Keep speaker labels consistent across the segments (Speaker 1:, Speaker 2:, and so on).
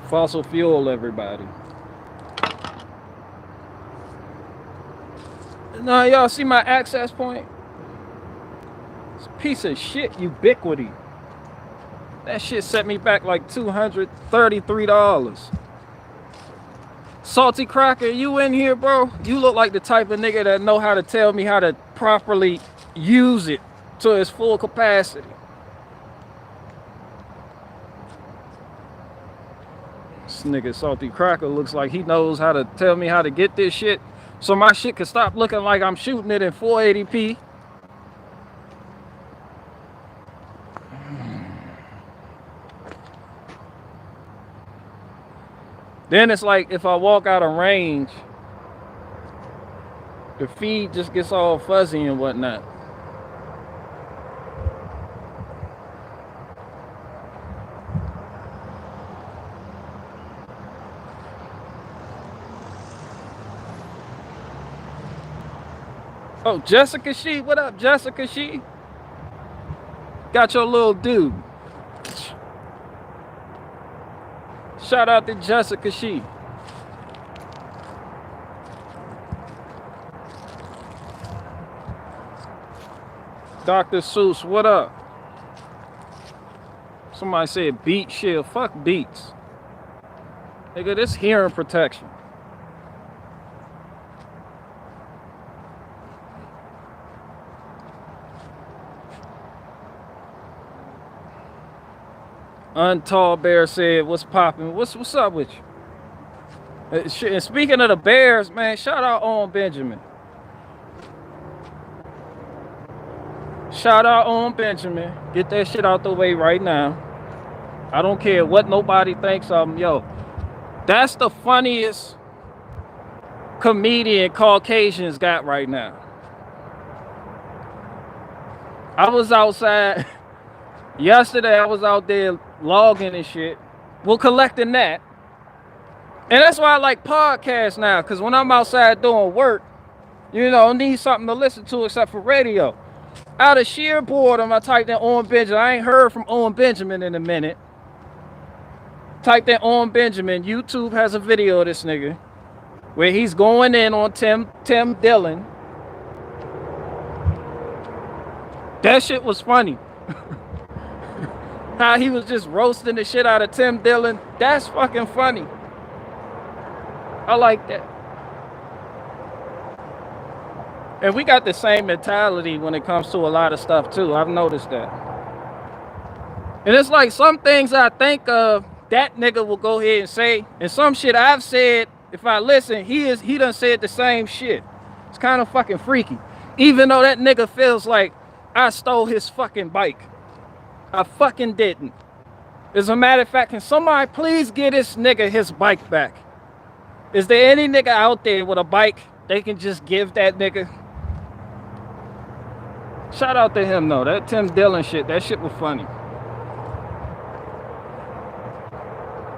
Speaker 1: Fossil fuel, everybody. Now, y'all see my access point? It's a piece of shit ubiquity. That shit set me back like $233. Salty Cracker, you in here, bro? You look like the type of nigga that know how to tell me how to properly use it to its full capacity. This nigga Salty Cracker looks like he knows how to tell me how to get this shit so my shit can stop looking like I'm shooting it in 480p. Then it's like if I walk out of range, the feed just gets all fuzzy and whatnot. Oh, Jessica She, what up, Jessica She? Got your little dude. Shout out to Jessica She. Dr. Seuss, what up? Somebody said beat shield. Fuck beats. Nigga, this hearing protection. Untall Bear said, what's popping? What's up with you? And speaking of the Bears, man, shout out Owen Benjamin. Shout out Owen Benjamin. Get that shit out the way right now. I don't care what nobody thinks of him. Yo, that's the funniest comedian Caucasians got right now. I was outside yesterday. I was out there logging and shit. Well, collecting that. And that's why I like podcasts now, because when I'm outside doing work, you know, I need something to listen to except for radio. Out of sheer boredom, I typed in Owen Benjamin. I ain't heard from Owen Benjamin in a minute. Typed in Owen Benjamin. YouTube has a video of this nigga where he's going in on Tim Dillon. That shit was funny. How he was just roasting the shit out of Tim Dillon. That's fucking funny. I like that. And we got the same mentality when it comes to a lot of stuff too. I've noticed that. And it's like some things I think of, that nigga will go ahead and say, and some shit I've said, if I listen, he done said the same shit. It's kind of fucking freaky. Even though that nigga feels like I stole his fucking bike. I fucking didn't. As a matter of fact, can somebody please get this nigga his bike back? Is there any nigga out there with a bike they can just give that nigga? Shout out to him though. That Tim Dillon shit, that shit was funny.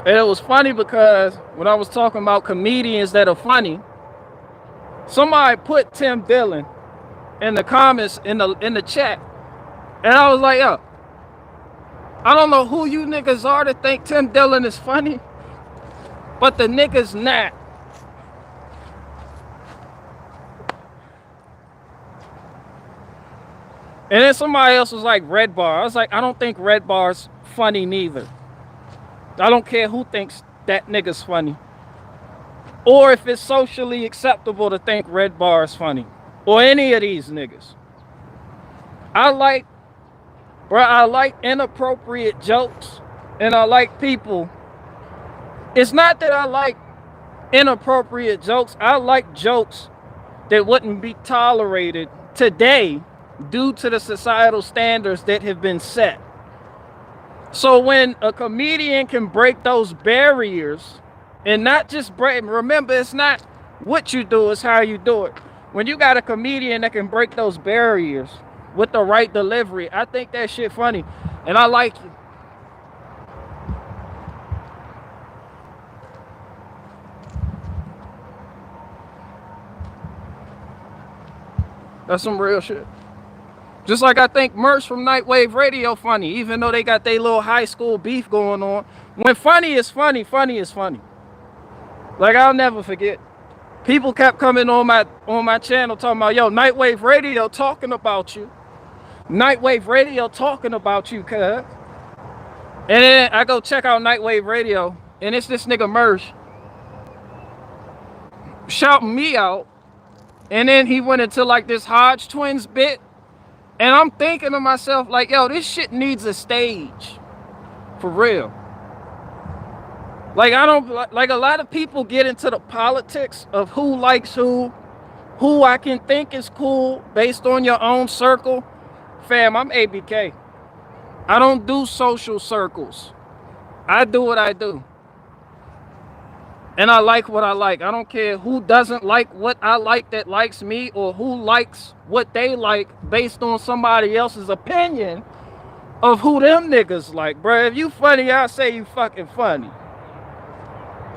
Speaker 1: And it was funny because when I was talking about comedians that are funny, somebody put Tim Dillon in the comments in the chat. And I was like, yo, I don't know who you niggas are to think Tim Dillon is funny, but the nigga's not. And then somebody else was like Red Bar. I was like, I don't think Red Bar's funny neither. I don't care who thinks that nigga's funny. Or if it's socially acceptable to think Red Bar is funny. Or any of these niggas. I like inappropriate jokes. And I like people. It's not that I like inappropriate jokes. I like jokes that wouldn't be tolerated today due to the societal standards that have been set. So when a comedian can break those barriers and not just break, remember, it's not what you do, it's how you do it. When you got a comedian that can break those barriers with the right delivery, I think that shit funny. And I like it. That's some real shit. Just like I think Merch from Nightwave Radio funny, even though they got their little high school beef going on. When funny is funny, funny is funny. Like, I'll never forget. People kept coming on my channel talking about, yo, Nightwave Radio talking about you. Nightwave Radio talking about you, cuz. And then I go check out Nightwave Radio, and it's this nigga Merch shouting me out. And then he went into like this Hodge Twins bit. And I'm thinking to myself, like, yo, this shit needs a stage. For real. Like, I don't, like, a lot of people get into the politics of who likes who I can think is cool based on your own circle. Fam, I'm ABK. I don't do social circles. I do what I do. And I like what I like. I don't care who doesn't like what I like that likes me, or who likes what they like based on somebody else's opinion of who them niggas like. Bruh, if you funny, I'll say you fucking funny.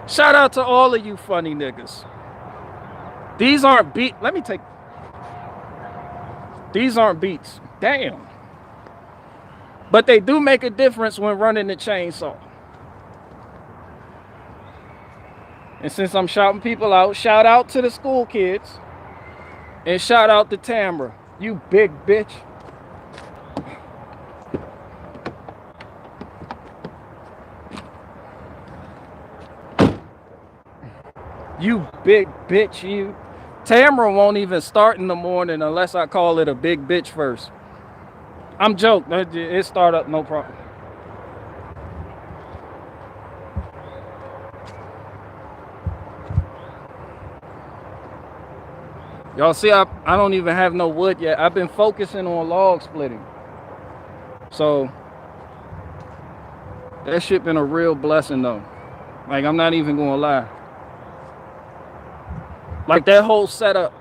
Speaker 1: Shout out to all of you funny niggas. These aren't beats. Let me take. These aren't beats. Damn. But they do make a difference when running the chainsaw. And since I'm shouting people out, shout out to the school kids. And shout out to Tamra. You big bitch. You big bitch, you. Tamra won't even start in the morning unless I call it a big bitch first. I'm joking. It start up, no problem. Y'all see, I don't even have no wood yet. I've been focusing on log splitting. So, that shit been a real blessing though. Like, I'm not even gonna lie. Like, that whole setup.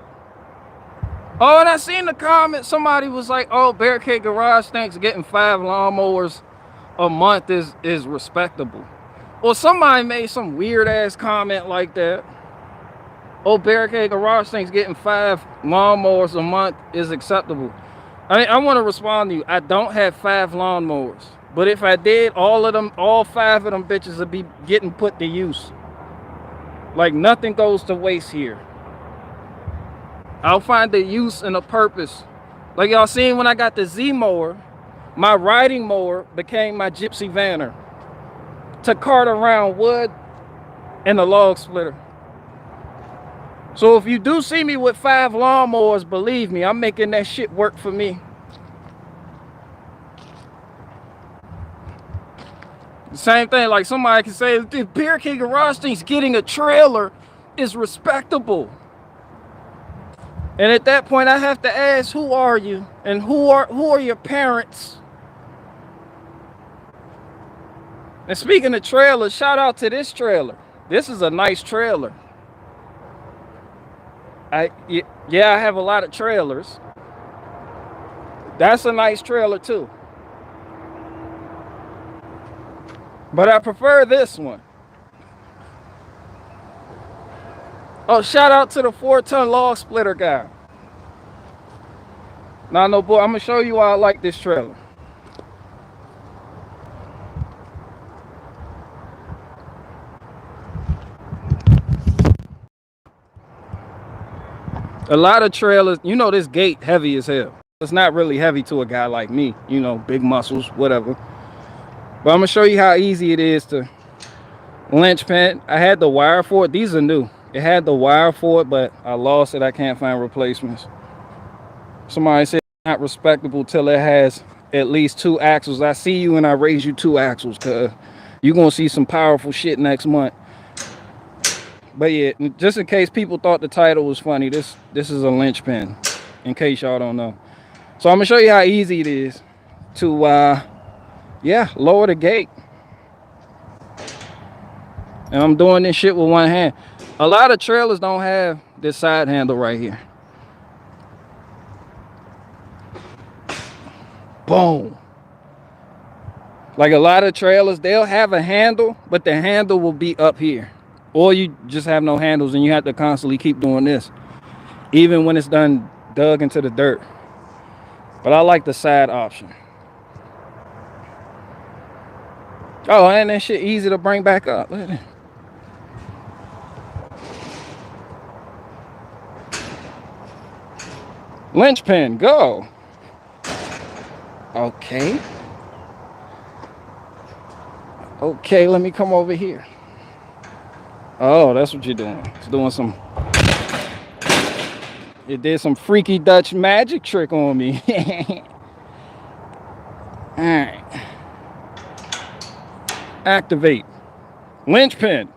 Speaker 1: Oh, and I seen the comment, somebody was like, oh, Barricade Garage thinks getting 5 lawnmowers a month is respectable. Or somebody made some weird ass comment like that. Oh, Barricade Garage thinks getting 5 lawnmowers a month is acceptable. I mean, I want to respond to you. I don't have 5 lawnmowers. But if I did, all 5 of them bitches would be getting put to use. Like, nothing goes to waste here. I'll find a use and a purpose. Like y'all seen when I got the Z mower, my riding mower became my gypsy vanner to cart around wood and a log splitter. So if you do see me with 5 lawnmowers, believe me, I'm making that shit work for me. The same thing, like somebody can say, the Barricade Garage thinks getting a trailer is respectable. And at that point, I have to ask, who are you? And who are your parents? And speaking of trailers, shout out to this trailer. This is a nice trailer. Yeah, I have a lot of trailers. That's a nice trailer too. But I prefer this one. Oh, shout out to the 4-ton log splitter guy. Nah, no, boy, I'm gonna show you why I like this trailer. A lot of trailers, you know, this gate heavy as hell. It's not really heavy to a guy like me, you know, big muscles, whatever. But I'm gonna show you how easy it is to Lynch Pin. I had the wire for it. These are new. It had the wire for it, but I lost it. I can't find replacements. Somebody said it's not respectable till it has at least 2 axles. I see you and I raise you 2 axles, cuz you're gonna see some powerful shit next month. But yeah, just in case people thought the title was funny, this is a Lynch Pin, in case y'all don't know. So I'm gonna show you how easy it is to yeah, lower the gate. And I'm doing this shit with one hand. A lot of trailers don't have this side handle right here. Boom. Like a lot of trailers, they'll have a handle, but the handle will be up here. Or you just have no handles and you have to constantly keep doing this, even when it's done dug into the dirt. But I like the side option. Oh, and that shit easy to bring back up. Look at that. Lynch Pin, go. Okay. Okay, let me come over here. Oh, that's what you're doing. It's doing some... It did some freaky Dutch magic trick on me. Alright. Activate. Lynch Pin.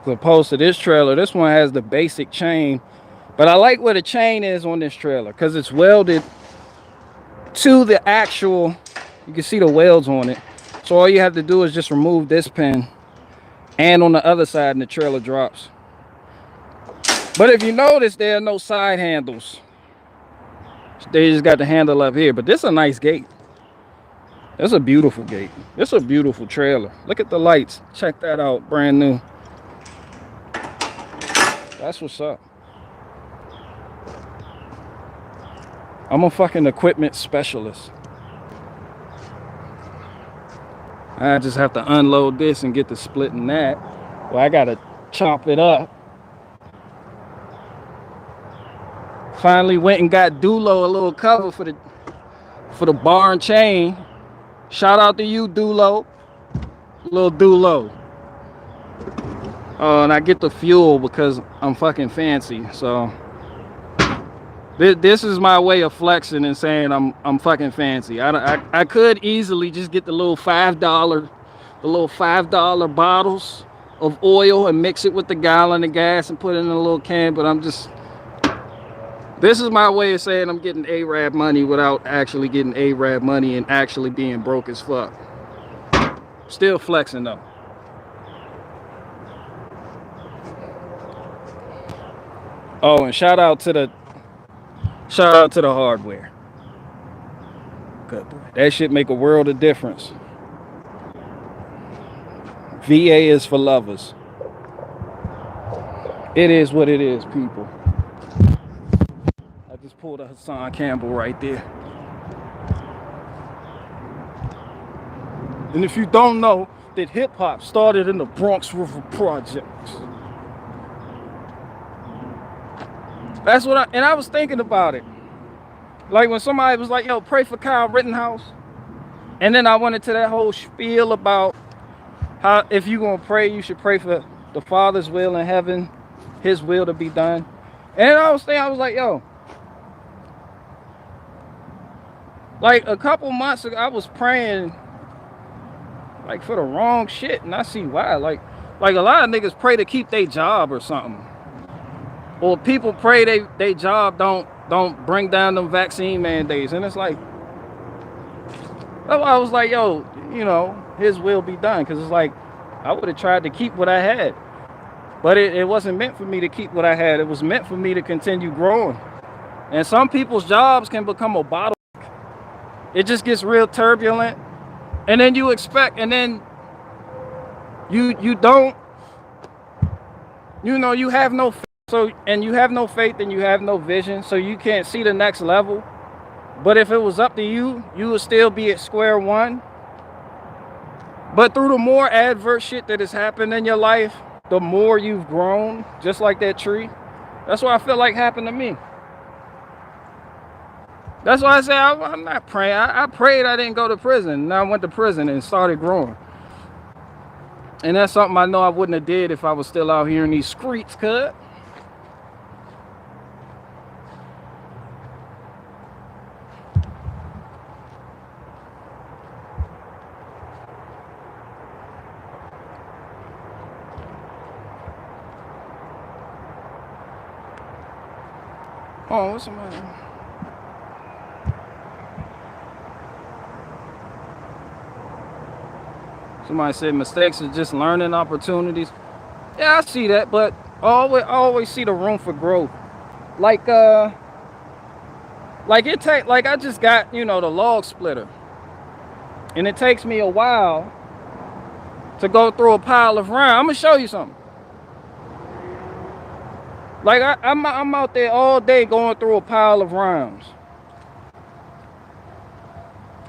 Speaker 1: As opposed to this trailer, this one has the basic chain, but I like where the chain is on this trailer because it's welded to the actual, you can see the welds on it. So all you have to do is just remove this pin, and on the other side, and the trailer drops. But if you notice, there are no side handles. They just got the handle up here. But this is a nice gate. That's a beautiful gate. This is a beautiful trailer. Look at the lights. Check that out. Brand new. That's what's up. I'm a fucking equipment specialist. I just have to unload this and get to splitting that. Well, I gotta chop it up. Finally went and got Dulo a little cover for the bar and chain. Shout out to you, Dulo. Little Dulo. And I get the fuel because I'm fucking fancy. So this is my way of flexing and saying I'm fucking fancy. I could easily just get the little $5 bottles of oil and mix it with the gallon of gas and put it in a little can, but this is my way of saying I'm getting Arab money without actually getting Arab money and actually being broke as fuck. Still flexing though. Oh, and shout out to the hardware. Good boy. That shit make a world of difference. VA is for lovers. It is what it is, people. I just pulled a Hassan Campbell right there. And if you don't know that hip hop started in the Bronx River Projects. That's what I was thinking about it. Like when somebody was like, yo, pray for Kyle Rittenhouse. And then I went into that whole spiel about how if you're going to pray, you should pray for the Father's will in heaven, his will to be done. And I was like, yo. Like a couple months ago, I was praying like for the wrong shit. And I see why. Like a lot of niggas pray to keep their job or something. Or people pray they job don't bring down them vaccine mandates. And it's like, I was like, yo, you know, his will be done. Because it's like, I would have tried to keep what I had. But it wasn't meant for me to keep what I had. It was meant for me to continue growing. And some people's jobs can become a bottleneck. It just gets real turbulent. And then you expect, and then you don't, you know, you have no faith. So, and you have no faith and you have no vision, so you can't see the next level. But if it was up to you, you would still be at square one. But through the more adverse shit that has happened in your life, the more you've grown, just like that tree. That's what I feel like happened to me. That's why I say I'm not praying. I prayed I didn't go to prison. And I went to prison and started growing. And that's something I know I wouldn't have did if I was still out here in these streets, cuz. Oh, what's the matter? Somebody said mistakes are just learning opportunities. Yeah, I see that, but I always see the room for growth. Like I just got, you know, the log splitter. And it takes me a while to go through a pile of rounds. I'm gonna show you something. Like I'm out there all day going through a pile of rounds.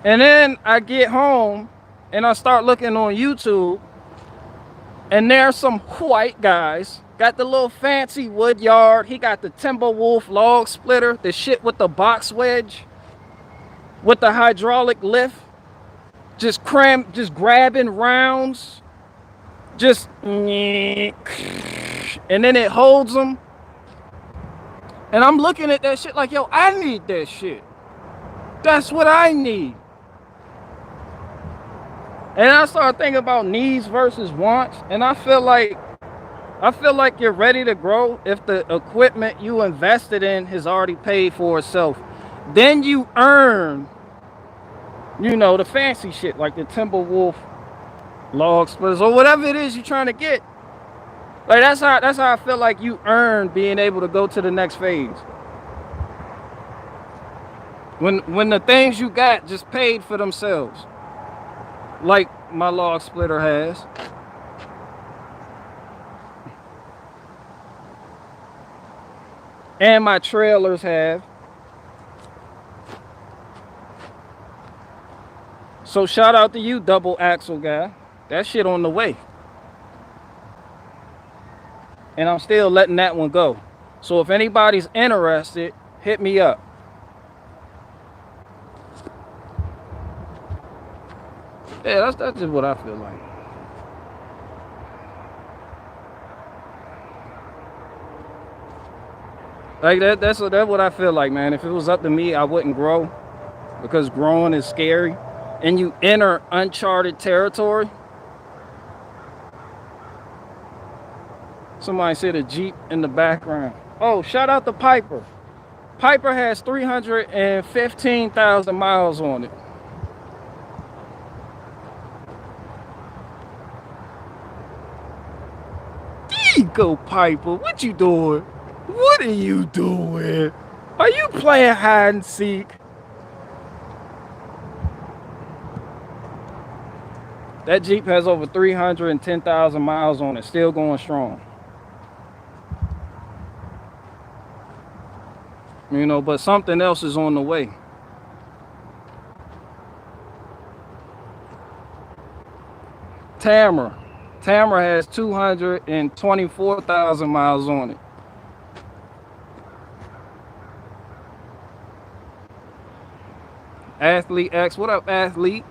Speaker 1: And then I get home and I start looking on YouTube, and there's some white guys, got the little fancy wood yard. He got the Timberwolf log splitter, the shit with the box wedge, with the hydraulic lift, just grabbing rounds, just, and then it holds them. And I'm looking at that shit like, yo, I need that shit. That's what I need. And I started thinking about needs versus wants, and I feel like you're ready to grow if the equipment you invested in has already paid for itself. Then you earn, you know, the fancy shit like the Timberwolf log splitters or whatever it is you're trying to get. Like that's how I feel like you earn being able to go to the next phase. When the things you got just paid for themselves. Like my log splitter has. And my trailers have. So shout out to you, double axle guy. That shit on the way. And I'm still letting that one go. So if anybody's interested, hit me up. Yeah, that's just what I feel like. Like that's what I feel like, man. If it was up to me, I wouldn't grow, because growing is scary, and you enter uncharted territory. Somebody said a Jeep in the background. Oh, shout out to Piper. Piper has 315,000 miles on it. There you go, Piper. What you doing? What are you doing? Are you playing hide and seek? That Jeep has over 310,000 miles on it, still going strong. You know, but something else is on the way. Tamara has 224,000 miles on it. Athlete X, what up, athlete?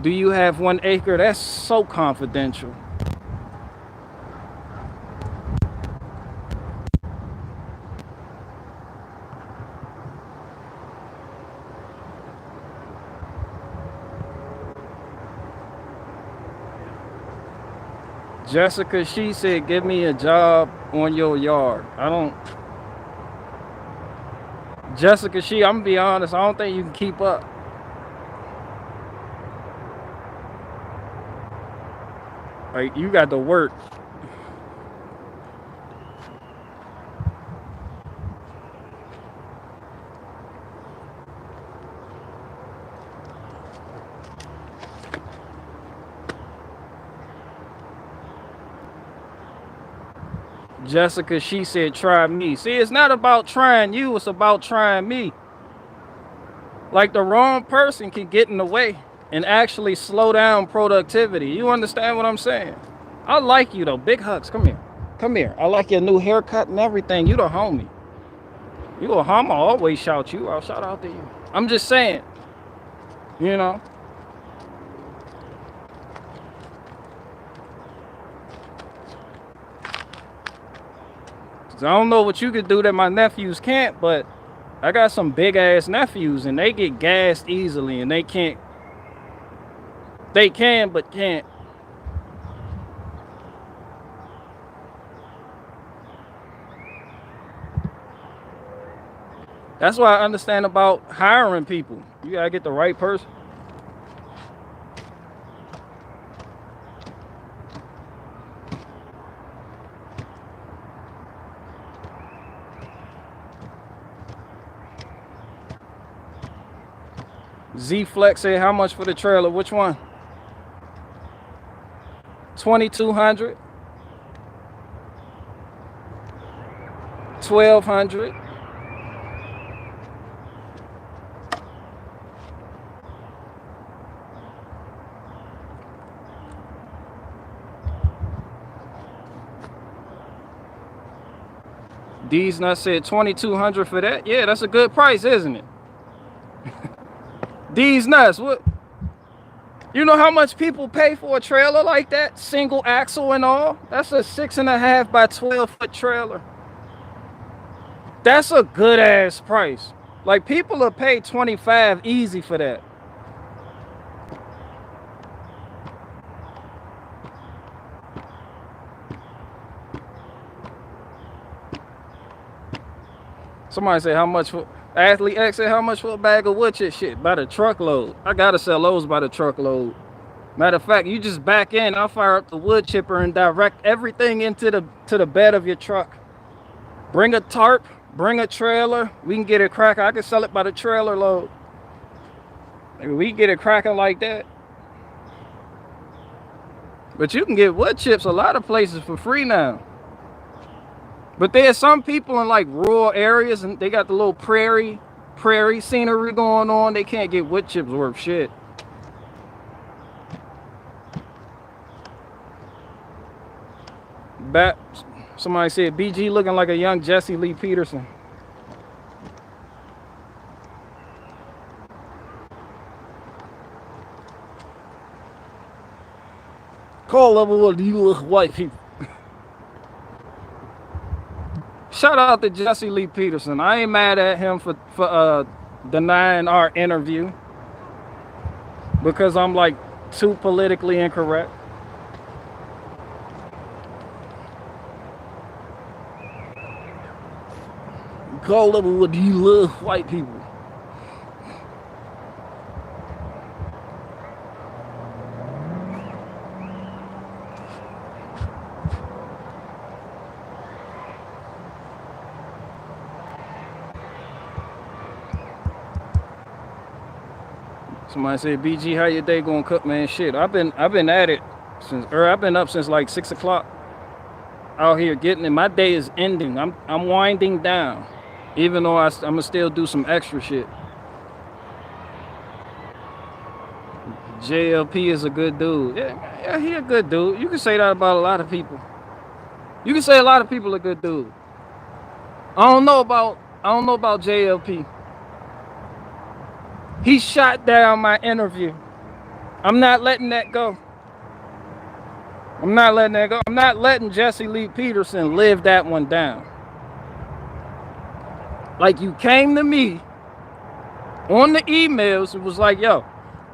Speaker 1: Do you have 1 acre? That's so confidential. Jessica, she said, give me a job on your yard. Jessica, I'm gonna be honest, I don't think you can keep up. Like, you got to work. Jessica, she said, try me. See, it's not about trying you, it's about trying me. Like, the wrong person can get in the way and actually slow down productivity. You understand what I'm saying? I like you, though. Big hugs. Come here. Come here. I like your new haircut and everything. You the homie. You a homie. I always shout you. I'll shout out to you. I'm just saying. You know? I don't know what you could do that my nephews can't, but I got some big ass nephews and they get gassed easily and they can't. They can, but can't. That's what I understand about hiring people. You gotta get the right person. Z Flex said, how much for the trailer? Which one? 2,200. 1,200. D's Nuts said 2,200 for that. Yeah, that's a good price, isn't it? D's Nuts, what? You know how much people pay for a trailer like that? Single axle and all? That's a 6.5 by 12-foot trailer. That's a good ass price. Like, people will pay 25 easy for that. Somebody said how much for Athlete X said how much for a bag of wood chip? Shit, by the truckload. I gotta sell those by the truckload. Matter of fact, you just back in, I'll fire up the wood chipper and direct everything into the bed of your truck. Bring a tarp, bring a trailer, we can get it cracking. I can sell it by the trailer load. Maybe we can get it cracking like that. But you can get wood chips a lot of places for free now. But there's some people in like rural areas and they got the little prairie scenery going on. They can't get wood chips worth shit. Somebody said BG looking like a young Jesse Lee Peterson. Call level of you white people. Shout out to Jesse Lee Peterson. I ain't mad at him for denying our interview because I'm like too politically incorrect. Call level what do you love white people? Somebody said, BG, how your day gonna cook, man? Shit, I've been at it since, I've been up since like 6 o'clock. Out here getting it. My day is ending. I'm winding down, even though I'm gonna still do some extra shit. JLP is a good dude. Yeah, he a good dude. You can say that about a lot of people. You can say a lot of people are good dudes. I don't know about JLP. He shot down my interview. I'm not letting that go. I'm not letting that go. I'm not letting Jesse Lee Peterson live that one down. Like, you came to me on the emails, it was like, yo,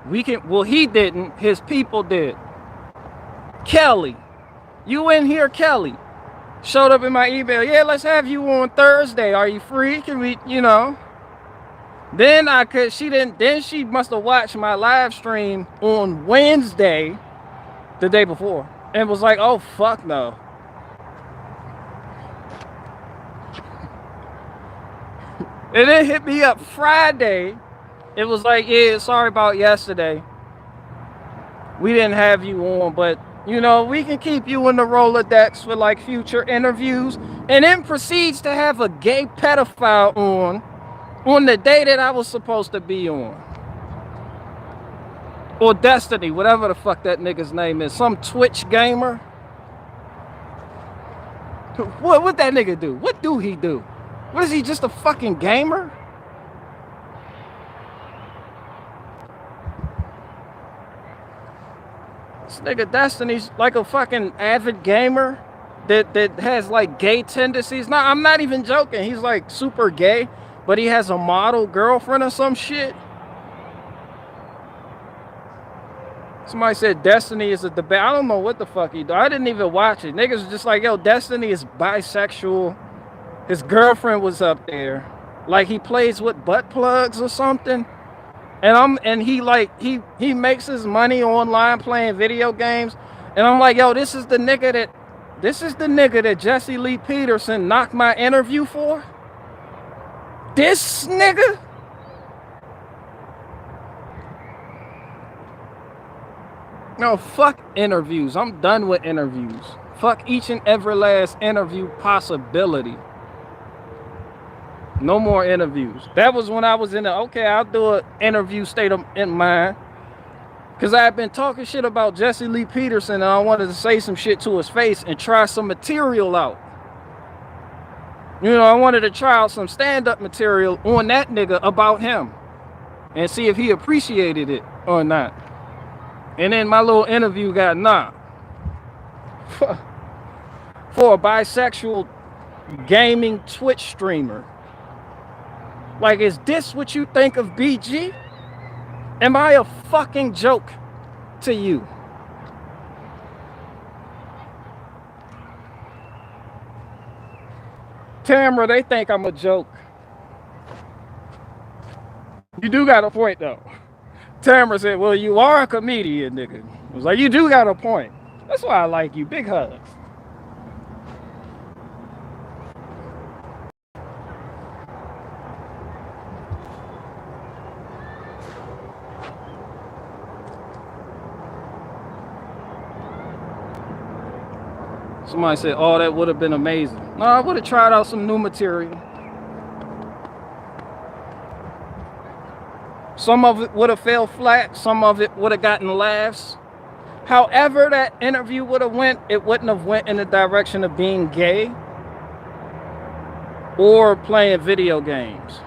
Speaker 1: we can, well, he didn't, his people did. Kelly, you in here, Kelly? Showed up in my email, yeah, let's have you on Thursday. Are you free? Can we, you know? Then she must have watched my live stream on Wednesday, the day before, and was like, oh, fuck no. And it hit me up Friday. It was like, yeah, sorry about yesterday. We didn't have you on, but, you know, we can keep you in the Rolodex for, like, future interviews. And then proceeds to have a gay pedophile on the day that I was supposed to be on. Or Destiny, whatever the fuck that nigga's name is. Some Twitch gamer. What that nigga do? What do he do? What is he, just a fucking gamer? This nigga Destiny's like a fucking avid gamer that has like gay tendencies. No, I'm not even joking. He's like super gay, but he has a model girlfriend or some shit. Somebody said Destiny is a debate. I don't know what the fuck he do. I didn't even watch it. Niggas was just like, yo, Destiny is bisexual. His girlfriend was up there. Like, he plays with butt plugs or something. And he makes his money online playing video games. And I'm like, yo, this is the nigga that Jesse Lee Peterson knocked my interview for? This nigga? No, fuck interviews. I'm done with interviews. Fuck each and every last interview possibility. No more interviews. That was when I was in the, okay, I'll do an interview state of in mind. Because I had been talking shit about Jesse Lee Peterson and I wanted to say some shit to his face and try some material out. You know, I wanted to try out some stand-up material on that nigga about him and see if he appreciated it or not. And then my little interview got knocked. For a bisexual gaming Twitch streamer. Like, is this what you think of BG? Am I a fucking joke to you? Tamara, they think I'm a joke. You do got a point, though. Tamara said, well, you are a comedian, nigga. I was like, you do got a point. That's why I like you. Big hugs. Somebody said, oh, that would have been amazing. No, I would have tried out some new material. Some of it would have fell flat. Some of it would have gotten laughs. However that interview would have went, it wouldn't have went in the direction of being gay or playing video games.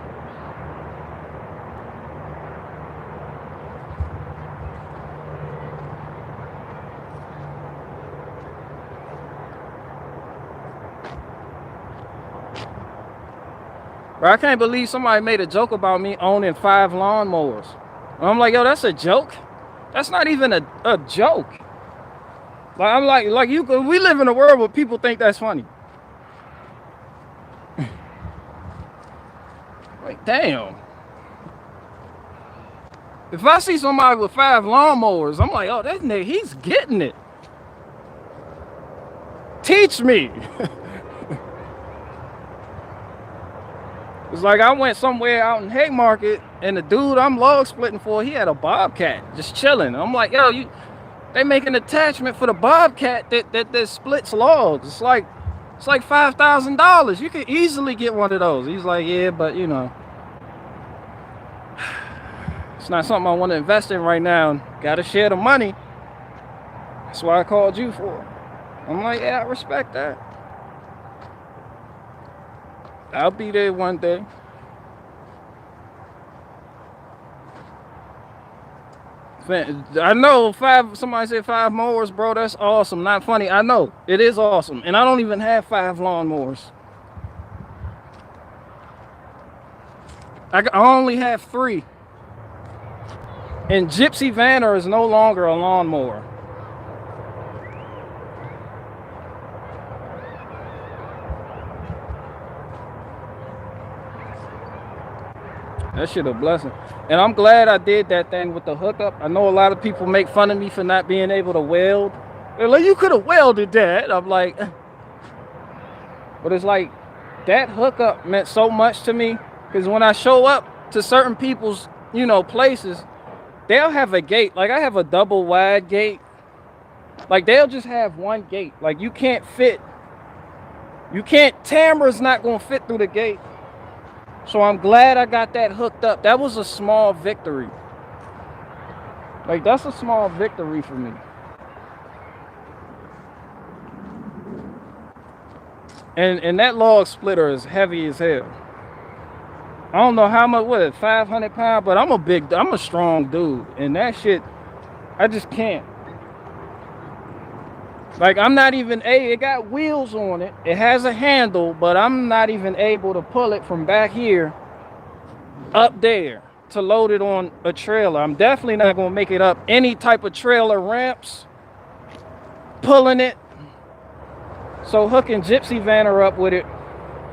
Speaker 1: Bro, I can't believe somebody made a joke about me owning 5 lawnmowers. And I'm like, yo, that's a joke? That's not even a joke. Like, I'm like you. We live in a world where people think that's funny. Like, damn. If I see somebody with 5 lawnmowers, I'm like, oh, that nigga, he's getting it. Teach me. It's like I went somewhere out in Haymarket and the dude I'm log splitting for, he had a bobcat just chilling. I'm like, yo, they make an attachment for the bobcat that splits logs. It's like $5,000. You could easily get one of those. He's like, yeah, but you know, it's not something I want to invest in right now. Gotta share the money. That's why I called you for it. I'm like, yeah, I respect that. I'll be there one day. I know somebody said 5 mowers, bro. That's awesome. Not funny. I know. It is awesome. And I don't even have 5 lawnmowers. I only have 3. And Gypsy Vanner is no longer a lawnmower. That shit a blessing. And I'm glad I did that thing with the hookup. I know a lot of people make fun of me for not being able to weld. They're like, you could have welded that. I'm like, but it's like, that hookup meant so much to me. Because when I show up to certain people's, you know, places, they'll have a gate. Like, I have a double wide gate. Like, they'll just have one gate. Like, you can't fit. Tamara's not going to fit through the gate. So I'm glad I got that hooked up. That was a small victory. Like, that's a small victory for me. And that log splitter is heavy as hell. I don't know how much, what is it, 500 pounds? But I'm a strong dude. And that shit, I just can't. Like, I'm not even it got wheels on it. It has a handle, but I'm not even able to pull it from back here up there to load it on a trailer. I'm definitely not going to make it up any type of trailer ramps, pulling it. So hooking Gypsy Vanner up with it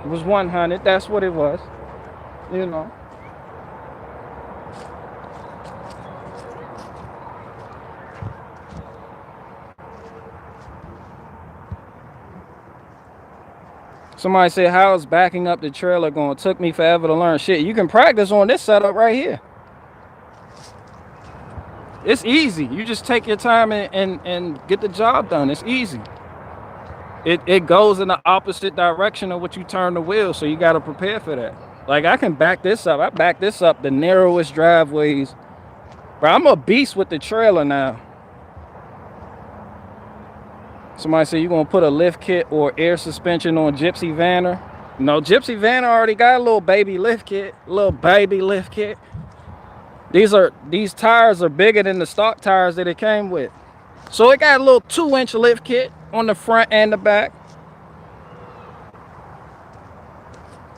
Speaker 1: was 100. That's what it was, you know. Somebody said, how's backing up the trailer going? Took me forever to learn. Shit, you can practice on this setup right here. It's easy. You just take your time and get the job done. It's easy. It goes in the opposite direction of what you turn the wheel, so you got to prepare for that. Like, I can back this up. I back this up the narrowest driveways. Bro, I'm a beast with the trailer now. Somebody said, you gonna put a lift kit or air suspension on Gypsy Vanner? No, Gypsy Vanner already got a little baby lift kit. These tires are bigger than the stock tires that it came with. So it got a little 2-inch lift kit on the front and the back.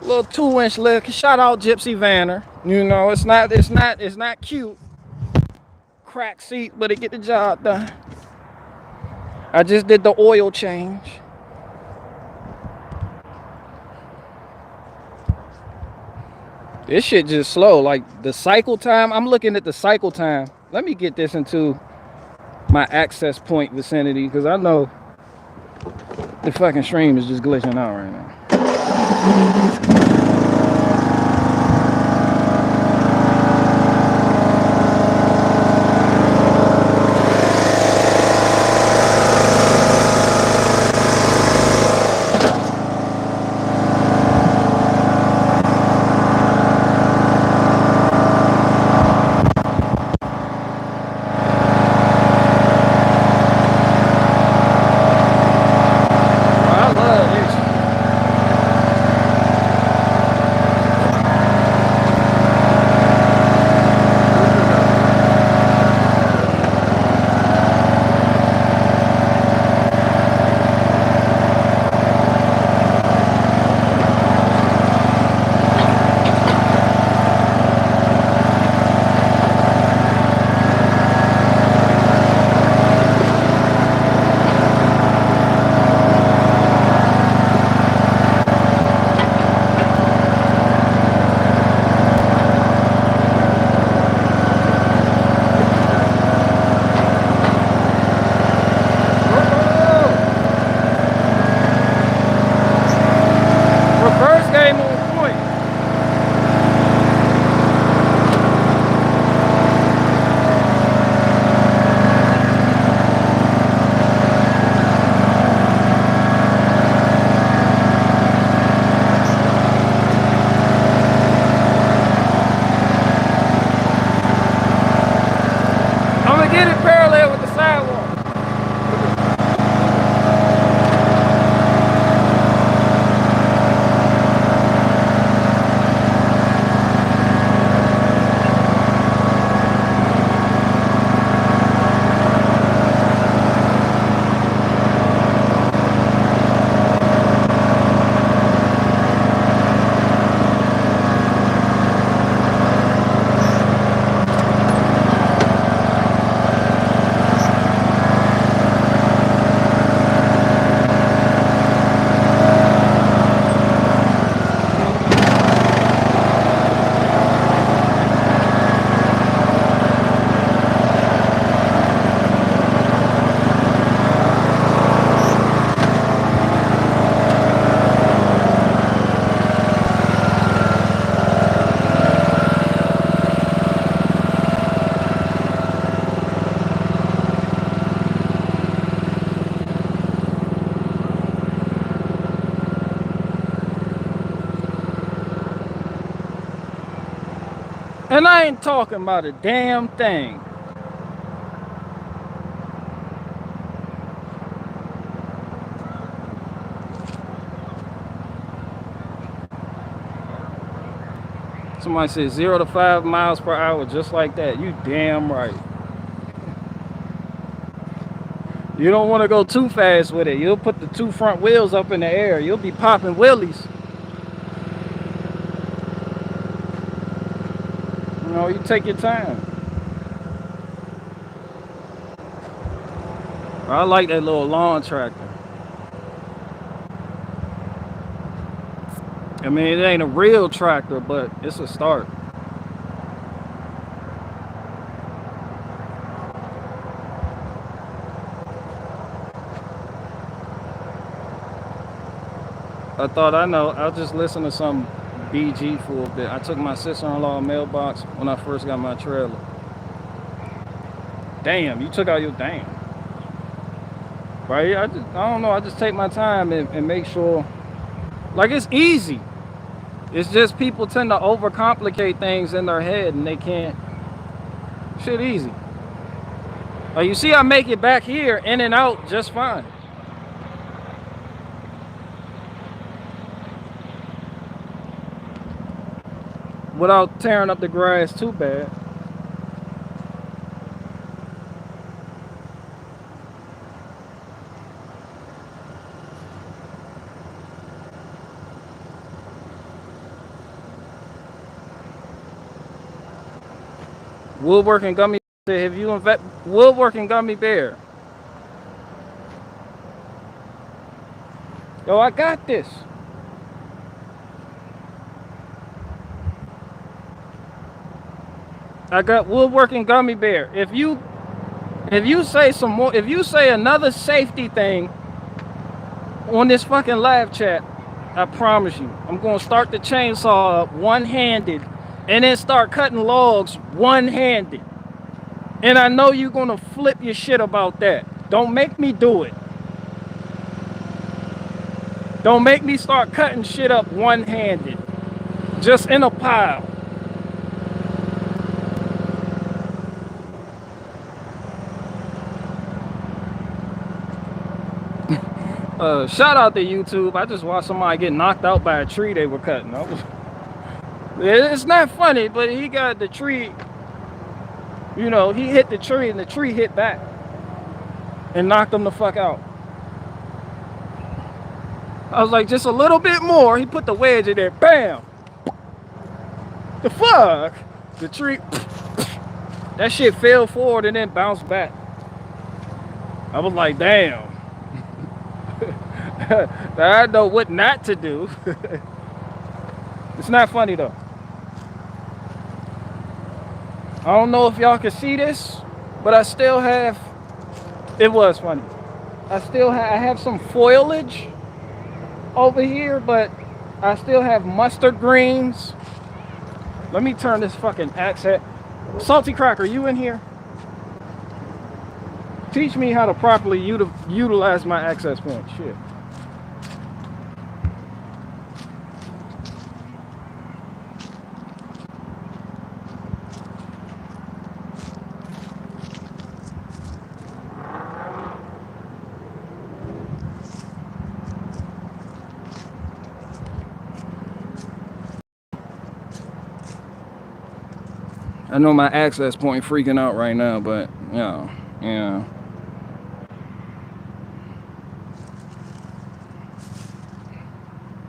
Speaker 1: Little 2-inch lift. Shout out Gypsy Vanner. You know, it's not cute. Crack seat, but it get the job done. I just did the oil change. This shit just slow. Like the cycle time, I'm looking at the cycle time. Let me get this into my access point vicinity, because I know the fucking stream is just glitching out right now. And I ain't talking about a damn thing. Somebody said 0 to 5 miles per hour just like that. You damn right. You don't want to go too fast with it. You'll put the 2 front wheels up in the air. You'll be popping wheelies. You know, you take your time. I like that little lawn tractor. I mean, it ain't a real tractor, but it's a start. I thought I'll just listen to some BG for a bit. I took my sister-in-law mailbox when I first got my trailer. damn, you took out your damn. Right? I don't know. I just take my time and make sure. Like, it's easy. It's just people tend to overcomplicate things in their head and they can't. Shit easy. Like, you see I make it back here in and out just fine. Without tearing up the grass too bad. Woodworking gummy. Have you invest woodworking gummy bear? Yo, I got this. I got woodworking gummy bear. If you say some more, if you say another safety thing on this fucking live chat, I promise you, I'm gonna start the chainsaw up one-handed and then start cutting logs one-handed. And I know you're gonna flip your shit about that. Don't make me do it. Don't make me start cutting shit up one-handed. Just in a pile. Shout out to YouTube. I just watched somebody get knocked out by a tree they were cutting. It's not funny, but he got the tree, you know, he hit the tree and the tree hit back and knocked him the fuck out. I was like, just a little bit more. He put the wedge in there. Bam! The fuck? The tree, that shit fell forward and then bounced back. I was like, damn. I know what not to do. It's not funny though. I don't know if y'all can see this, but I still have, it was funny. I have some foliage over here, but I still have mustard greens. Let me turn this fucking accent. Salty Cracker, you in here? Teach me how to properly utilize my access point. Shit. I know my access point freaking out right now, but yeah.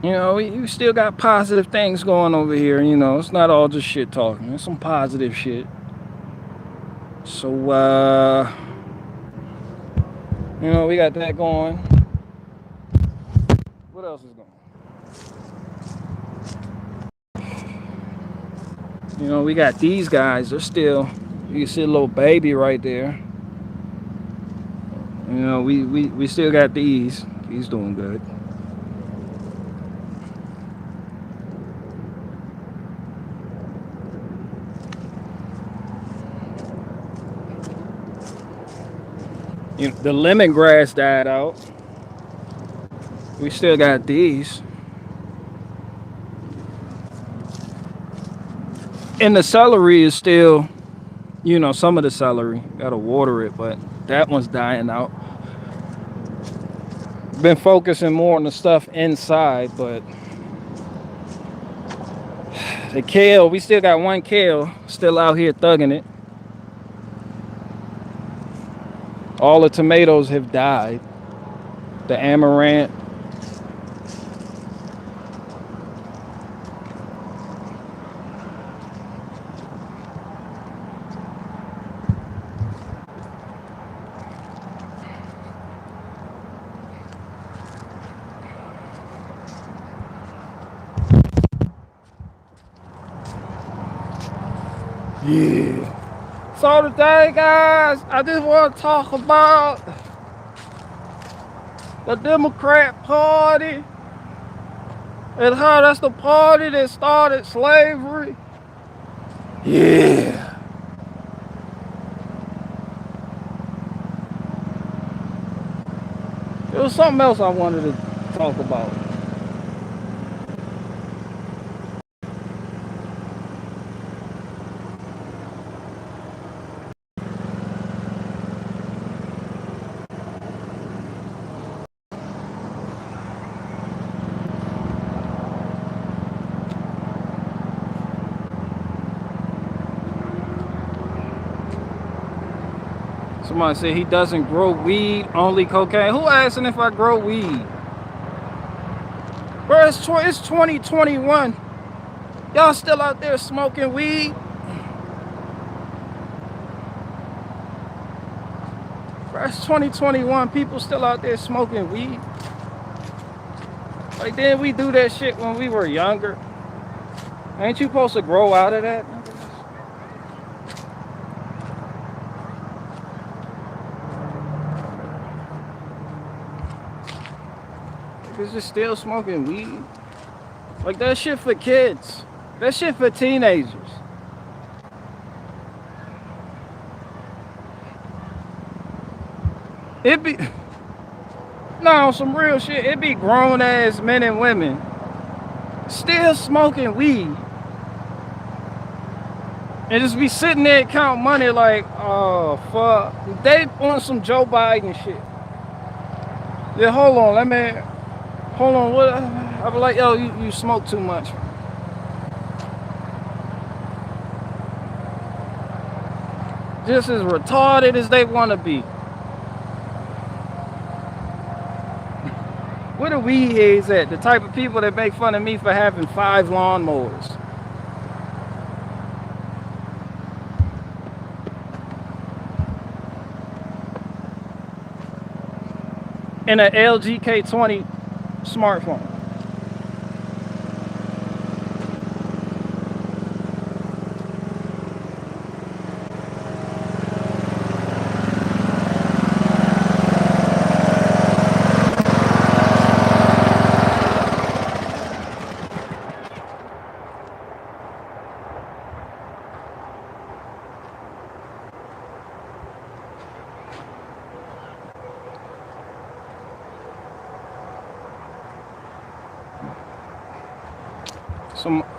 Speaker 1: You know, we still got positive things going over here, you know. It's not all just shit talking. There's some positive shit. So, you know, we got that going. What else is going? You know, we got these guys. They're still, you can see a little baby right there. You know, we still got these. He's doing good. You know, the lemongrass died out. We still got these. And the celery is still, you know, some of the celery. Gotta water it, but that one's dying out. Been focusing more on the stuff inside, but the kale, we still got one kale still out here thugging it. All the tomatoes have died. The amaranth. Yeah. So today, guys, I just want to talk about the Democrat Party and how that's the party that started slavery. Yeah. something else I wanted to talk about. Somebody said he doesn't grow weed, only cocaine. Who asking if I grow weed? Bro, it's 2021. Y'all still out there smoking weed? Bro, it's 2021. People still out there smoking weed. Like, didn't we do that shit when we were younger? Ain't you supposed to grow out of that? Niggas just still smoking weed. Like, that shit for kids. That shit for teenagers. It be... No, some real shit. It be grown ass men and women still smoking weed. And just be sitting there and count money like, oh, fuck. They on some Joe Biden shit. Yeah, hold on, let me... Hold on, what? I be like, yo, you smoke too much. Just as retarded as they want to be. Where the weed heads at? The type of people that make fun of me for having 5 lawnmowers. And an LG K20 smartphone.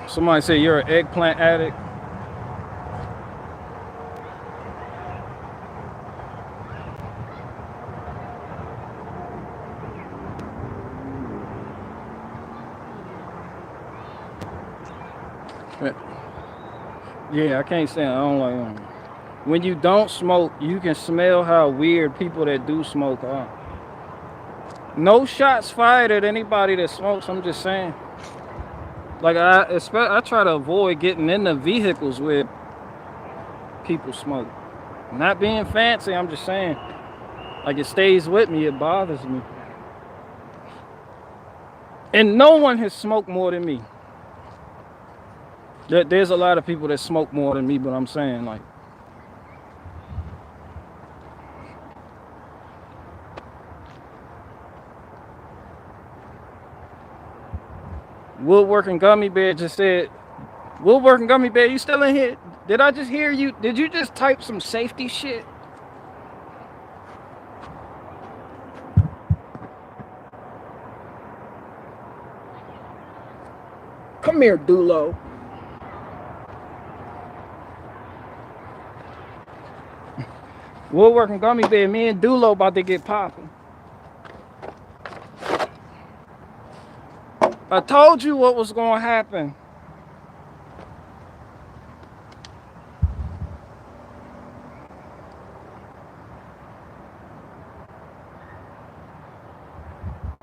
Speaker 1: Somebody say you're an eggplant addict. Yeah, I can't stand it. I don't like them. When you don't smoke, you can smell how weird people that do smoke are. No shots fired at anybody that smokes, I'm just saying. Like, I try to avoid getting in the vehicles where people smoke. Not being fancy, I'm just saying. Like, it stays with me, it bothers me. And no one has smoked more than me. There's a lot of people that smoke more than me, but I'm saying, like, Woodworking Gummy Bear just said, Woodworking Gummy Bear, you still in here? Did I just hear you? Did you just type some safety shit? Come here, Dulo. Woodworking Gummy Bear, me and Dulo about to get popping. I told you what was going to happen.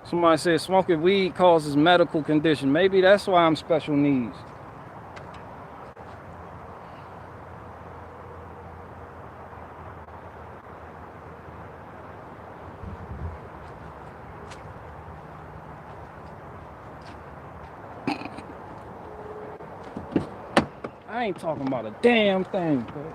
Speaker 1: Somebody said smoking weed causes medical condition. Maybe that's why I'm special needs. I ain't talking about a damn thing, bro.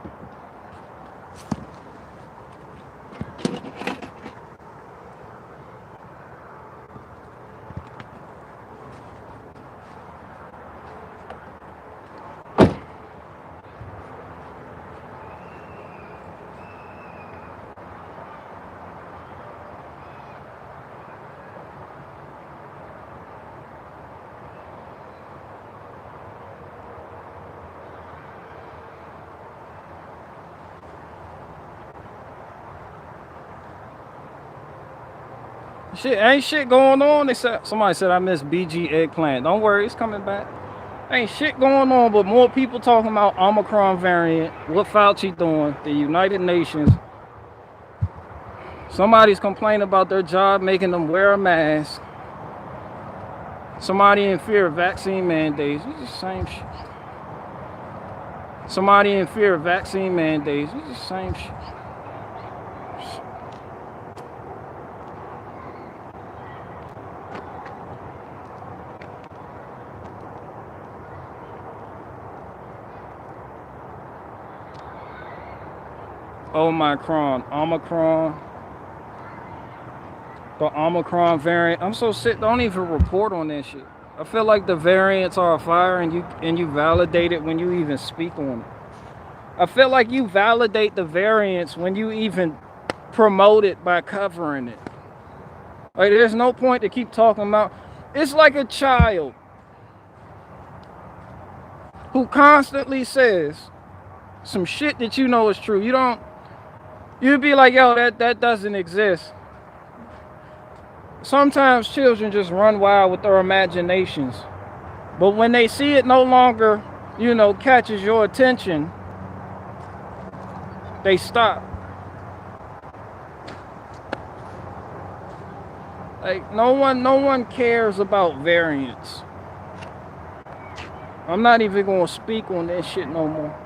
Speaker 1: Shit, ain't shit going on. They said somebody said I miss BG eggplant. Don't worry, it's coming back. Ain't shit going on, but more people talking about Omicron variant. What Fauci doing? The United Nations. Somebody's complaining about their job making them wear a mask. Somebody in fear of vaccine mandates. It's the same shit. Somebody in fear of vaccine mandates. It's the same shit. Omicron. The Omicron variant. I'm so sick. Don't even report on that shit. I feel like the variants are a fire, and you validate it when you even speak on it. I feel like you validate the variants when you even promote it by covering it. Like, there's no point to keep talking about. It's like a child who constantly says some shit that you know is true. You'd be like, yo, that doesn't exist. Sometimes children just run wild with their imaginations. But when they see it no longer, catches your attention, they stop. Like, no one cares about variants. I'm not even gonna speak on that shit no more.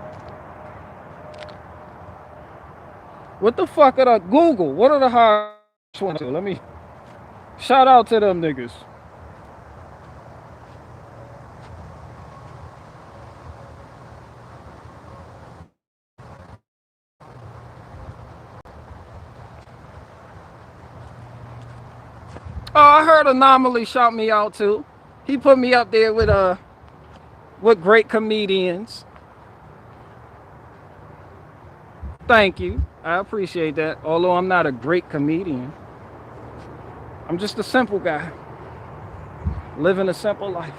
Speaker 1: What the fuck are the Google? What are the high ones? Let me shout out to them niggas. Oh, I heard Anomaly shout me out too. He put me up there with great comedians. Thank you. I appreciate that. Although I'm not a great comedian. I'm just a simple guy. Living a simple life.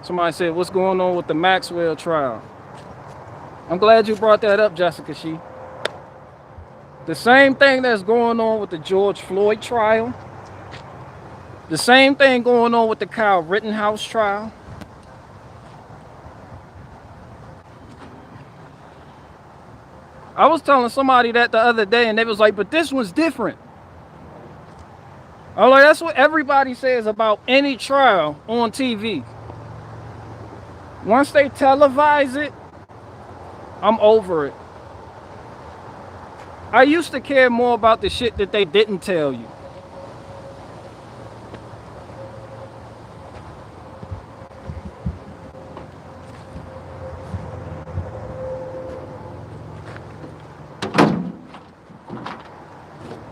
Speaker 1: Somebody said, what's going on with the Maxwell trial? I'm glad you brought that up, Jessica Shee. The same thing that's going on with the George Floyd trial. The same thing going on with the Kyle Rittenhouse trial. I was telling somebody that the other day, and they was like, but this one's different. I'm like, that's what everybody says about any trial on TV. Once they televise it, I'm over it. I used to care more about the shit that they didn't tell you.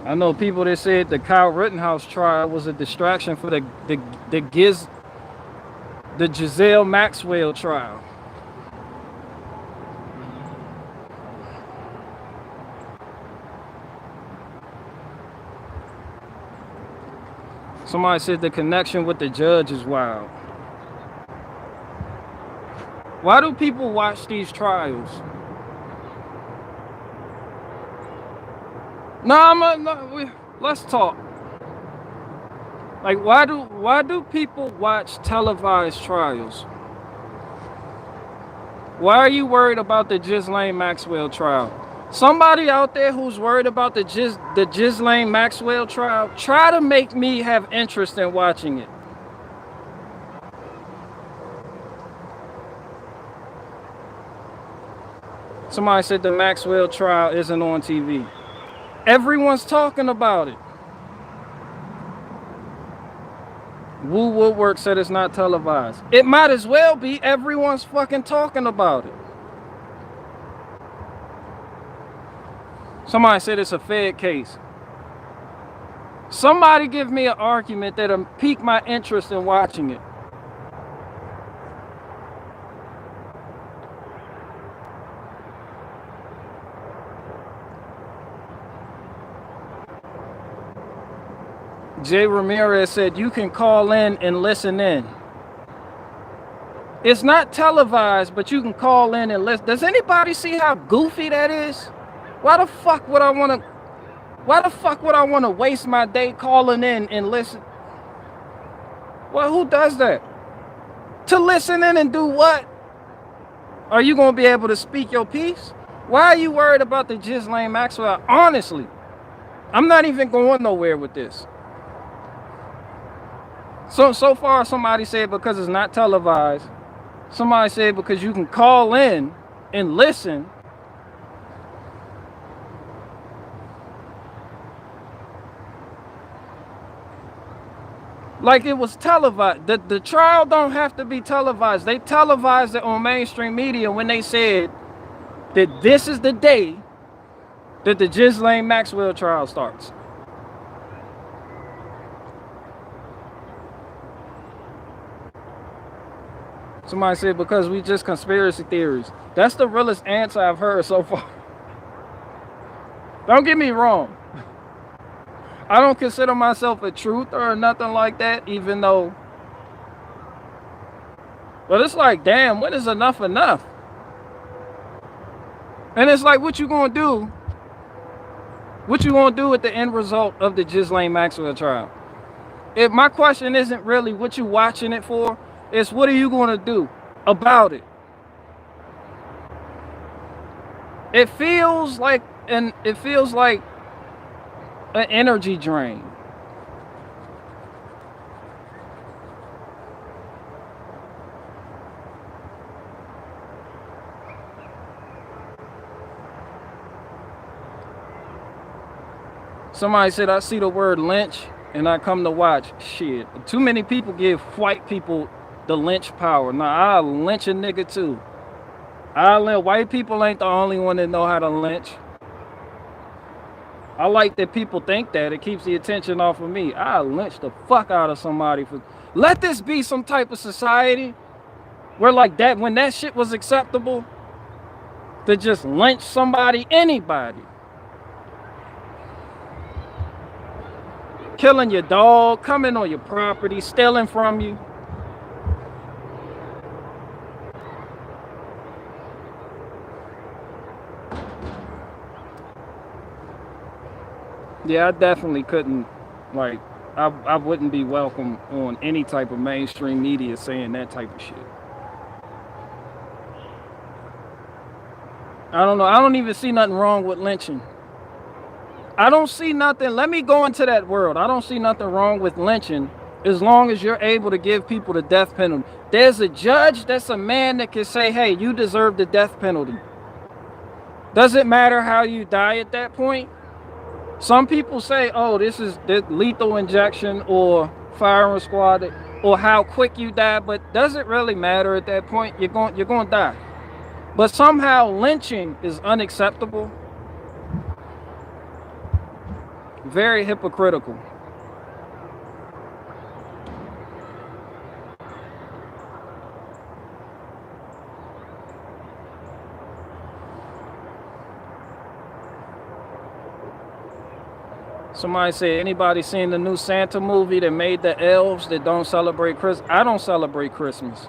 Speaker 1: I know people that said the Kyle Rittenhouse trial was a distraction for the Giselle Maxwell trial. Somebody said the connection with the judge is wild. Why do people watch these trials? Let's talk. Like, why do people watch televised trials? Why are you worried about the Ghislaine Maxwell trial? Somebody out there who's worried about the Ghislaine Maxwell trial, try to make me have interest in watching it. Somebody said the Maxwell trial isn't on TV. Everyone's talking about it. Woo Woodwork said it's not televised. It might as well be. Everyone's fucking talking about it. Somebody said it's a Fed case. Somebody give me an argument that'll pique my interest in watching it. Jay Ramirez said, you can call in and listen in. It's not televised, but you can call in and listen. Does anybody see how goofy that is? Why the fuck would I want to waste my day calling in and listen? Well, who does that? To listen in and do what? Are you going to be able to speak your piece? Why are you worried about the Ghislaine Maxwell? Honestly, I'm not even going nowhere with this. So far, somebody said because it's not televised. Somebody said because you can call in and listen. Like it was televised. The trial don't have to be televised. They televised it on mainstream media when they said that this is the day that the Ghislaine Maxwell trial starts. Somebody said because we just conspiracy theories. That's the realest answer I've heard so far. Don't get me wrong. I don't consider myself a truther or nothing like that, even though. But it's like, damn, when is enough enough? And it's like, what you gonna do? What you gonna do with the end result of the Ghislaine Maxwell trial? If my question isn't really what you watching it for, it's what are you gonna do about it? It feels like an energy drain. Somebody said I see the word lynch and I come to watch. Shit, too many people give white people the lynch power. Nah, I'll lynch a nigga too. White people ain't the only one that know how to lynch. I like that people think that. It keeps the attention off of me. I'll lynch the fuck out of somebody for. Let this be some type of society where like that, when that shit was acceptable, to just lynch somebody, anybody. Killing your dog, coming on your property, stealing from you. Yeah, I definitely couldn't, like, I wouldn't be welcome on any type of mainstream media saying that type of shit. I don't know. I don't even see nothing wrong with lynching. I don't see nothing. Let me go into that world. I don't see nothing wrong with lynching as long as you're able to give people the death penalty. There's a judge that's a man that can say, hey, you deserve the death penalty. Doesn't matter how you die at that point. Some people say, oh, this is the lethal injection or firing squad or how quick you die, but does it really matter at that point? You're going to die. But somehow lynching is unacceptable. Very hypocritical. Somebody said, anybody seen the new Santa movie that made the elves that don't celebrate Christmas? I don't celebrate Christmas.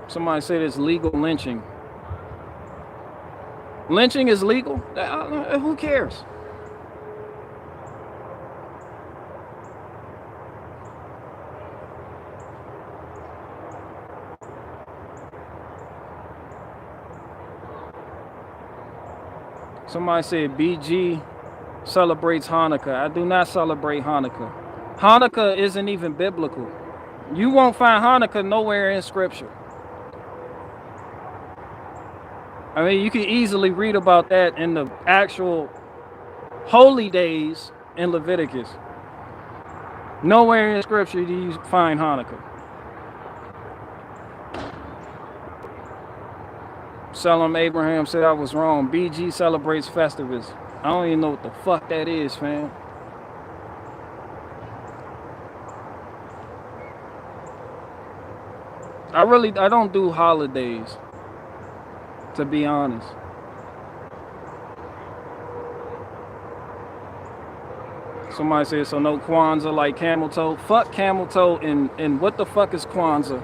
Speaker 1: Somebody said it's legal lynching. Lynching is legal? Who cares? Somebody said BG celebrates Hanukkah. I do not celebrate Hanukkah. Hanukkah isn't even biblical. You won't find Hanukkah nowhere in scripture. I mean, you can easily read about that in the actual holy days in Leviticus. Nowhere in scripture do you find Hanukkah. Salam Abraham said I was wrong. BG celebrates Festivus. I don't even know what the fuck that is, fam. I don't do holidays, to be honest. Somebody said, so no Kwanzaa like camel toe. Fuck camel toe and what the fuck is Kwanzaa?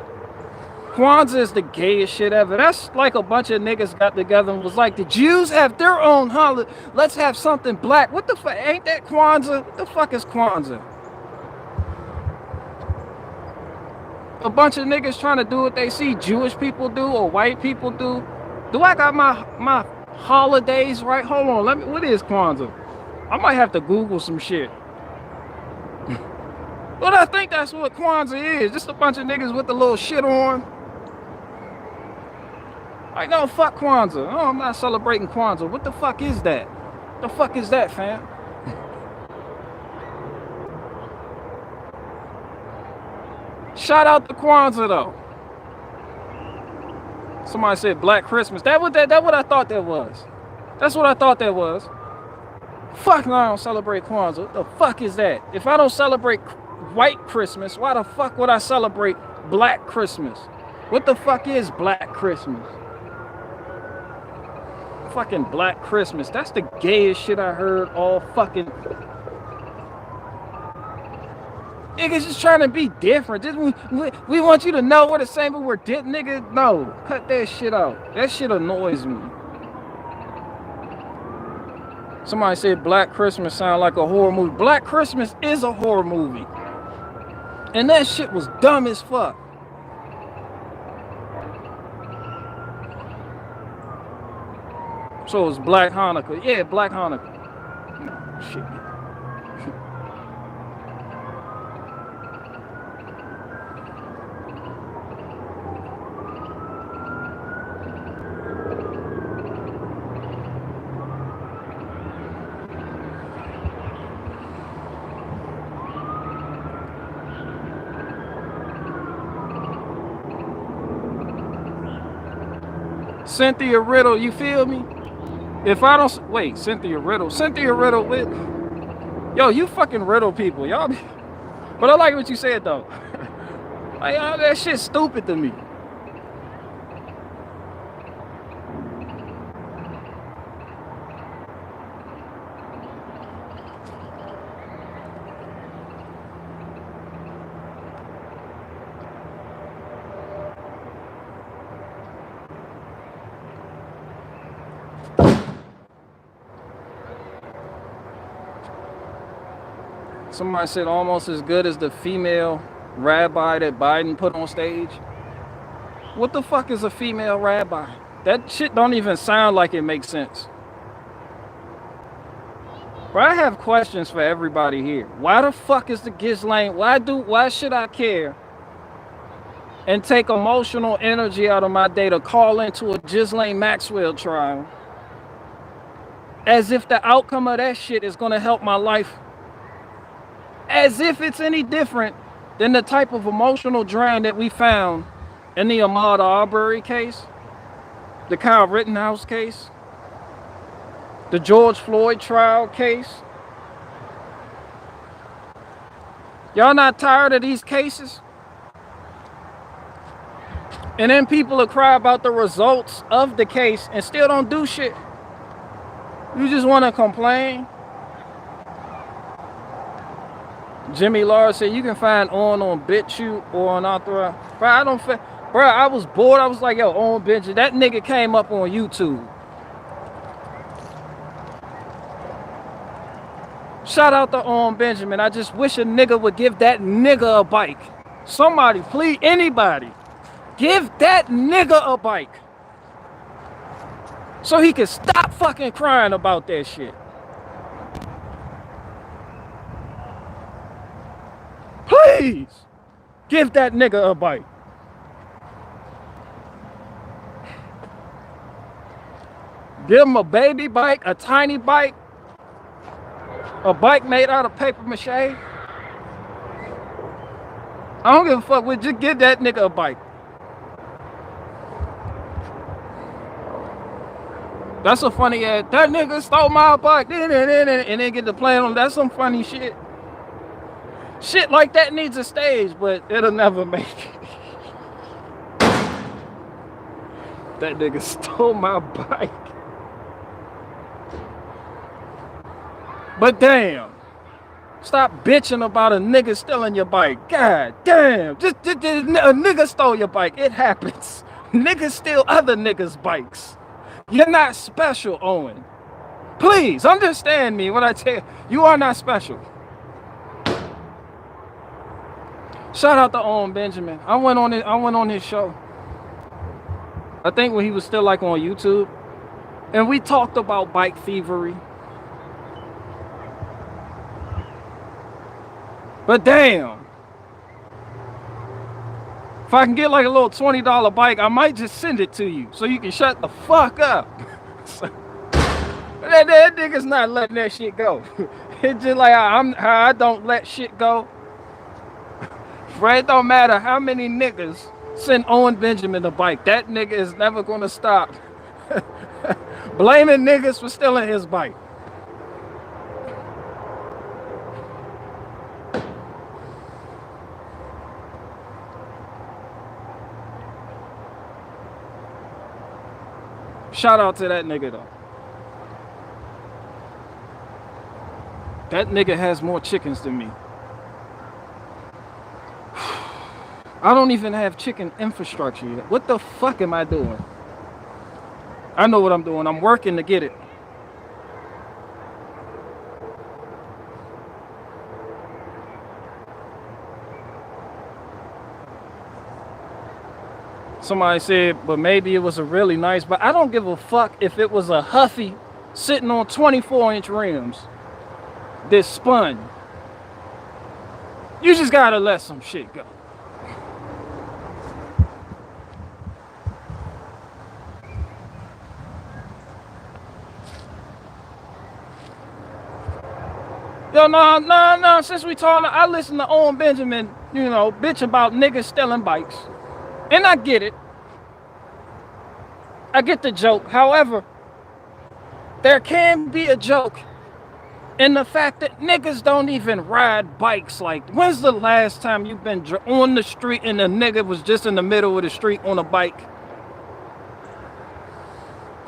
Speaker 1: Kwanzaa is the gayest shit ever. That's like a bunch of niggas got together and was like, the Jews have their own holiday. Let's have something black. What the fuck? Ain't that Kwanzaa? What the fuck is Kwanzaa? A bunch of niggas trying to do what they see Jewish people do or white people do. Do I got my holidays right? Hold on. What is Kwanzaa? I might have to Google some shit. But I think that's what Kwanzaa is. Just a bunch of niggas with the little shit on. Like, no, fuck Kwanzaa. No, I'm not celebrating Kwanzaa. What the fuck is that? The fuck is that, fam? Shout out to Kwanzaa, though. Somebody said Black Christmas. That what I thought that was. That's what I thought that was. Fuck no, I don't celebrate Kwanzaa. What the fuck is that? If I don't celebrate white Christmas, why the fuck would I celebrate Black Christmas? What the fuck is Black Christmas? Fucking Black Christmas. That's the gayest shit I heard all fucking... Niggas just trying to be different. We want you to know we're the same, but we're different. Nigga, no. Cut that shit out. That shit annoys me. Somebody said Black Christmas sound like a horror movie. Black Christmas is a horror movie. And that shit was dumb as fuck. So it's Black Hanukkah. Yeah, Black Hanukkah. No, shit. Cynthia Riddle, you feel me? If I don't wait, Cynthia Riddle with yo, you fucking riddle people, y'all. But I like what you said though. Like, that shit's stupid to me. Somebody said almost as good as the female rabbi that Biden put on stage. What the fuck is a female rabbi? That shit don't even sound like it makes sense. But I have questions for everybody here. Why the fuck is the Ghislaine? Why should I care and take emotional energy out of my day to call into a Ghislaine Maxwell trial as if the outcome of that shit is gonna help my life? As if it's any different than the type of emotional drain that we found in the Ahmaud Arbery case, the Kyle Rittenhouse case, the George Floyd trial case. Y'all not tired of these cases? And then people will cry about the results of the case and still don't do shit. You just want to complain. Jimmy Lawrence said you can find on Bitchute or on Automotive. Bro, I was bored. I was like, yo, Owen Benjamin. That nigga came up on YouTube. Shout out to Owen Benjamin. I just wish a nigga would give that nigga a bike. Somebody, please, anybody, give that nigga a bike. So he can stop fucking crying about that shit. Please, give that nigga a bike. Give him a baby bike, a tiny bike, a bike made out of paper mache. I don't give a fuck. We'll just give that nigga a bike. That's a funny ass. That nigga stole my bike. And then get to playing on. That's some funny shit. Shit like that needs a stage, but it'll never make it. That nigga stole my bike. But damn. Stop bitching about a nigga stealing your bike. God damn. Just a nigga stole your bike. It happens. Niggas steal other niggas' bikes. You're not special, Owen. Please understand me when I tell you, you are not special. Shout out to Owen Benjamin. I went on his show. I think when he was still like on YouTube. And we talked about bike thievery. But damn. If I can get like a little $20 bike, I might just send it to you so you can shut the fuck up. That nigga's not letting that shit go. It's just like how I don't let shit go. Right? It don't matter how many niggas send Owen Benjamin a bike. That nigga is never gonna stop blaming niggas for stealing his bike. Shout out to that nigga though. That nigga has more chickens than me. I don't even have chicken infrastructure yet. What the fuck am I doing? I know what I'm doing. I'm working to get it. Somebody said, but maybe it was a really nice, but I don't give a fuck if it was a Huffy sitting on 24-inch rims that spun. You just gotta let some shit go. Yo, no, since we talking, I listen to Owen Benjamin, you know, bitch about niggas stealing bikes. And I get it. I get the joke. However, there can be a joke in the fact that niggas don't even ride bikes. Like, when's the last time you've been on the street and a nigga was just in the middle of the street on a bike?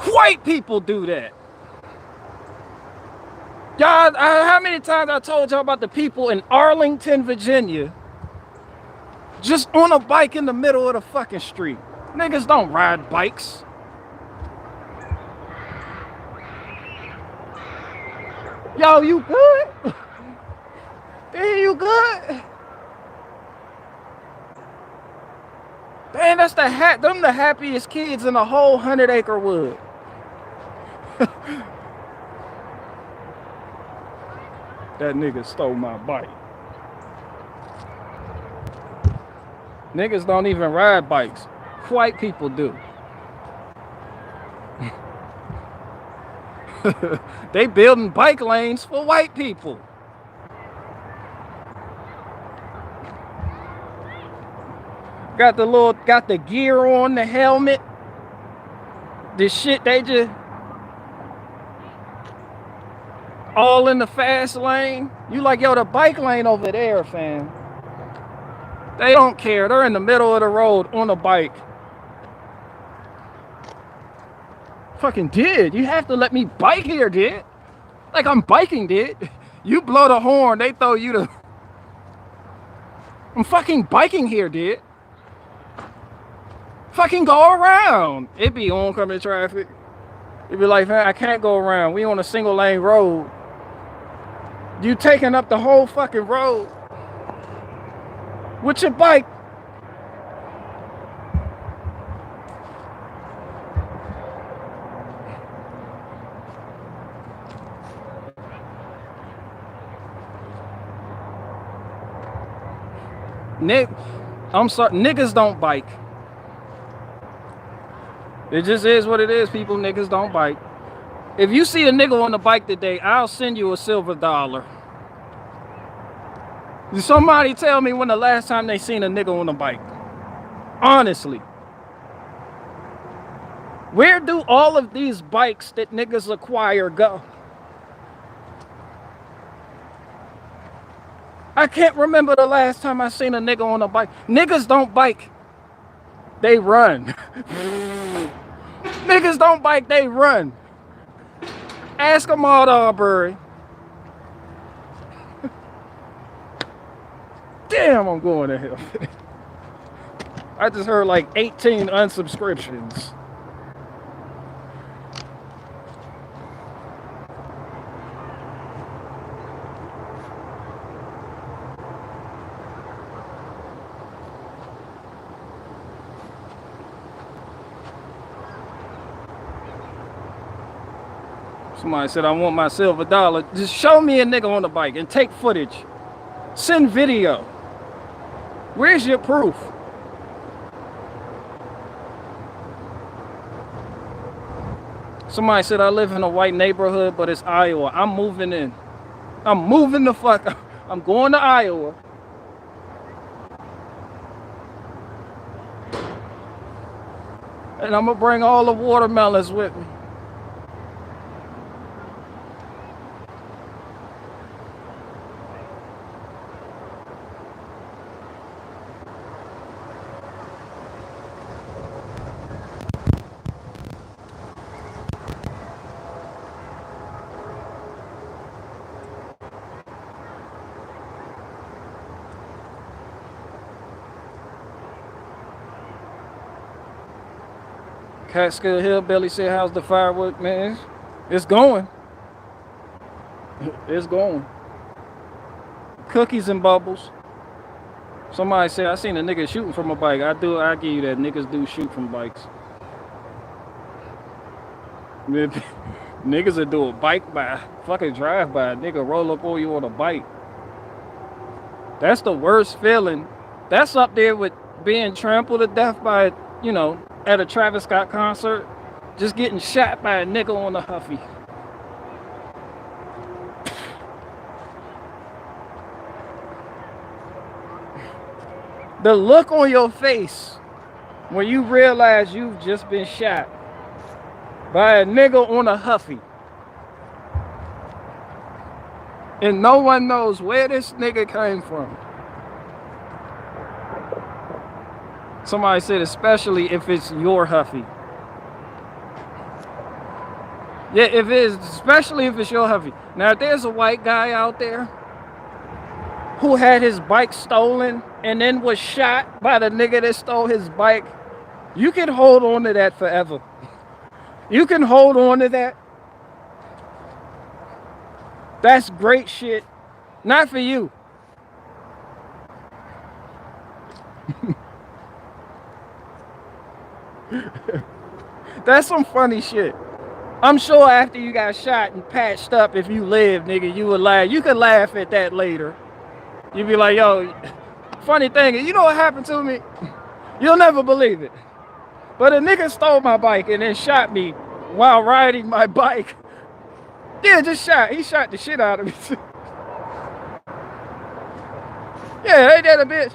Speaker 1: White people do that. Y'all, how many times I told y'all about the people in Arlington, Virginia, just on a bike in the middle of the fucking street? Niggas don't ride bikes. Yo, you good? Damn, you good? Damn, that's them the happiest kids in the whole 100-acre wood. That nigga stole my bike. Niggas don't even ride bikes. White people do. They building bike lanes for white people. Got the gear on, the helmet. This shit they just all in the fast lane. You like, yo, the bike lane over there, fam. They don't care. They're in the middle of the road on a bike. Fucking did. You have to let me bike here, did. Like I'm biking, did. You blow the horn, they throw you the... I'm fucking biking here, did. Fucking go around. It be oncoming traffic. It be like, man, I can't go around. We on a single lane road. You taking up the whole fucking road with your bike. I'm sorry, niggas don't bike. It just is what it is, people. Niggas don't bike. If you see a nigga on the bike today, I'll send you a silver dollar. Somebody tell me when the last time they seen a nigga on a bike. Honestly. Where do all of these bikes that niggas acquire go? I can't remember the last time I seen a nigga on a bike. Niggas don't bike. They run. Niggas don't bike, they run. Ask Ahmaud Arbery. damn, I'm going to hell. I just heard like 18 unsubscriptions. Somebody said, I want my silver dollar. Just show me a nigga on the bike and take footage. Send video. Where's your proof? Somebody said, I live in a white neighborhood, but it's Iowa. I'm moving in. I'm moving the fuck up. I'm going to Iowa. And I'm going to bring all the watermelons with me. Catskill Hillbilly said, how's the firework, man? It's going. It's going. Cookies and bubbles. Somebody said, I seen a nigga shooting from a bike. I give you that. Niggas do shoot from bikes. Niggas will do a bike by, fucking drive by. Nigga roll up on you on a bike. That's the worst feeling. That's up there with being trampled to death by, you know, at a Travis Scott concert, just getting shot by a nigga on a Huffy. The look on your face when you realize you've just been shot by a nigga on a Huffy. And no one knows where this nigga came from. Somebody said, especially if it's your Huffy. Yeah, especially if it's your Huffy. Now, if there's a white guy out there who had his bike stolen and then was shot by the nigga that stole his bike, you can hold on to that forever. You can hold on to that. That's great shit. Not for you. That's some funny shit. I'm sure after you got shot and patched up, if you live, nigga, you would laugh. You could laugh at that later. You'd be like, yo, funny thing, you know what happened to me? You'll never believe it. But a nigga stole my bike and then shot me while riding my bike. Yeah, just shot. He shot the shit out of me. Yeah, ain't that a bitch?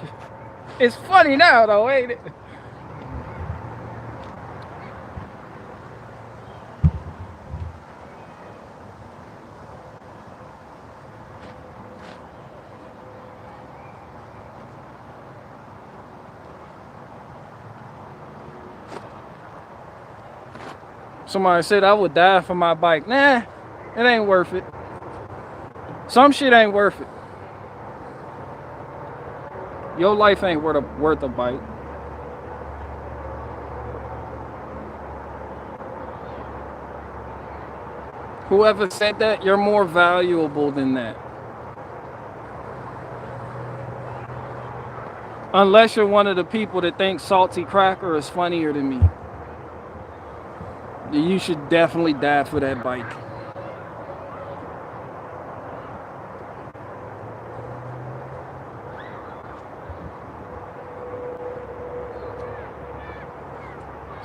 Speaker 1: It's funny now, though, ain't it? Somebody said I would die for my bike. Nah, it ain't worth it. Some shit ain't worth it. Your life ain't worth a bike. Whoever said that, you're more valuable than that. Unless you're one of the people that think salty cracker is funnier than me. You should definitely die for that bike.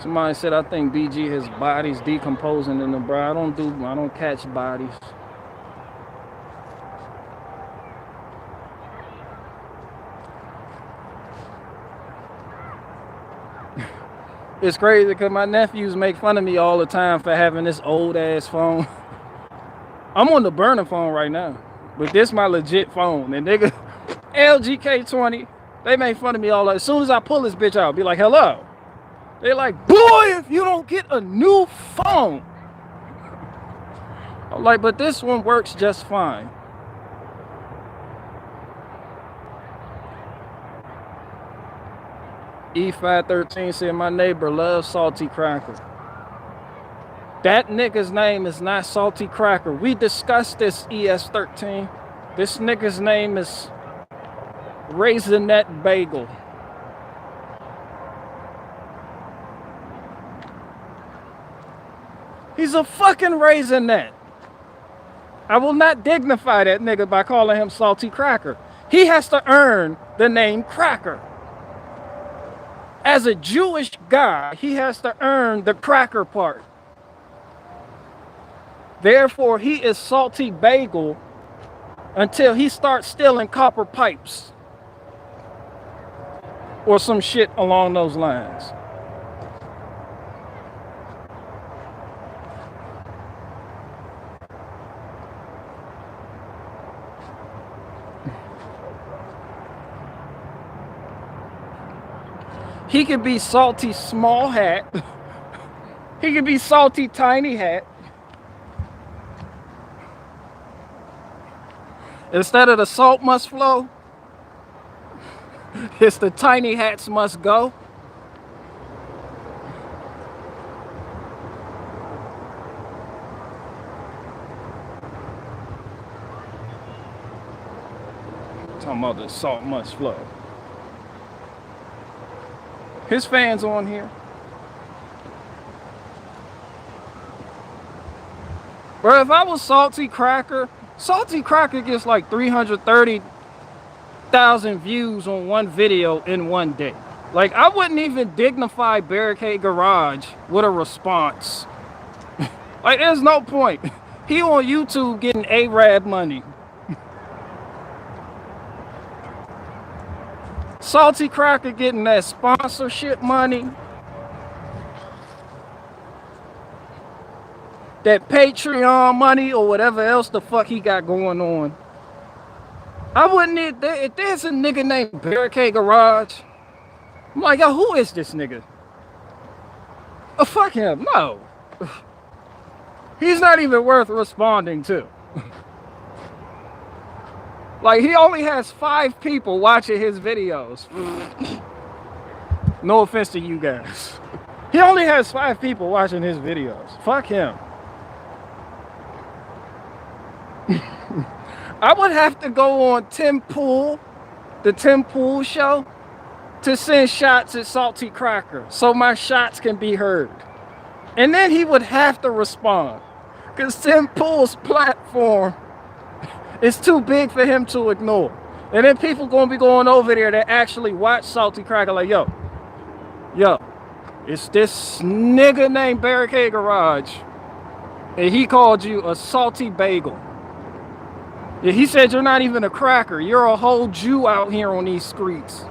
Speaker 1: Somebody said, I think BG, his body's decomposing in the bro. I don't catch bodies. It's crazy because my nephews make fun of me all the time for having this old ass phone. I'm on the burner phone right now, but this my legit phone. And nigga, LG K20, they make fun of me all. As soon as I pull this bitch out, I'll be like, hello. They're like, boy, if you don't get a new phone. I'm like, but this one works just fine. E513 said, my neighbor loves salty cracker. That nigga's name is not Salty Cracker. We discussed this, ES13. This nigga's name is Raisinette Bagel. He's a fucking Raisinette. I will not dignify that nigga by calling him Salty Cracker. He has to earn the name Cracker. As a Jewish guy, he has to earn the cracker part. Therefore, he is Salty Bagel until he starts stealing copper pipes or some shit along those lines. He could be Salty Small Hat. He could be Salty Tiny Hat. Instead of the salt must flow, it's the tiny hats must go. Talking about the salt must flow. His fans on here. Bro, if I was Salty Cracker gets like 330,000 views on one video in one day. Like, I wouldn't even dignify Barricade Garage with a response. Like, there's no point. He on YouTube getting Arab money. Salty Cracker getting that sponsorship money. That Patreon money or whatever else the fuck he got going on. I wouldn't need that. If there's a nigga named Barricade Garage, I'm like, yo, who is this nigga? Oh, fuck him. No. He's not even worth responding to. Like, he only has 5 people watching his videos. No offense to you guys. He only has 5 people watching his videos. Fuck him. I would have to go on Tim Pool, the Tim Pool show, to send shots at Salty Cracker so my shots can be heard. And then he would have to respond because Tim Pool's platform is too big for him to ignore. And then people gonna be going over there that actually watch Salty Cracker like, yo, it's this nigga named Barricade Garage and he called you a salty bagel. Yeah, he said you're not even a cracker. You're a whole Jew out here on these streets.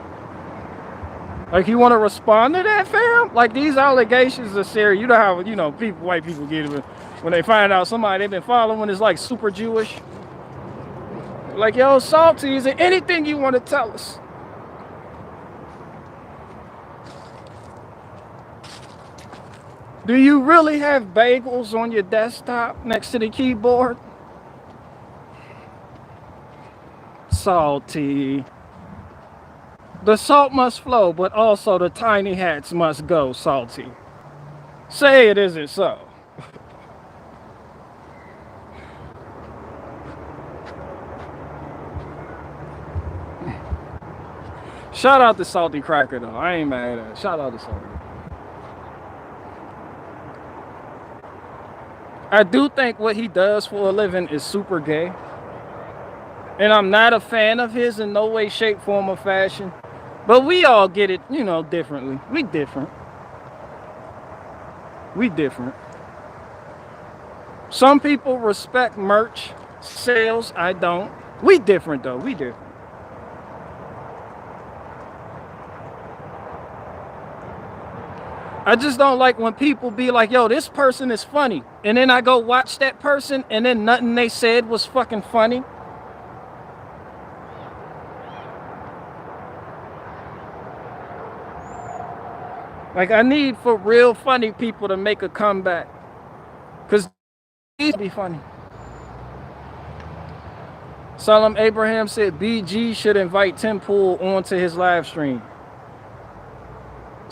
Speaker 1: Like, you want to respond to that, fam? Like, these allegations are serious. You know how, white people get it when they find out somebody they've been following is like super Jewish. Like, yo, Salty, is there anything you want to tell us? Do you really have bagels on your desktop next to the keyboard? Salty. The salt must flow, but also the tiny hats must go, Salty. Say it isn't so. Shout out to Salty Cracker, though. I ain't mad at it. Shout out to Salty. I do think what he does for a living is super gay. And I'm not a fan of his in no way, shape, form, or fashion. But we all get it, differently. We different. We different. Some people respect merch sales. I don't. We different, though. We different. I just don't like when people be like, yo, this person is funny. And then I go watch that person and then nothing they said was fucking funny. Like, I need for real funny people to make a comeback. Because these be funny. Salam Abraham said BG should invite Tim Pool onto his live stream.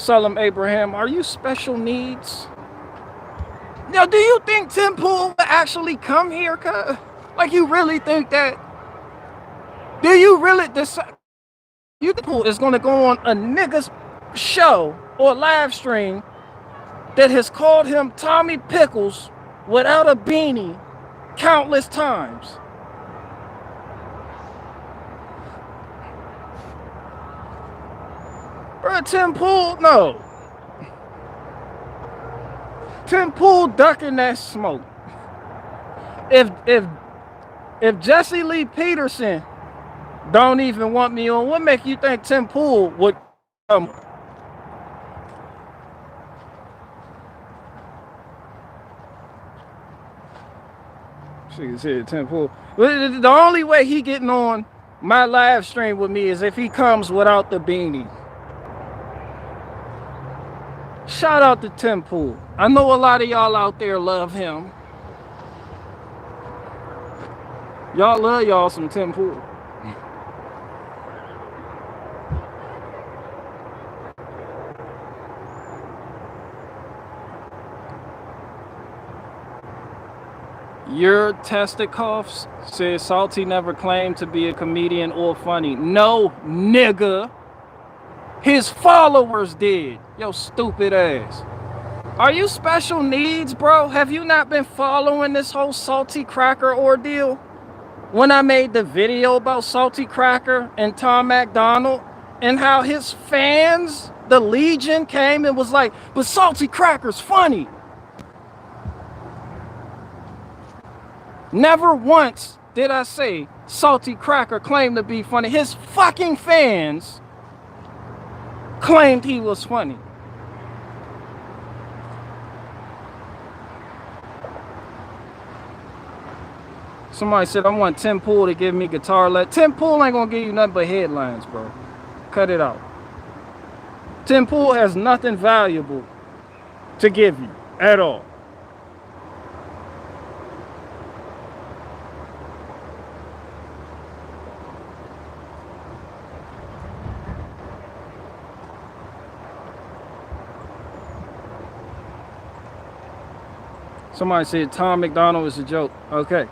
Speaker 1: Salam Abraham, are you special needs? Now, do you think Tim Pool would actually come here? Like, you really think that? Do you really decide? You think Pool is going to go on a nigga's show or live stream that has called him Tommy Pickles without a beanie countless times? Bro, Tim Pool, no. Tim Pool ducking that smoke. If Jesse Lee Peterson don't even want me on, what make you think Tim Pool would come? She said Tim Pool. The only way he getting on my live stream with me is if he comes without the beanie. Shout out to Tim Pool. I know a lot of y'all out there love him. Y'all love y'all some Tim Pool. Your testicles says Salty never claimed to be a comedian or funny. No, nigga. His followers did. Yo, stupid ass. Are you special needs, bro? Have you not been following this whole Salty Cracker ordeal? When I made the video about Salty Cracker and Tom MacDonald and how his fans, the Legion, came and was like, but Salty Cracker's funny. Never once did I say Salty Cracker claimed to be funny. His fucking fans claimed he was funny. Somebody said, I want Tim Pool to give me guitar lessons. Tim Pool ain't gonna give you nothing but headlines, bro. Cut it out. Tim Pool has nothing valuable to give you at all. Somebody said Tom MacDonald is a joke. Okay.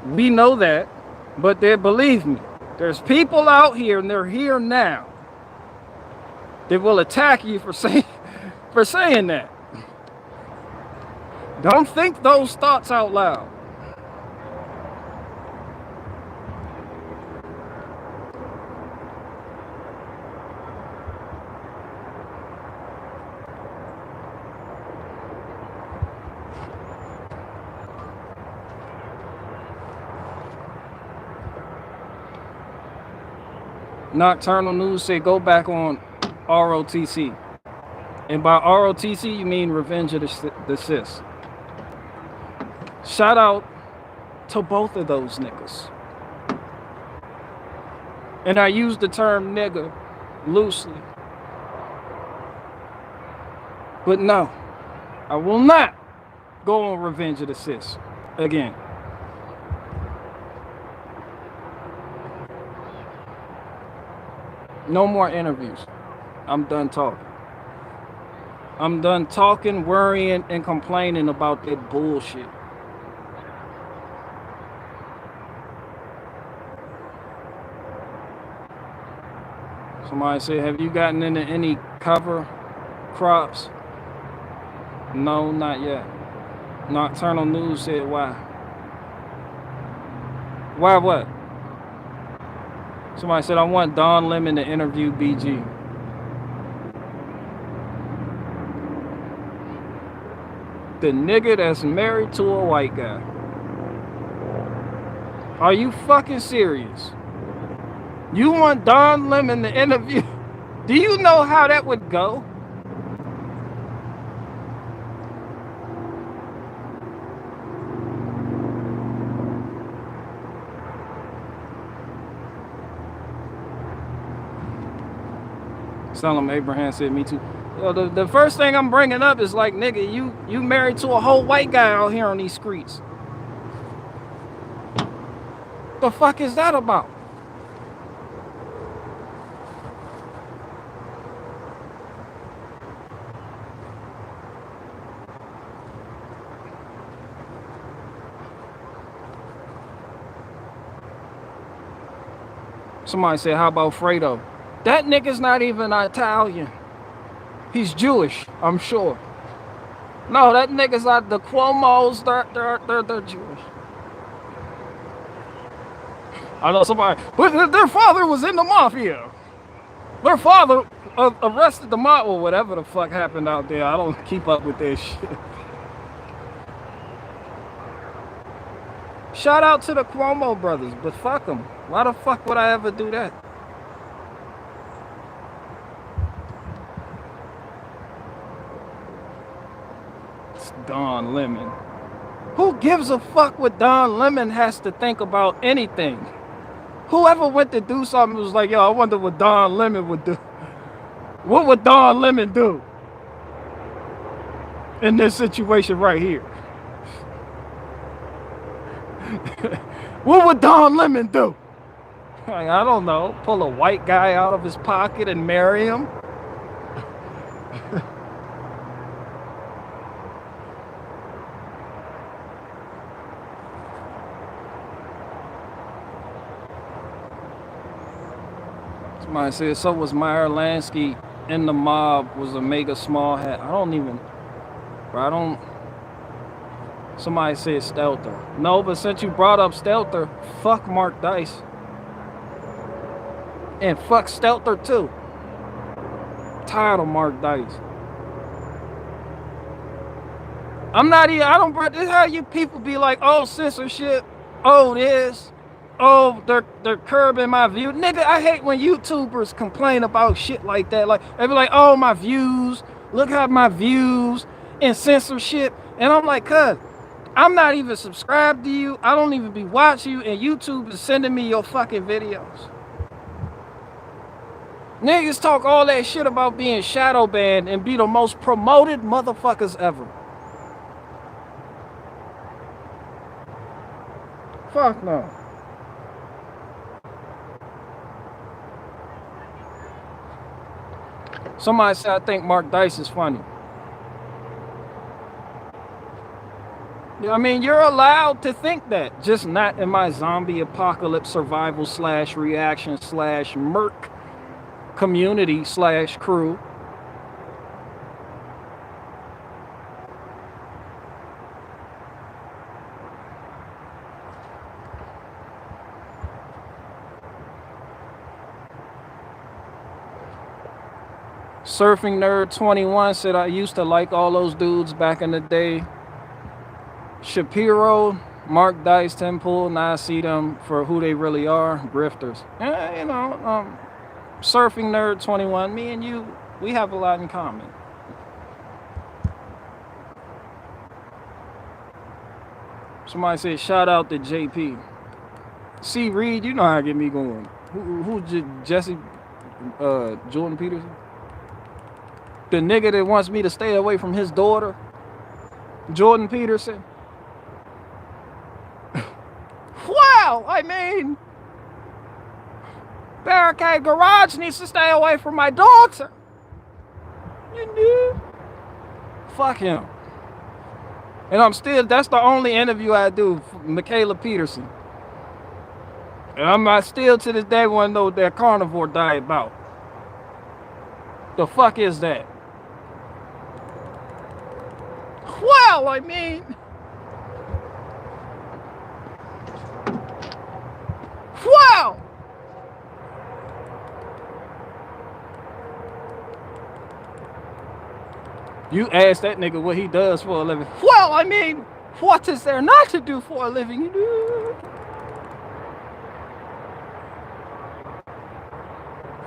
Speaker 1: We know that, but believe me, there's people out here, and they're here now, that will attack you for saying that. Don't think those thoughts out loud. Nocturnal News said go back on ROTC. And by ROTC, you mean Revenge of the Sis. Shout out to both of those niggas. And I use the term nigga loosely. But no, I will not go on Revenge of the Sis again. No more interviews. I'm done talking. I'm done talking, worrying, and complaining about that bullshit. Somebody said, have you gotten into any cover crops? No, not yet. Nocturnal News said, why? Why what? Somebody said, I want Don Lemon to interview BG. The nigga that's married to a white guy. Are you fucking serious? You want Don Lemon to interview? Do you know how that would go? Salam Abraham said, me too. The first thing I'm bringing up is like, nigga, you married to a whole white guy out here on these streets. The fuck is that about? Somebody said, how about Fredo? That nigga's not even Italian. He's Jewish, I'm sure. No, that nigga's not the Cuomo's, they're Jewish. I know somebody, but their father was in the mafia. Their father arrested the mob or whatever the fuck happened out there. I don't keep up with this shit. Shout out to the Cuomo brothers, but fuck them. Why the fuck would I ever do that? It's Don Lemon. Who gives a fuck what Don Lemon has to think about anything? Whoever went to do something was like, yo, I wonder what Don Lemon would do. What would Don Lemon do in this situation right here? What would Don Lemon do? Like, I don't know. Pull a white guy out of his pocket and marry him? Somebody said, so was Meyer Lansky in the mob, was a mega small hat. I don't. Somebody said Stelter. No, but since you brought up Stelter, fuck Mark Dice. And fuck Stelter too. Tired of Mark Dice. This is how you people be like, oh, censorship, oh, this, oh, they're curbing my view. Nigga, I hate when YouTubers complain about shit like that. Like, they be like, oh, my views, look how my views, and censorship. And I'm like, cuz, I'm not even subscribed to you. I don't even be watching you, and YouTube is sending me your fucking videos. Niggas talk all that shit about being shadow banned and be the most promoted motherfuckers ever. Fuck no. Somebody said, I think Mark Dice is funny. I mean, you're allowed to think that, just not in my zombie apocalypse survival / reaction / merc community / crew. Surfing Nerd 21 said, I used to like all those dudes back in the day. Shapiro, Mark Dice, Tim Pool, now I see them for who they really are, grifters. You know, Surfing Nerd 21, me and you, we have a lot in common. Somebody said, shout out to JP. C. Reed, you know how to get me going. Who Jesse, Jordan Peterson? The nigga that wants me to stay away from his daughter, Jordan Peterson. Wow, I mean, Barricade Garage needs to stay away from my daughter. You know? Fuck him. And that's the only interview I do, Michaela Peterson. And I still to this day want to know what that carnivore diet about. The fuck is that? Well, I mean, wow. You ask that nigga what he does for a living. Well, I mean, what is there not to do for a living?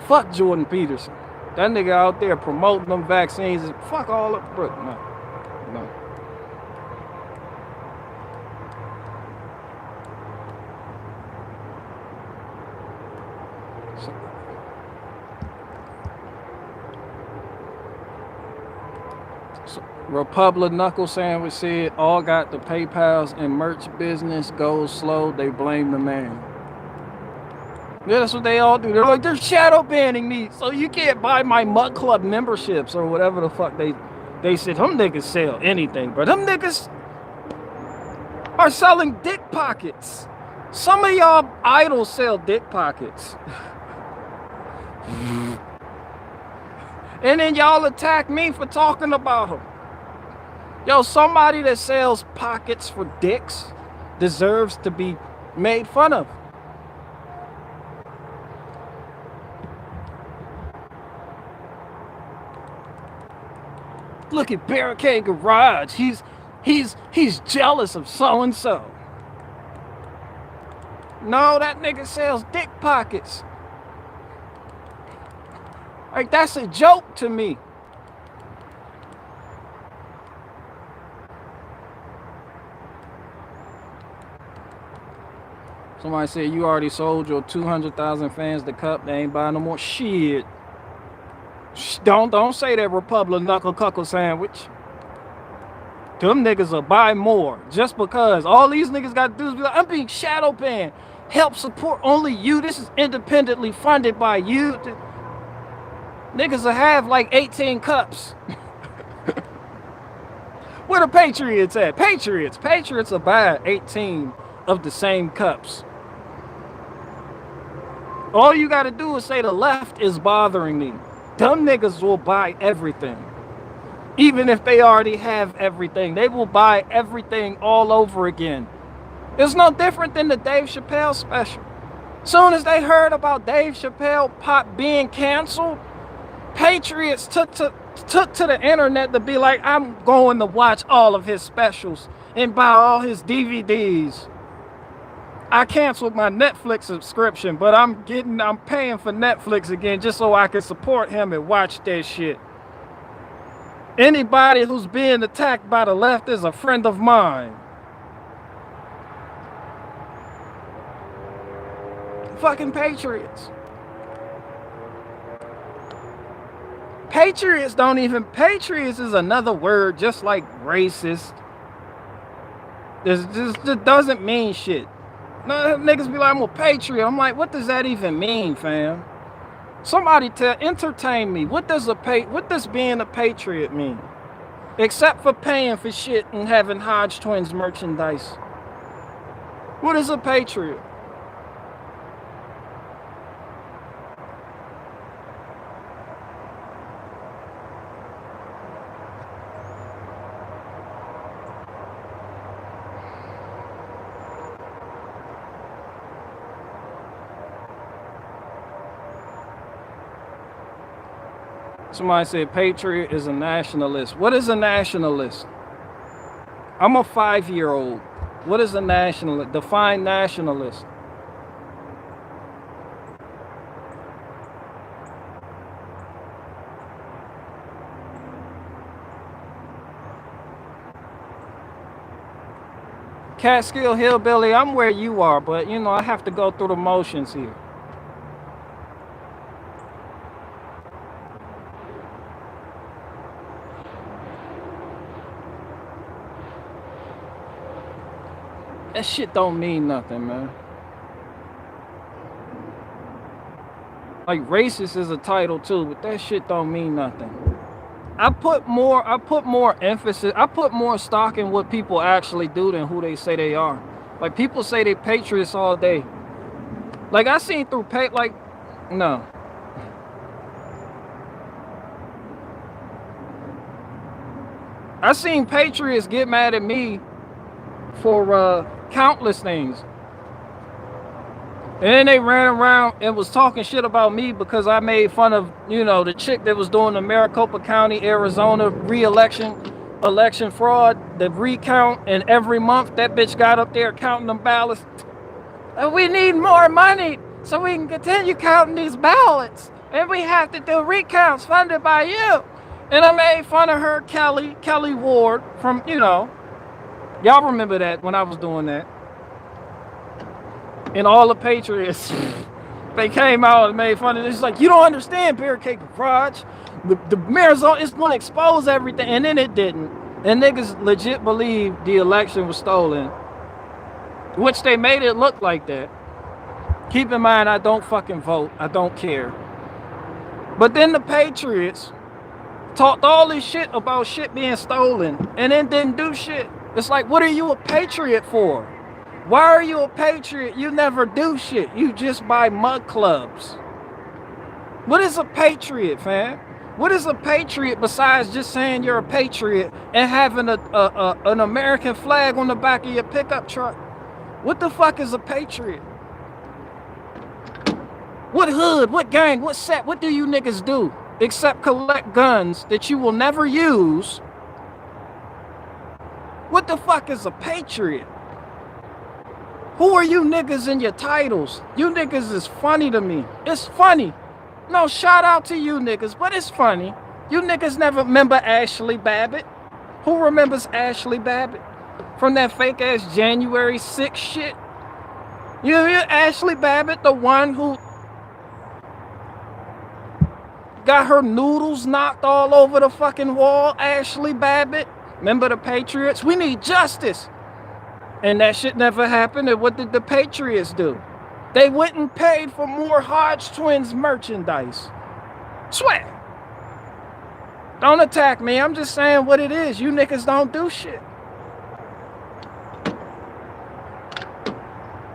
Speaker 1: Fuck Jordan Peterson. That nigga out there promoting them vaccines. Fuck all of bro. No. Republic Knuckle Sandwich said, all got the PayPals and merch business goes slow, they blame the man. Yeah, that's what they all do. They're like, they're shadow banning me, so you can't buy my Mud Club memberships or whatever the fuck they said. Them niggas sell anything, but them niggas are selling dick pockets. Some of y'all idols sell dick pockets. And then y'all attack me for talking about them. Yo, somebody that sells pockets for dicks deserves to be made fun of. Look at Barricade Garage. He's jealous of so-and-so. No, that nigga sells dick pockets. Like, that's a joke to me. Somebody said you already sold your 200,000 fans the cup. They ain't buying no more shit. Don't say that Republic knuckle cuckle sandwich. Them niggas will buy more just because all these niggas got to do is be like, I'm being shadow banned. Help support only you. This is independently funded by you. Niggas will have like 18 cups. Where the Patriots at? Patriots will buy 18 of the same cups. All you got to do is say the left is bothering me. Dumb niggas will buy everything. Even if they already have everything. They will buy everything all over again. It's no different than the Dave Chappelle special. Soon as they heard about Dave Chappelle pop being canceled, Patriots took to the internet to be like, I'm going to watch all of his specials and buy all his DVDs. I canceled my Netflix subscription, but I'm paying for Netflix again just so I can support him and watch that shit. Anybody who's being attacked by the left is a friend of mine. Fucking Patriots. Patriots is another word just like racist. This doesn't mean shit. No, niggas be like, I'm a patriot. I'm like, what does that even mean, fam? Somebody entertain me. What does being a patriot mean? Except for paying for shit and having Hodge Twins merchandise. What is a patriot? Somebody said patriot is a nationalist. What is a nationalist? I'm a 5-year-old. What is a nationalist? Define nationalist. Catskill Hillbilly, I'm where you are, but you know, I have to go through the motions here. That shit don't mean nothing, man. Like, racist is a title too, but that shit don't mean nothing. I put more emphasis, I put more stock in what people actually do than who they say they are. Like, people say they patriots all day. Like, I seen through no. I seen patriots get mad at me for countless things. And then they ran around and was talking shit about me because I made fun of, you know, the chick that was doing the Maricopa County, Arizona election fraud, the recount, and every month that bitch got up there counting them ballots. And we need more money so we can continue counting these ballots. And we have to do recounts funded by you. And I made fun of her, Kelly Ward, from, you know, y'all remember that when I was doing that. And all the Patriots, they came out and made fun of it. It's like, you don't understand, Barricade Garage. The mayor's is going to expose everything. And then it didn't. And niggas legit believed the election was stolen. Which they made it look like that. Keep in mind, I don't fucking vote. I don't care. But then the Patriots talked all this shit about shit being stolen. And then didn't do shit. It's like, what are you a patriot for? Why are you a patriot? You never do shit. You just buy mug clubs. What is a patriot, fam? What is a patriot besides just saying you're a patriot and having an American flag on the back of your pickup truck? What the fuck is a patriot? What hood, what gang, what set, what do you niggas do except collect guns that you will never use? What the fuck is a patriot? Who are you niggas in your titles? You niggas is funny to me. It's funny. No, shout out to you niggas, but it's funny. You niggas never remember Ashley Babbitt. Who remembers Ashley Babbitt? From that fake ass January 6th shit? You Ashley Babbitt, the one who got her noodles knocked all over the fucking wall? Ashley Babbitt? Remember the Patriots? We need justice. And that shit never happened. And what did the Patriots do? They went and paid for more Hodge Twins merchandise. Swear. Don't attack me. I'm just saying what it is. You niggas don't do shit.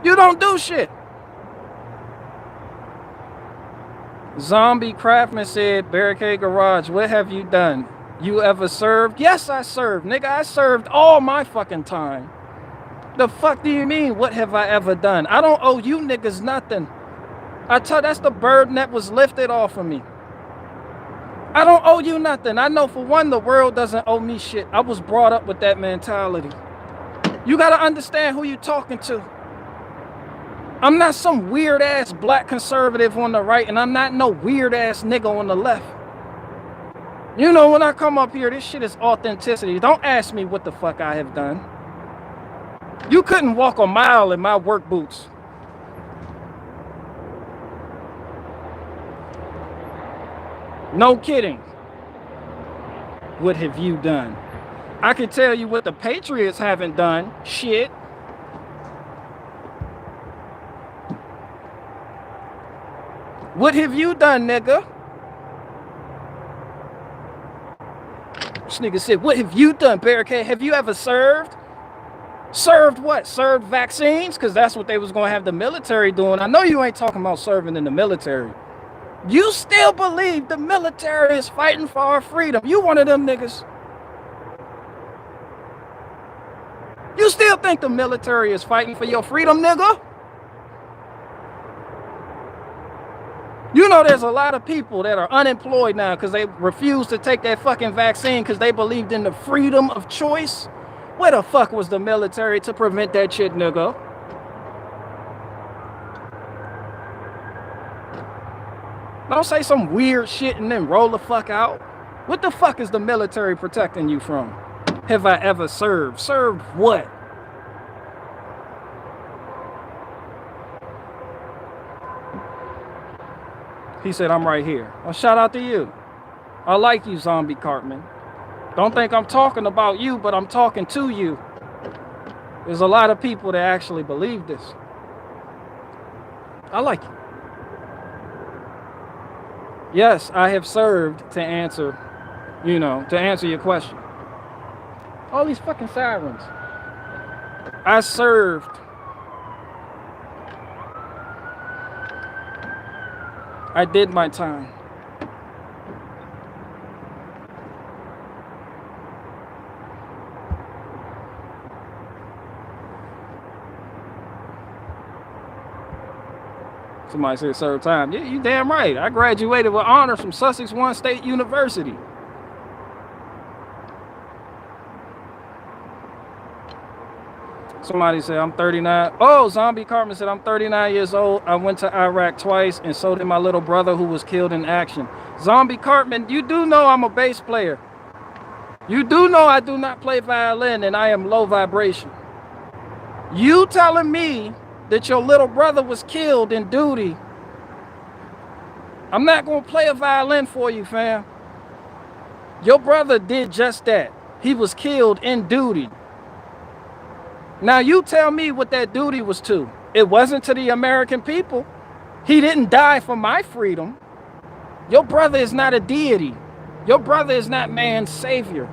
Speaker 1: You don't do shit. Zombie Craftsman said, Barricade Garage, what have you done? You ever served? Yes, I served. Nigga, I served all my fucking time. The fuck do you mean, what have I ever done? I don't owe you niggas nothing. That's the burden that was lifted off of me. I don't owe you nothing. I know for one, the world doesn't owe me shit. I was brought up with that mentality. You gotta understand who you talking to. I'm not some weird ass black conservative on the right, and I'm not no weird ass nigga on the left. You know, when I come up here, this shit is authenticity. Don't ask me what the fuck I have done. You couldn't walk a mile in my work boots. No kidding. What have you done? I can tell you what the Patriots haven't done. Shit. What have you done, nigga? This nigga said, what have you done, Barricade? Have you ever served? Served what? Served vaccines? Because that's what they was going to have the military doing. I know you ain't talking about serving in the military. You still believe the military is fighting for our freedom. You one of them niggas. You still think the military is fighting for your freedom, nigga? You know there's a lot of people that are unemployed now because they refused to take that fucking vaccine because they believed in the freedom of choice. Where the fuck was the military to prevent that shit, nigga? Don't say some weird shit and then roll the fuck out. What the fuck is the military protecting you from? Have I ever served? Served what? He said, I'm right here. Well, shout out to you. I like you, Zombie Cartman. Don't think I'm talking about you, but I'm talking to you. There's a lot of people that actually believe this. I like you. Yes, I have served to answer, to answer your question. All these fucking sirens. I served. I did my time. Somebody said serve time. Yeah, you damn right. I graduated with honors from Sussex One State University. Somebody said I'm 39. Oh, Zombie Cartman said I'm 39 years old. I went to Iraq twice, and so did my little brother who was killed in action. Zombie Cartman, you do know I'm a bass player. You do know I do not play violin, and I am low vibration. You telling me that your little brother was killed in duty, I'm not going to play a violin for you, fam. Your brother did just that. He was killed in duty. Now you tell me what that duty was to. It wasn't to the American people. He didn't die for my freedom. Your brother is not a deity. Your brother is not man's savior.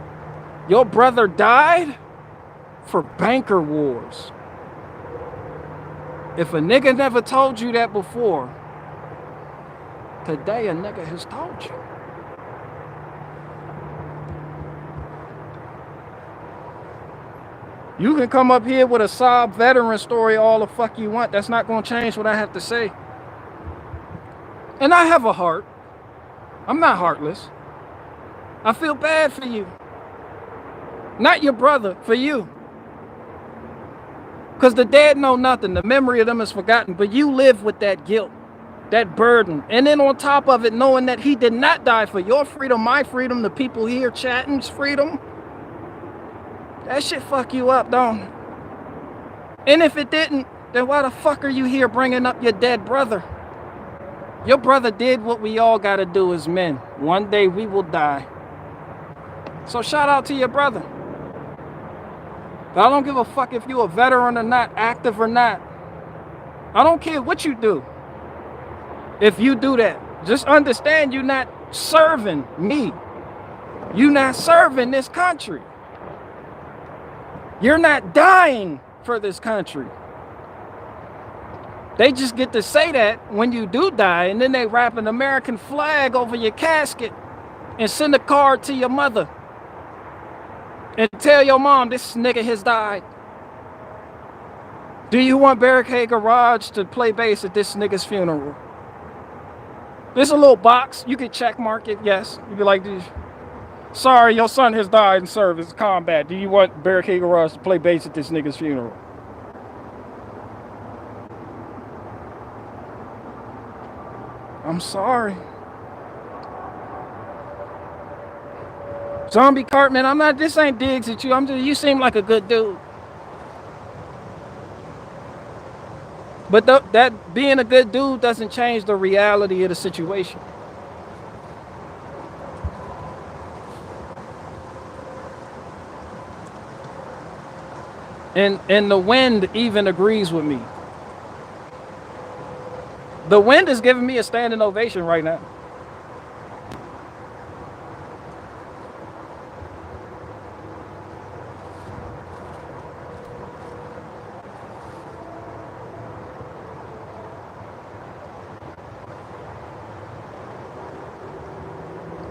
Speaker 1: Your brother died for banker wars. If a nigga never told you that before, today a nigga has told you. You can come up here with a sob veteran story all the fuck you want. That's not going to change what I have to say. And I have a heart. I'm not heartless. I feel bad for you. Not your brother, for you. Because the dead know nothing. The memory of them is forgotten. But you live with that guilt, that burden. And then on top of it, knowing that he did not die for your freedom, my freedom, the people here chatting's freedom. That shit fuck you up, don't it? And if it didn't, then why the fuck are you here bringing up your dead brother? Your brother did what we all gotta do as men. One day we will die. So shout out to your brother. But I don't give a fuck if you're a veteran or not, active or not. I don't care what you do. If you do that, just understand you're not serving me. You're not serving this country. You're not dying for this country. They just get to say that when you do die, and then they wrap an American flag over your casket and send a card to your mother and tell your mom this nigga has died. Do you want Barricade Garage to play bass at this nigga's funeral? There's a little box. You can check mark it, yes. You'd be like, sorry, your son has died in service, combat. Do you want Barricade Garage to play bass at this nigga's funeral? I'm sorry. Zombie Cartman, I'm not, this ain't digs at you. You seem like a good dude. But that being a good dude doesn't change the reality of the situation. And the wind even agrees with me. The wind is giving me a standing ovation right now.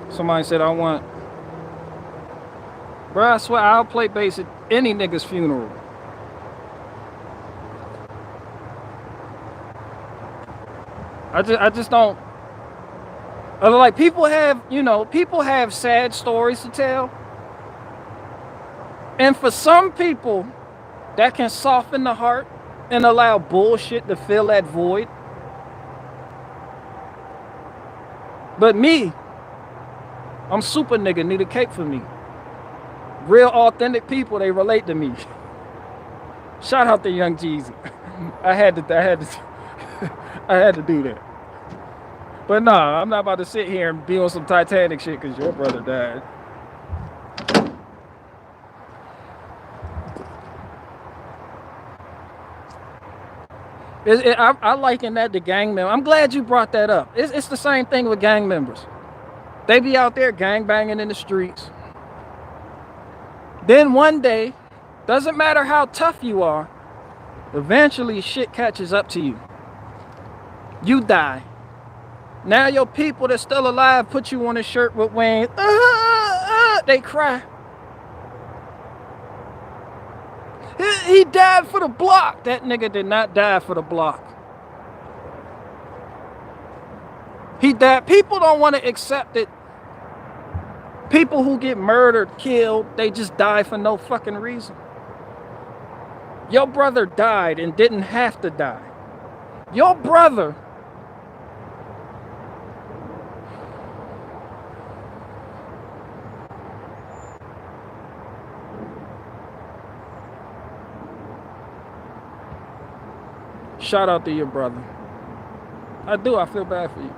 Speaker 1: Somebody said, I want... Bro, I swear I'll play bass at any nigga's funeral. I just don't... Like, people have, people have sad stories to tell. And for some people, that can soften the heart and allow bullshit to fill that void. But me, I'm super nigga, need a cake for me. Real authentic people, they relate to me. Shout out to Young Jeezy. I had to do that. But nah, I'm not about to sit here and be on some Titanic shit because your brother died. I liken that to gang members. I'm glad you brought that up. It's the same thing with gang members. They be out there gang banging in the streets. Then one day, doesn't matter how tough you are, eventually shit catches up to you. You die. Now your people that's still alive put you on a shirt with wings. They cry. He died for the block. That nigga did not die for the block. He died. People don't want to accept it. People who get murdered, killed, they just die for no fucking reason. Your brother died and didn't have to die. Your brother shout out to your brother. I do, I feel bad for you.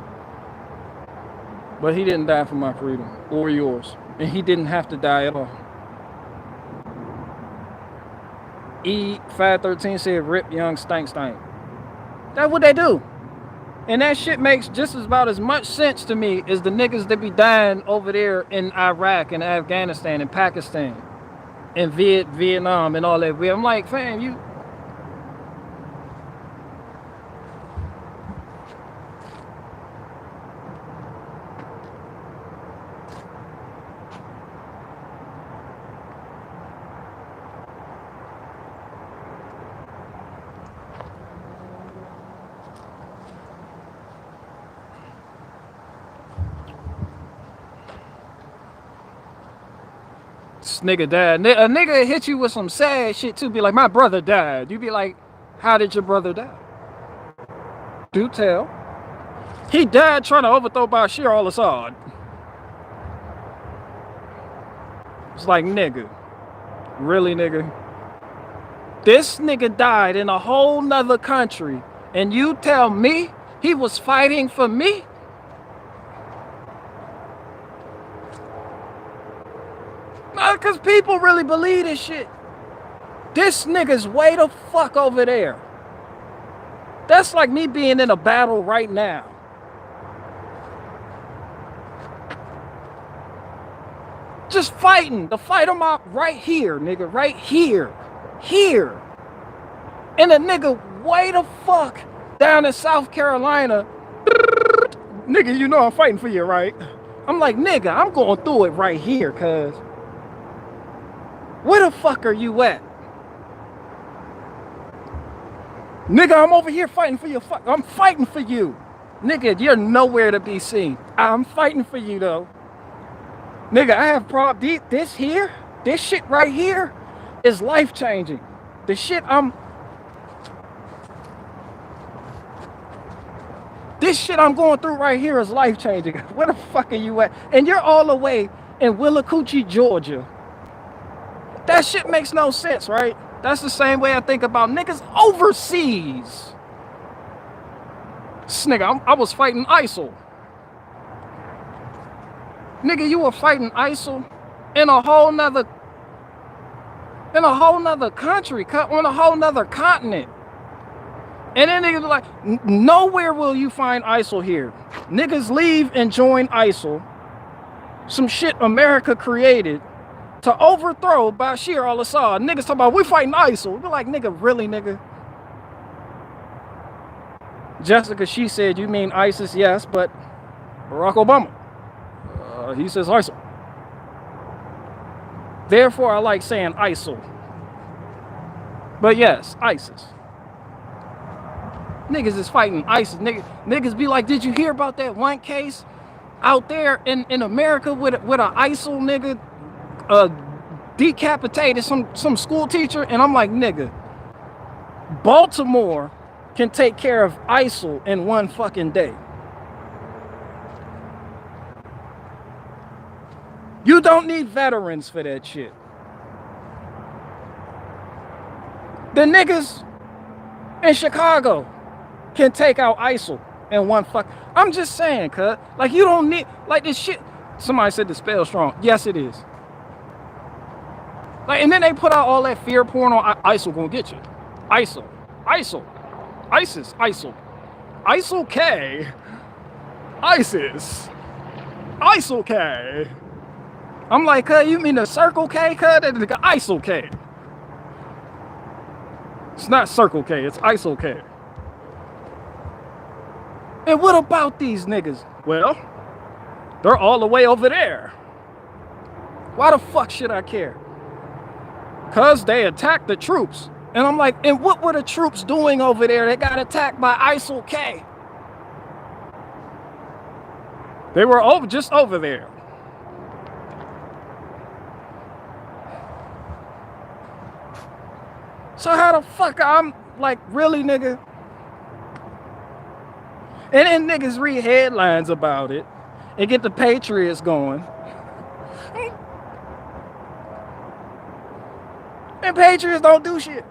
Speaker 1: But he didn't die for my freedom or yours. And he didn't have to die at all. E513 said, rip young stank. That's what they do. And that shit makes just about as much sense to me as the niggas that be dying over there in Iraq and Afghanistan and Pakistan and Vietnam and all that. I'm like, fam, you... This nigga died. A nigga hit you with some sad shit too. Be like, my brother died. You be like, how did your brother die? Do tell. He died trying to overthrow Bashir al-Assad. It's like, nigga. Really, nigga? This nigga died in a whole nother country, and you tell me he was fighting for me? No, because people really believe this shit. This nigga's way the fuck over there. That's like me being in a battle right now. Just fighting. The fight I'm out right here, nigga. Right here. Here. And a nigga way the fuck down in South Carolina. Nigga, you know I'm fighting for you, right? I'm like, nigga, I'm going through it right here, cuz. Where the fuck are you at? Nigga, I'm over here fighting for you. I'm fighting for you. Nigga, you're nowhere to be seen. I'm fighting for you, though. Nigga, I have this shit right here is life-changing. The shit this shit I'm going through right here is life-changing. Where the fuck are you at? And you're all the way in Willacoochee, Georgia. That shit makes no sense, right? That's the same way I think about niggas overseas. This nigga, I was fighting ISIL. Nigga, you were fighting ISIL in a whole nother country, on a whole nother continent. And then niggas be like, nowhere will you find ISIL here. Niggas leave and join ISIL. Some shit America created to overthrow Bashir al-Assad. Niggas talking about, we fighting ISIL. We're like, nigga, really, nigga? Jessica, she said, you mean ISIS? Yes, but Barack Obama. He says ISIL. Therefore, I like saying ISIL. But yes, ISIS. Niggas is fighting ISIS. Niggas be like, did you hear about that one case out there in America with a ISIL nigga decapitated some school teacher? And I'm like, nigga, Baltimore can take care of ISIL in one fucking day. You don't need veterans for that shit. The niggas in Chicago can take out ISIL in one fuck. I'm just saying, cuz. Like, you don't need, like, this shit. Somebody said the spell strong. Yes, it is. Like, and then they put out all that fear porn on ISIL gonna get you. ISIL. ISIL. ISIS. ISIL. ISIL K. ISIS. ISIL K. I'm like, cuz, you mean the Circle K, cuz? That nigga ISIL K. It's not Circle K, it's ISIL K. And what about these niggas? Well, they're all the way over there. Why the fuck should I care? Cuz they attacked the troops. And I'm like, and what were the troops doing over there? They got attacked by ISIL K. They were just over there. So how the fuck I'm like, really, nigga? And then niggas read headlines about it and get the Patriots going. And Patriots don't do shit.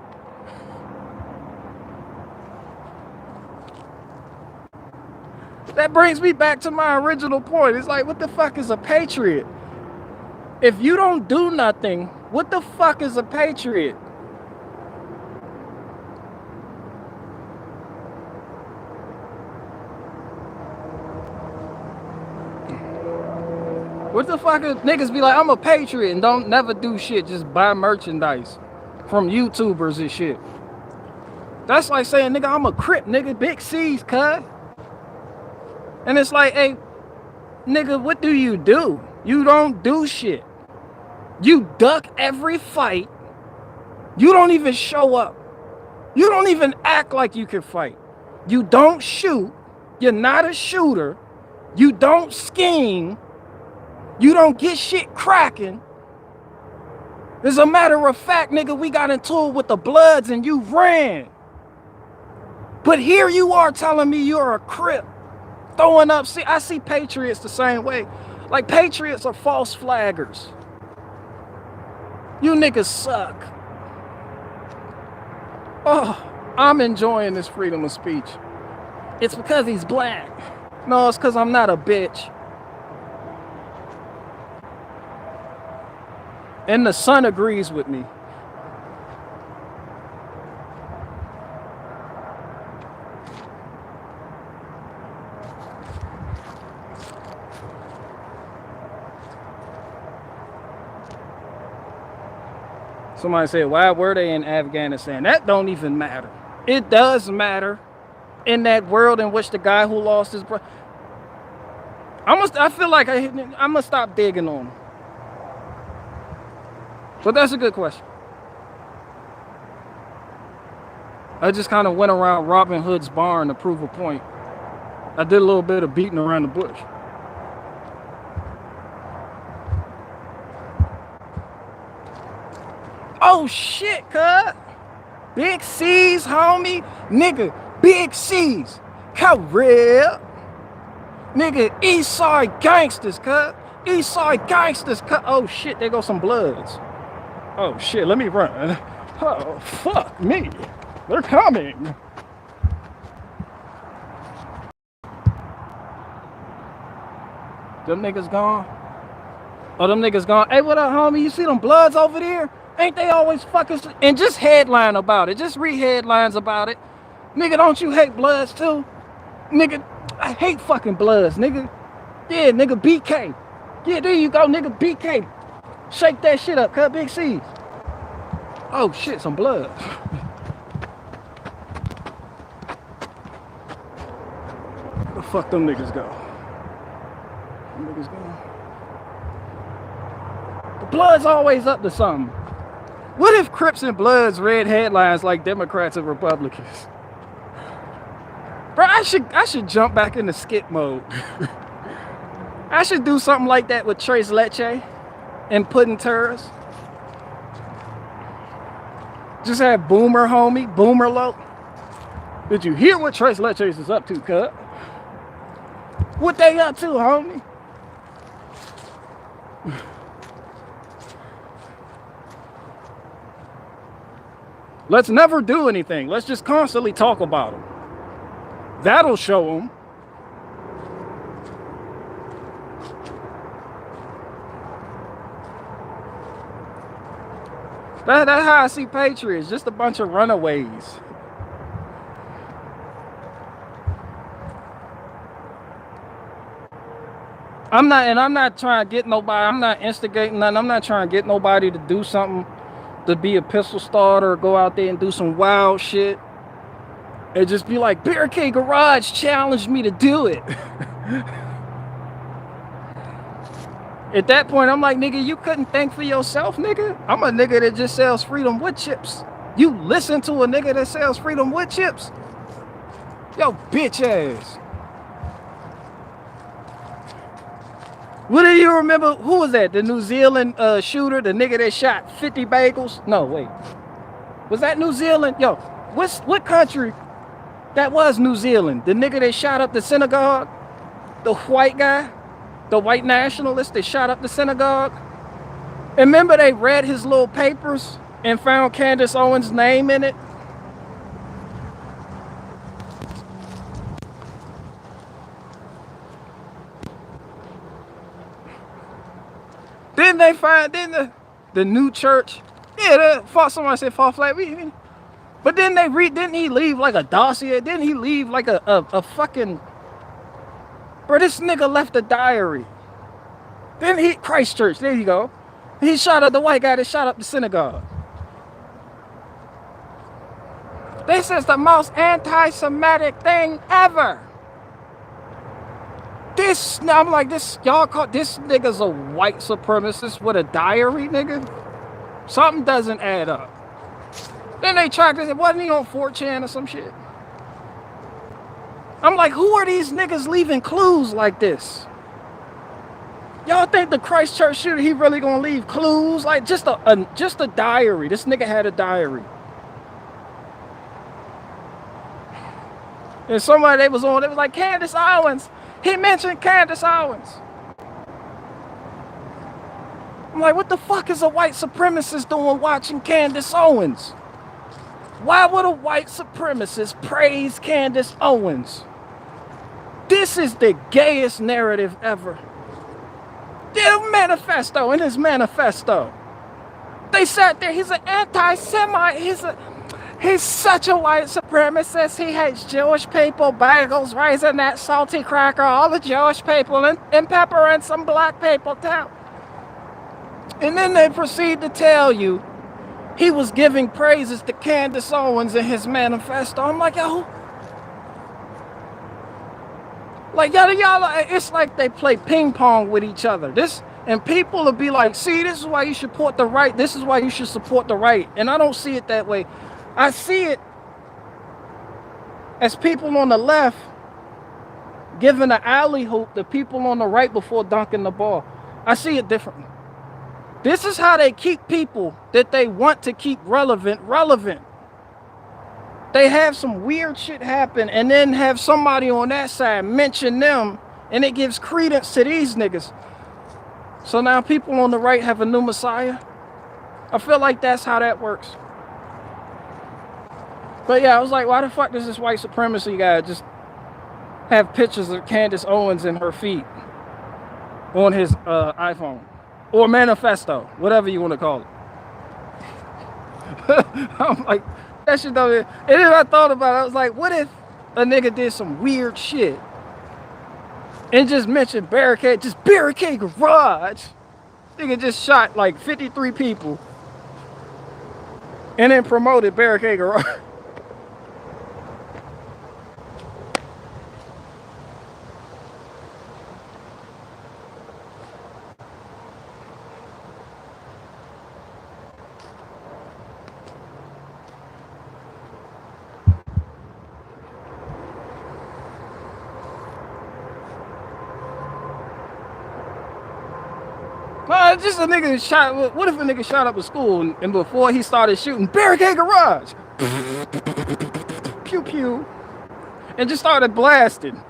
Speaker 1: That brings me back to my original point. It's like, what the fuck is a patriot? If you don't do nothing, what the fuck is a patriot? What the fuck is niggas be like, I'm a patriot and don't never do shit, just buy merchandise from YouTubers and shit. That's like saying, nigga, I'm a Crip, nigga, big C's, cuz. And it's like, hey, nigga, what do? You don't do shit. You duck every fight. You don't even show up. You don't even act like you can fight. You don't shoot. You're not a shooter. You don't scheme. You don't get shit cracking. As a matter of fact, nigga, we got into it with the Bloods and you ran. But here you are telling me you're a Crip. Throwing up, see, I see Patriots the same way. Like, Patriots are false flaggers. You niggas suck. Oh, I'm enjoying this freedom of speech. It's because he's black. No, it's because I'm not a bitch. And the sun agrees with me. Somebody said, why were they in Afghanistan? That don't even matter. It does matter in that world in which the guy who lost his brother. I feel like I'm gonna stop digging on him. But that's a good question. I just kind of went around Robin Hood's barn to prove a point. I did a little bit of beating around the bush. Oh shit, cuz. Big C's, homie. Nigga, Big C's. Real. Nigga, East Side gangsters, cuz. East Side gangsters, cuz. Oh shit, there go some Bloods. Oh shit, let me run. Oh, fuck me. They're coming. Them niggas gone? Oh, them niggas gone. Hey, what up, homie? You see them Bloods over there? Ain't they always fucking... And just headline about it. Just read headlines about it. Nigga, don't you hate Bloods too? Nigga, I hate fucking Bloods, nigga. Yeah, nigga, BK. Yeah, there you go, nigga, BK. Shake that shit up, cut Big C's. Oh shit, some blood. Where the fuck them niggas go? Them niggas go. The Blood's always up to something. What if Crips and Bloods read headlines like Democrats and Republicans? Bro, I should jump back into skit mode. I should do something like that with Tres Leche and Pudding Turrs. Just have Boomer, homie, Boomer Low. Did you hear what Tres Leches is up to, cut? What they up to, homie? Let's never do anything. Let's just constantly talk about them. That'll show them. That's how I see Patriots, just a bunch of runaways. I'm not trying to get nobody, I'm not instigating nothing, I'm not trying to get nobody to do something, to be a pistol starter or go out there and do some wild shit. And just be like, Barricade Garage challenged me to do it. At that point, I'm like, nigga, you couldn't think for yourself, nigga? I'm a nigga that just sells Freedom Wood Chips. You listen to a nigga that sells Freedom Wood Chips? Yo, bitch ass. What do you remember? Who was that? The New Zealand shooter? The nigga that shot 50 bagels? No, wait. Was that New Zealand? Yo, what country? That was New Zealand. The nigga that shot up the synagogue? The white guy? The white nationalist that shot up the synagogue? And remember they read his little papers and found Candace Owens' name in it? Didn't they find, the new church? Yeah, somebody said fall flat. But didn't he leave like a dossier? Didn't he leave like a fucking... Bro, this nigga left a diary. Then Christchurch, there you go. He shot up the white guy that shot up the synagogue. This is the most anti-Semitic thing ever. I'm like, y'all call this nigga's a white supremacist with a diary, nigga? Something doesn't add up. Then they tracked it, wasn't he on 4chan or some shit? I'm like, who are these niggas leaving clues like this? Y'all think the Christchurch shooter, he really gonna leave clues? Like just a diary. This nigga had a diary. And somebody they was like, Candace Owens. He mentioned Candace Owens. I'm like, what the fuck is a white supremacist doing watching Candace Owens? Why would a white supremacist praise Candace Owens? This is the gayest narrative ever. Their manifesto, in his manifesto, they sat there, he's an anti-Semite, he's such a white supremacist, he hates Jewish people, bagels, raising that salty cracker, all the Jewish people, and pepper and some black people too. And then they proceed to tell you he was giving praises to Candace Owens in his manifesto. I'm like, yo, like y'all, it's like they play ping pong with each other. And people will be like, see, this is why you should support the right. This is why you should support the right. And I don't see it that way. I see it as people on the left giving an alley hoop to people on the right before dunking the ball. I see it differently. This is how they keep people that they want to keep relevant. They have some weird shit happen and then have somebody on that side mention them, and it gives credence to these niggas. So now people on the right have a new messiah. I feel like that's how that works. But yeah, I was like, why the fuck does this white supremacy guy just have pictures of Candace Owens and her feet on his iPhone? Or manifesto, whatever you want to call it. I'm like, that shit don't. And then I thought about it, I was like, what if a nigga did some weird shit and just mentioned barricade garage? Nigga just shot like 53 people and then promoted barricade garage. Just a nigga shot. What if a nigga shot up a school and before he started shooting, barricade garage, pew pew, and just started blasting?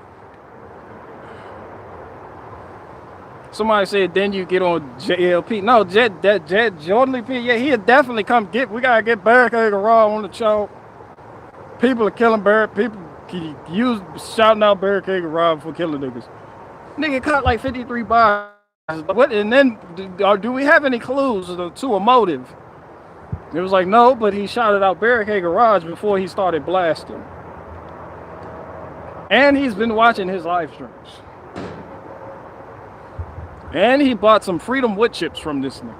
Speaker 1: Somebody said, then you get on JLP. No, Jordan P. Yeah, he'll definitely come get. We gotta get barricade garage on the show. People are killing people. Use shouting out barricade garage for killing niggas. Nigga cut like 53 bars. What? And then, do we have any clues to a motive? It was like, no, but he shouted out barricade garage before he started blasting. And he's been watching his live streams. And he bought some Freedom wood chips from this nigga.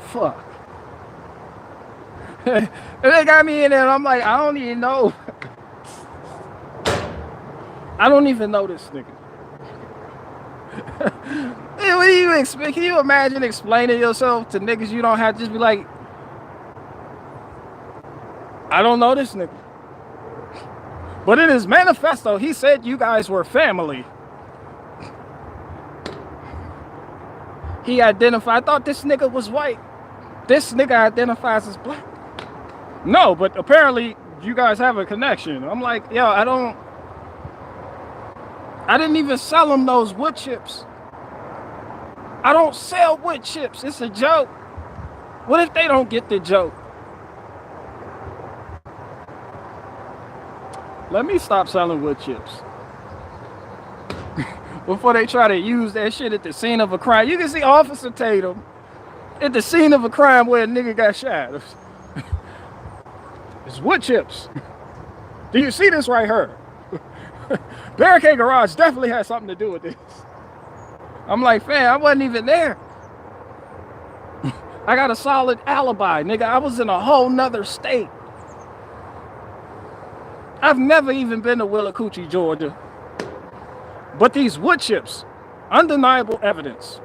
Speaker 1: Fuck. And they got me in there and I'm like, I don't even know. I don't even know this nigga. What do you expect? Can you imagine explaining yourself to niggas you don't have to just be like, I don't know this nigga. But in his manifesto, he said you guys were family. He identified, I thought this nigga was white. This nigga identifies as black. No, but apparently you guys have a connection. I'm like, yo, I didn't even sell him those wood chips. I don't sell wood chips. It's a joke. What if they don't get the joke? Let me stop selling wood chips. Before they try to use that shit at the scene of a crime. You can see Officer Tatum at the scene of a crime where a nigga got shot. It's wood chips. Do you see this right here? Barricade garage definitely has something to do with this. I'm like, fam, I wasn't even there. I got a solid alibi, nigga. I was in a whole nother state. I've never even been to Willacoochee, Georgia. But these wood chips, undeniable evidence.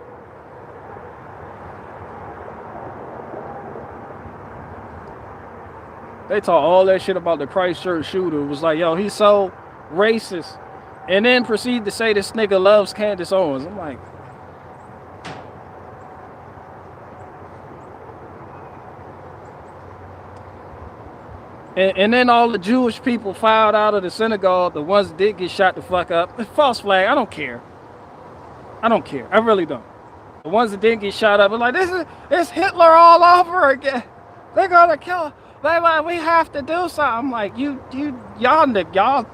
Speaker 1: They talk all that shit about the Christchurch shooter. It was like, yo, he's so racist. And then proceed to say this nigga loves Candace Owens. I'm like, and then all the Jewish people filed out of the synagogue, the ones that did get shot the fuck up. False flag, I don't care. I don't care. I really don't. The ones that didn't get shot up are like, it's Hitler all over again. They're gonna kill. They like, we have to do something. I'm like, y'all.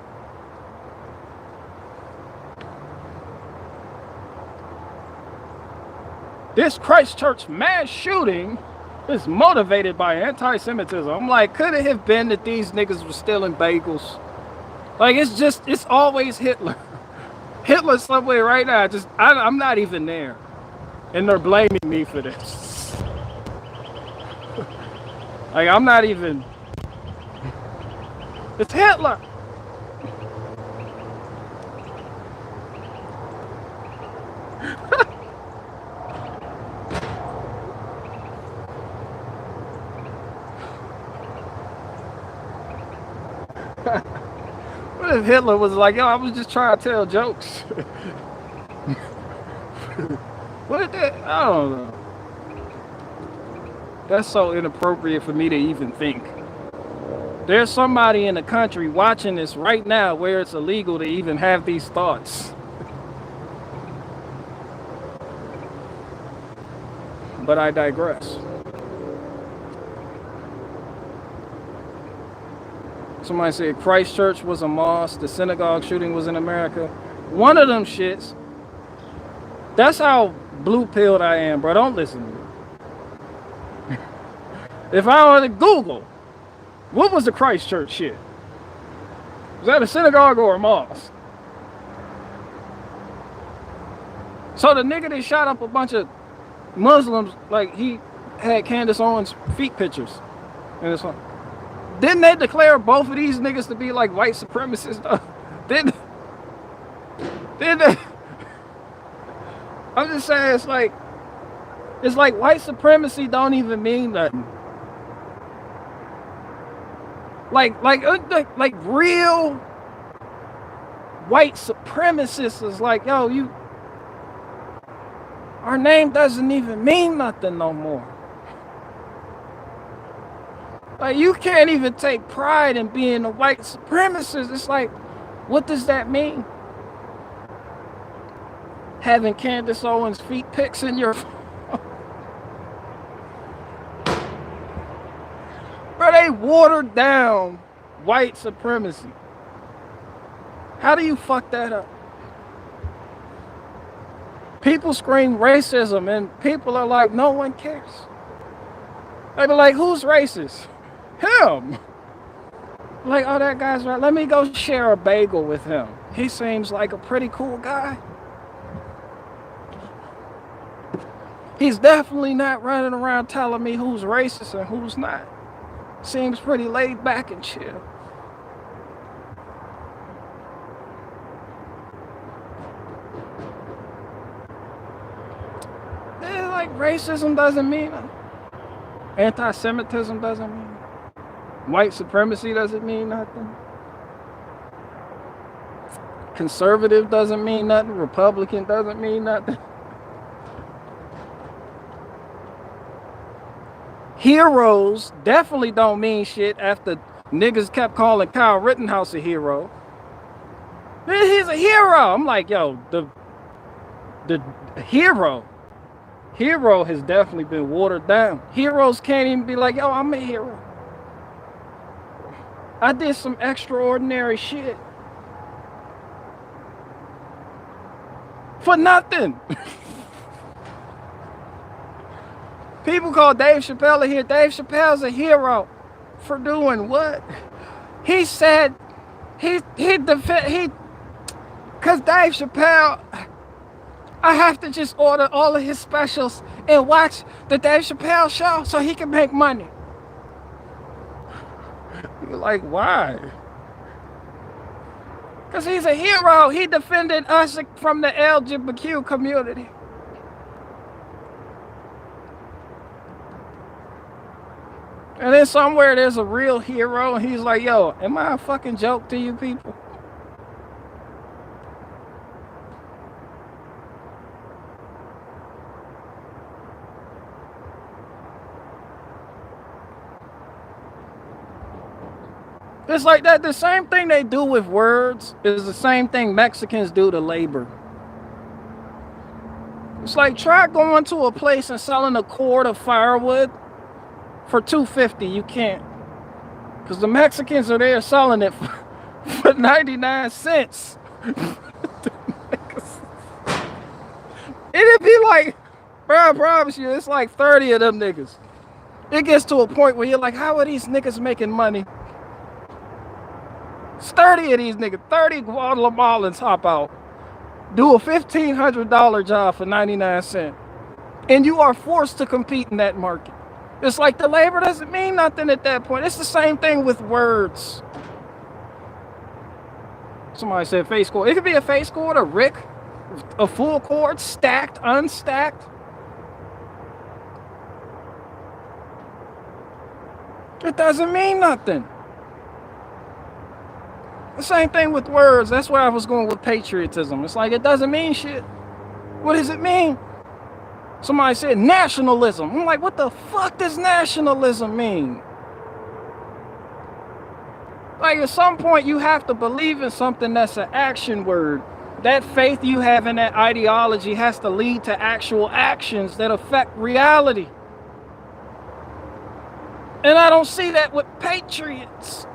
Speaker 1: This Christchurch mass shooting is motivated by anti-Semitism. I'm like, could it have been that these niggas were stealing bagels? Like, it's always Hitler. Hitler's somewhere right now. I'm not even there. And they're blaming me for this. Like, I'm not even. It's Hitler. What if Hitler was like, yo, I was just trying to tell jokes? What is that? I don't know. That's so inappropriate for me to even think. There's somebody in the country watching this right now where it's illegal to even have these thoughts. But I digress. Somebody said Christchurch was a mosque, the synagogue shooting was in America. One of them shits. That's how blue-pilled I am, bro. Don't listen to me. If I were to Google, what was the Christchurch shit? Was that a synagogue or a mosque? So the nigga that shot up a bunch of Muslims, like he had Candace Owens' feet pictures. And it's like, didn't they declare both of these niggas to be like white supremacists? Didn't they? I'm just saying, it's like white supremacy don't even mean nothing. Like real white supremacists is like, yo, our name doesn't even mean nothing no more. Like, you can't even take pride in being a white supremacist. It's like, what does that mean? Having Candace Owens' feet pics in your phone. Bro, they watered down white supremacy. How do you fuck that up? People scream racism and people are like, no one cares. They be like, who's racist? Him. Like, oh, that guy's right. Let me go share a bagel with him. He seems like a pretty cool guy. He's definitely not running around telling me who's racist and who's not. Seems pretty laid back and chill. Yeah, like, racism doesn't mean nothing. Anti-Semitism doesn't mean nothing. White supremacy doesn't mean nothing. Conservative doesn't mean nothing. Republican doesn't mean nothing. Heroes definitely don't mean shit after niggas kept calling Kyle Rittenhouse a hero. He's a hero. I'm like, yo, the hero has definitely been watered down. Heroes can't even be like, yo, I'm a hero. I did some extraordinary shit. For nothing. People call Dave Chappelle a hero. Dave Chappelle's a hero for doing what? He said because Dave Chappelle, I have to just order all of his specials and watch the Dave Chappelle show so he can make money. You're like, why? Because he's a hero. He defended us from the LGBTQ community. And then somewhere there's a real hero, and he's like, yo, am I a fucking joke to you people? It's like that. The same thing they do with words is the same thing Mexicans do to labor. It's like, try going to a place and selling a cord of firewood for $2.50. You can't. Because the Mexicans are there selling it for 99 cents. It'd be like, bro, I promise you, it's like 30 of them niggas. It gets to a point where you're like, how are these niggas making money? It's 30 of these niggas, 30 Guatemalans hop out, do a $1,500 job for 99 cents. And you are forced to compete in that market. It's like the labor doesn't mean nothing at that point. It's the same thing with words. Somebody said face chord. It could be a face chord, a rick, a full chord, stacked, unstacked. It doesn't mean nothing. The same thing with words. That's where I was going with patriotism. It's like, it doesn't mean shit. What does it mean? Somebody said nationalism. I'm like, what the fuck does nationalism mean? Like, at some point you have to believe in something that's an action word. That faith you have in that ideology has to lead to actual actions that affect reality. And I don't see that with patriots.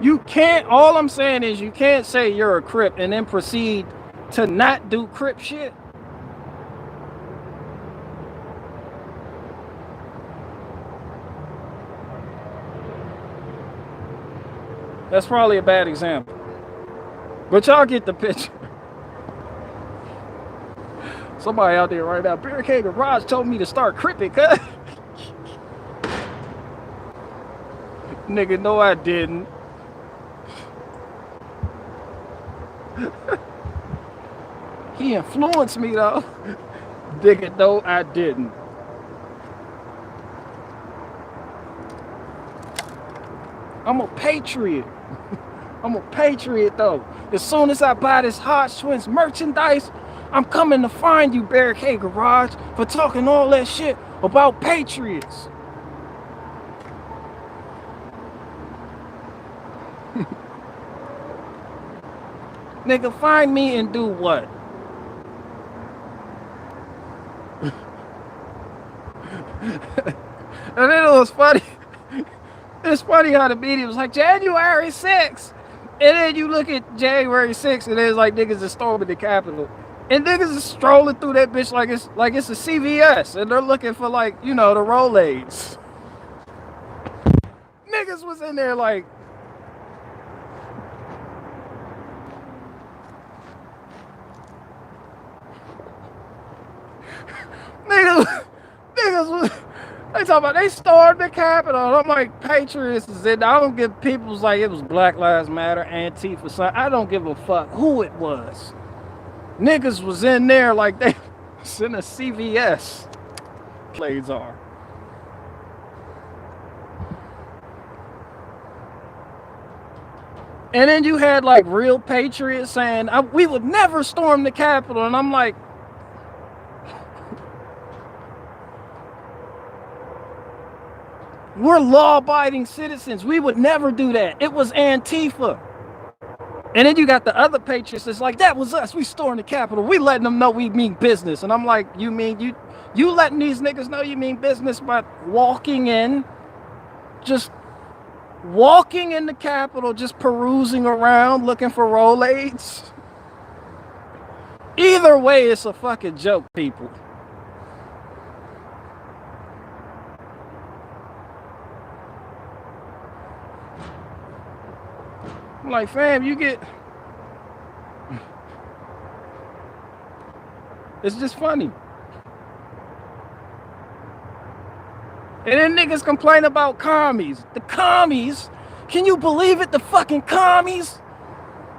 Speaker 1: You can't, all I'm saying is you can't say you're a Crip and then proceed to not do Crip shit. That's probably a bad example. But y'all get the picture. Somebody out there right now, Barricade Garage told me to start cripping, cuz. Nigga, no I didn't. He influenced me though. Nigga, no I didn't. I'm a patriot. I'm a patriot though. As soon as I buy this Hot Twins merchandise, I'm coming to find you, Barricade Garage, for talking all that shit about patriots. Nigga, find me and do what? And then it was funny. It's funny how the media was like, January 6th. And then you look at January 6th and there's like niggas are storming the Capitol. And niggas is strolling through that bitch like it's a CVS. And they're looking for, like, you know, the Rolaids. Niggas was in there like, niggas was, they talking about they stormed the Capitol. I'm like, Patriots is in. I don't give people's like it was Black Lives Matter, Antifa, something. I don't give a fuck who it was. Niggas was in there like they was in a CVS. Plays are. And then you had like real patriots saying, we would never storm the Capitol. And I'm like, we're law-abiding citizens. We would never do that. It was Antifa. And then you got the other patriots that's like, that was us. We stormed the Capitol. We letting them know we mean business. And I'm like, you mean you letting these niggas know you mean business by walking in, just walking in the Capitol, just perusing around looking for Rolaids? Either way, it's a fucking joke, people. I'm like, fam, you get... It's just funny. And then niggas complain about commies. The commies? Can you believe it? The fucking commies?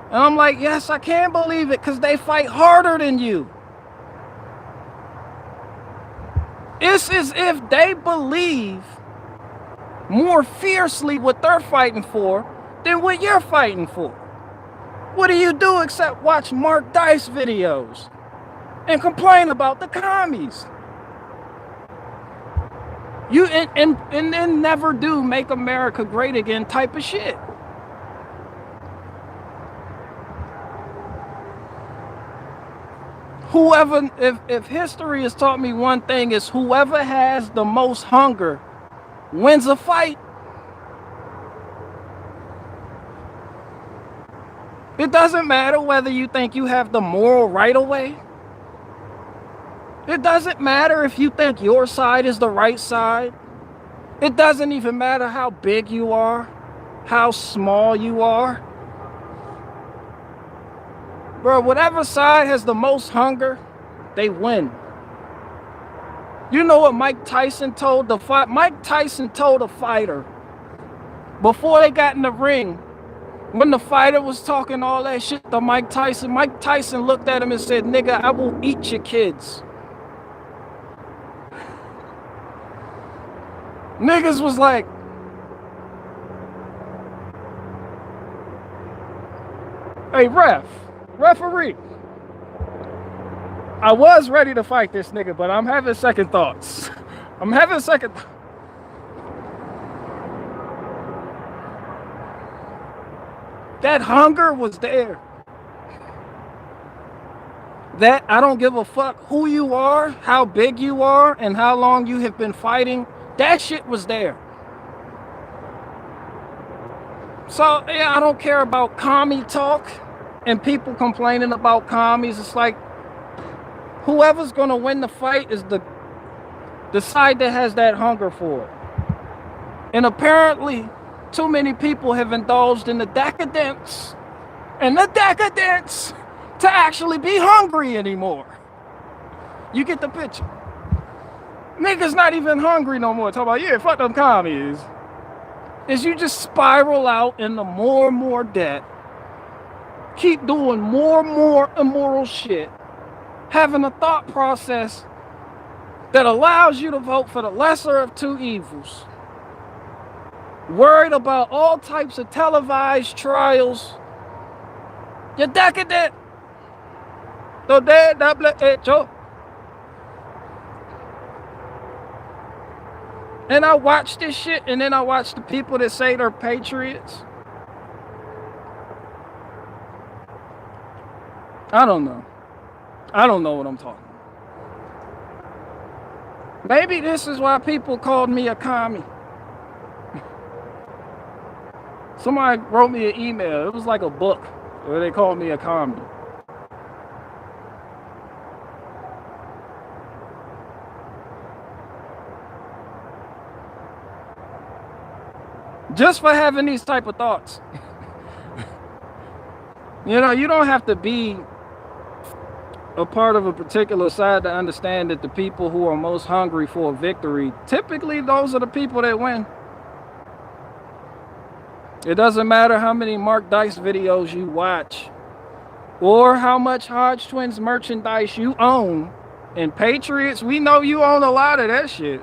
Speaker 1: And I'm like, yes, I can believe it, because they fight harder than you. It's as if they believe more fiercely what they're fighting for than what you're fighting for. What do you do except watch Mark Dice videos and complain about the commies? You and then never do make America great again type of shit. Whoever, if history has taught me one thing, is whoever has the most hunger wins a fight. It doesn't matter whether you think you have the moral right of way. It doesn't matter if you think your side is the right side. It doesn't even matter how big you are, how small you are. Bro, whatever side has the most hunger, they win. You know what Mike Tyson told the fight? Mike Tyson told a fighter before they got in the ring, when the fighter was talking all that shit to Mike Tyson looked at him and said, "Nigga, I will eat your kids." Niggas was like, "Hey, referee, I was ready to fight this nigga, but I'm having second thoughts." I'm having second. That hunger was there. That I don't give a fuck who you are, how big you are, and how long you have been fighting. That shit was there. So, yeah, I don't care about commie talk and people complaining about commies. It's like, whoever's going to win the fight is the side that has that hunger for it. And apparently, too many people have indulged in the decadence to actually be hungry anymore. You get the picture. Niggas not even hungry no more. Talk about, yeah, fuck them commies. Is you just spiral out into more and more debt, keep doing more and more immoral shit, having a thought process that allows you to vote for the lesser of two evils, worried about all types of televised trials. You're decadent. And I watch this shit, and then I watch the people that say they're patriots. I don't know. I don't know what I'm talking about. Maybe this is why people called me a commie. Somebody wrote me an email. It was like a book where they called me a commie. Just for having these type of thoughts. You know, you don't have to be a part of a particular side to understand that the people who are most hungry for a victory, typically those are the people that win. It doesn't matter how many Mark Dice videos you watch or how much Hodge Twins merchandise you own. And Patriots, we know you own a lot of that shit.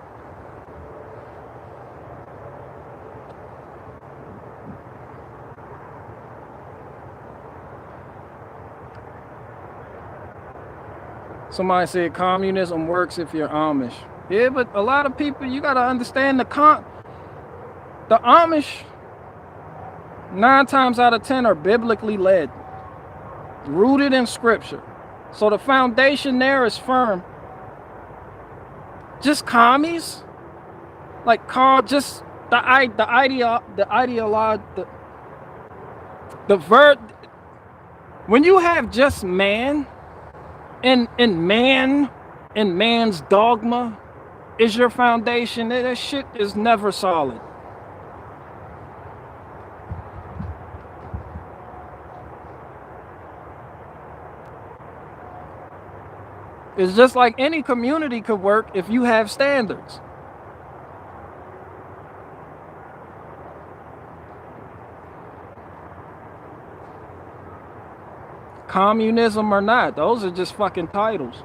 Speaker 1: Somebody said communism works if you're Amish. Yeah, but a lot of people, you got to understand the Amish, 9 times out of 10 are biblically led, rooted in scripture. So the foundation there is firm. Just commies, like just when you have just man, and man's dogma is your foundation, that shit is never solid. It's just like any community could work if you have standards. communism or not. Those are just fucking titles.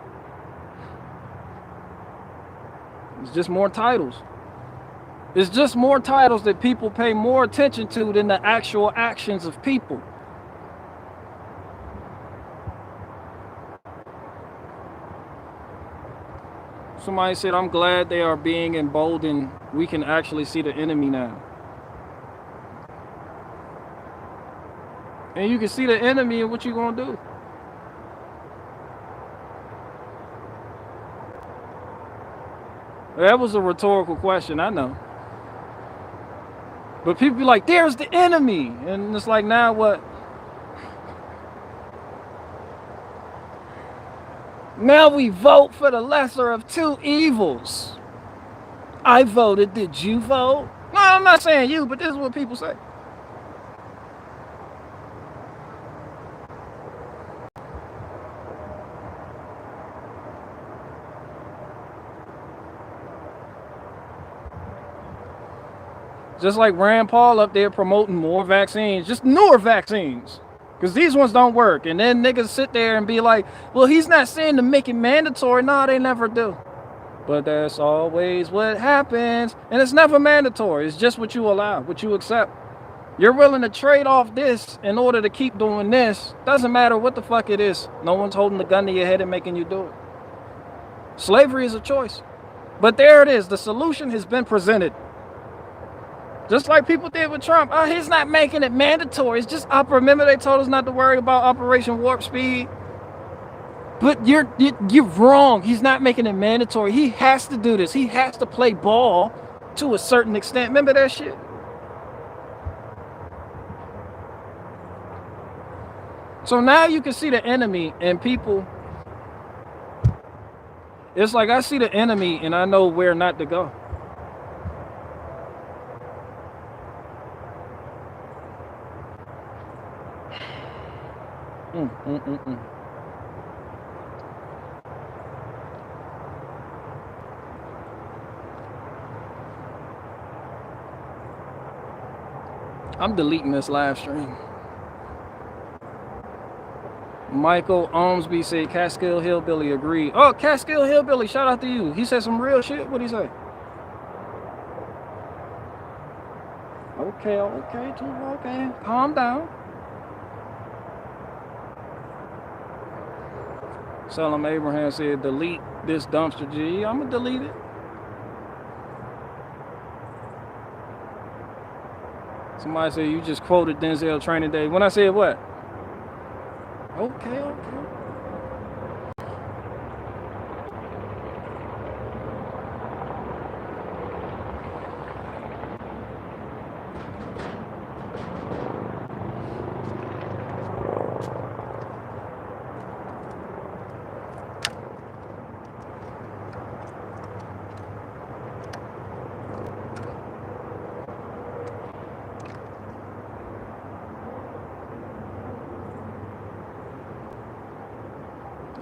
Speaker 1: It's just more titles. It's just more titles that people pay more attention to than the actual actions of people. Somebody said, I'm glad they are being emboldened. We can actually see the enemy now. And you can see the enemy, and what you gonna do? That was a rhetorical question, I know. But people be like, there's the enemy. And it's like, now what? Now we vote for the lesser of two evils. I voted, did you vote? No, I'm not saying you, but this is what people say. Just like Rand Paul up there promoting more vaccines, just newer vaccines, because these ones don't work. And then niggas sit there and be like, well, he's not saying to make it mandatory. No, they never do. But that's always what happens. And it's never mandatory. It's just what you allow, what you accept. You're willing to trade off this in order to keep doing this. Doesn't matter what the fuck it is. No one's holding the gun to your head and making you do it. Slavery is a choice. But there it is. The solution has been presented. Just like people did with Trump. Oh, he's not making it mandatory. It's just remember they told us not to worry about Operation Warp Speed. But you're wrong. He's not making it mandatory. He has to do this. He has to play ball to a certain extent. Remember that shit? So now you can see the enemy and people. It's like I see the enemy and I know where not to go. I'm deleting this live stream. Michael Ormsby said Catskill Hillbilly agreed. Oh, Catskill Hillbilly, shout out to you. He said some real shit. What'd he say? Okay. Calm down. Salam Abraham said, delete this dumpster G. I'm going to delete it. Somebody said, you just quoted Denzel Training Day. When I said what? Okay.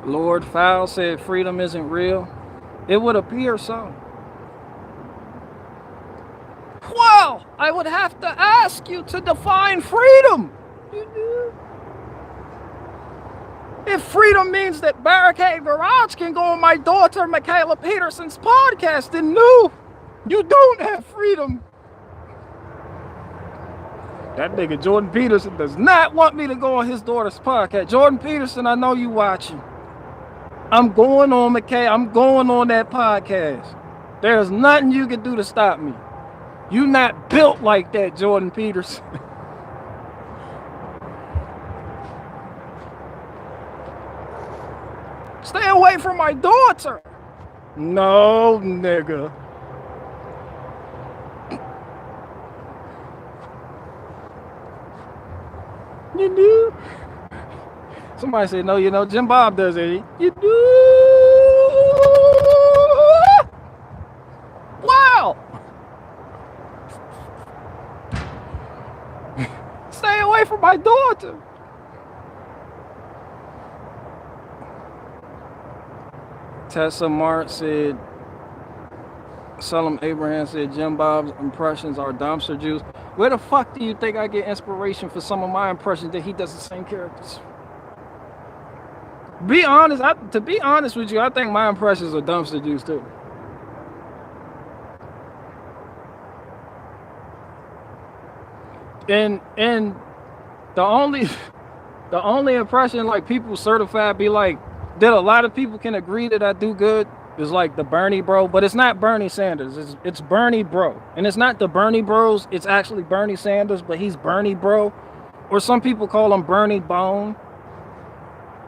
Speaker 1: Lord Fowl said freedom isn't real. It would appear so. Well, I would have to ask you to define freedom. If freedom means that Barricade Garage can go on my daughter Michaela Peterson's podcast, then no, you don't have freedom. That nigga Jordan Peterson does not want me to go on his daughter's podcast. Jordan Peterson, I know you watching. I'm going on McKay. I'm going on that podcast. There's nothing you can do to stop me. You not built like that, Jordan Peterson. Stay away from my daughter. No, nigga. You do? Somebody said, no, you know, Jim Bob does it. You do? Wow. Stay away from my daughter. Tessa Mart said, Salam Abraham said, Jim Bob's impressions are dumpster juice. Where the fuck do you think I get inspiration for some of my impressions that he does the same characters? Be honest. To be honest with you, I think my impressions are dumpster juice too. And the only the only impression like people certified be like that a lot of people can agree that I do good is like the Bernie bro, but it's not Bernie Sanders. It's Bernie bro, and it's not the Bernie bros. It's actually Bernie Sanders, but he's Bernie bro, or some people call him Bernie Bone.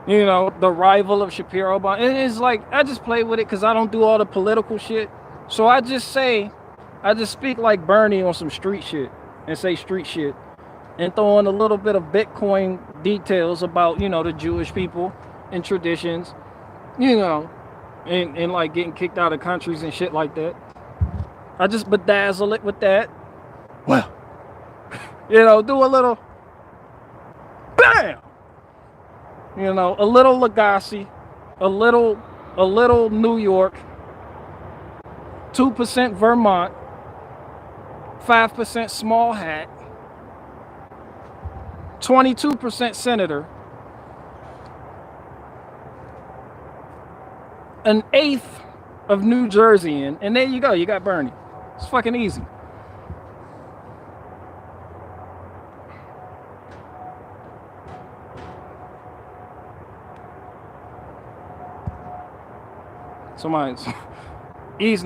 Speaker 1: You know, the rival of Shapiro Bone. And it's like I just play with it because I don't do all the political shit. So I just speak like Bernie on some street shit and say street shit and throw in a little bit of Bitcoin details about, you know, the Jewish people and traditions, you know, and like getting kicked out of countries and shit like that. I just bedazzle it with that. Well, you know, do a little bam. You know, a little Legacy, a little New York, 2% Vermont, 5% small hat, 22% senator, an eighth of New Jerseyan, and there you go, you got Bernie. It's fucking easy. Somebody's East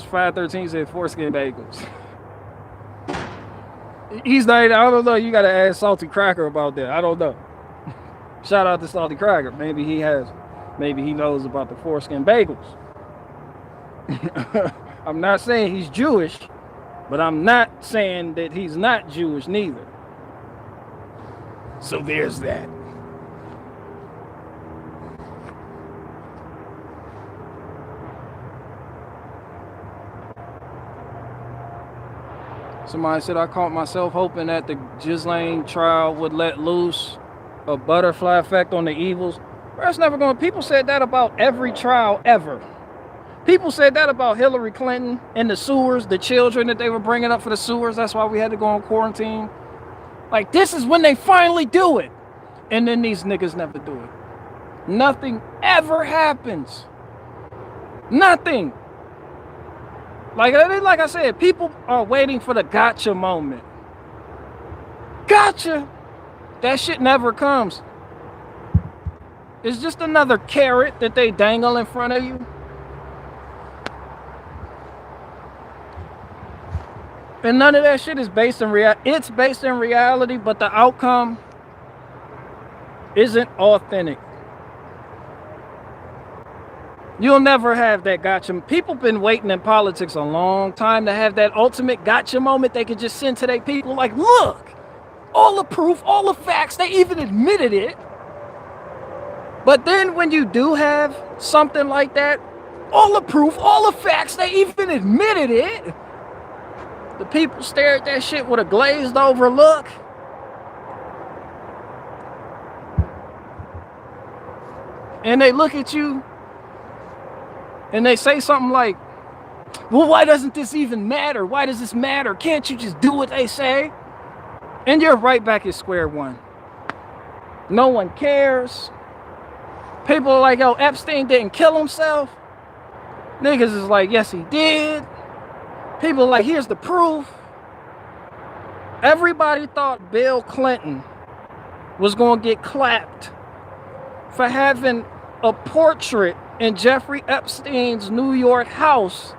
Speaker 1: 513 said foreskin bagels. East 90, I don't know. You gotta ask Salty Cracker about that. I don't know. Shout out to Salty Cracker. Maybe he knows about the foreskin bagels. I'm not saying he's Jewish, but I'm not saying that he's not Jewish neither. So there's that. Somebody said I caught myself hoping that the Ghislaine trial would let loose a butterfly effect on the evils. That's never going. People said that about every trial ever. People said that about Hillary Clinton and the sewers, the children that they were bringing up for the sewers. That's why we had to go on quarantine. Like, this is when they finally do it. And then these niggas never do it. Nothing ever happens. Nothing. Like I said, people are waiting for the gotcha moment. Gotcha! That shit never comes. It's just another carrot that they dangle in front of you. And none of that shit is based in reality. It's based in reality, but the outcome isn't authentic. You'll never have that gotcha. People been waiting in politics a long time to have that ultimate gotcha moment they could just send to their people like, look, all the proof, all the facts, they even admitted it. But then when you do have something like that, all the proof, all the facts, they even admitted it, the people stare at that shit with a glazed over look. And they look at you and they say something like, well, why doesn't this even matter? Why does this matter? Can't you just do what they say? And you're right back at square one. No one cares. People are like, yo, Epstein didn't kill himself. Niggas is like, yes, he did. People are like, here's the proof. Everybody thought Bill Clinton was going to get clapped for having a portrait in Jeffrey Epstein's New York house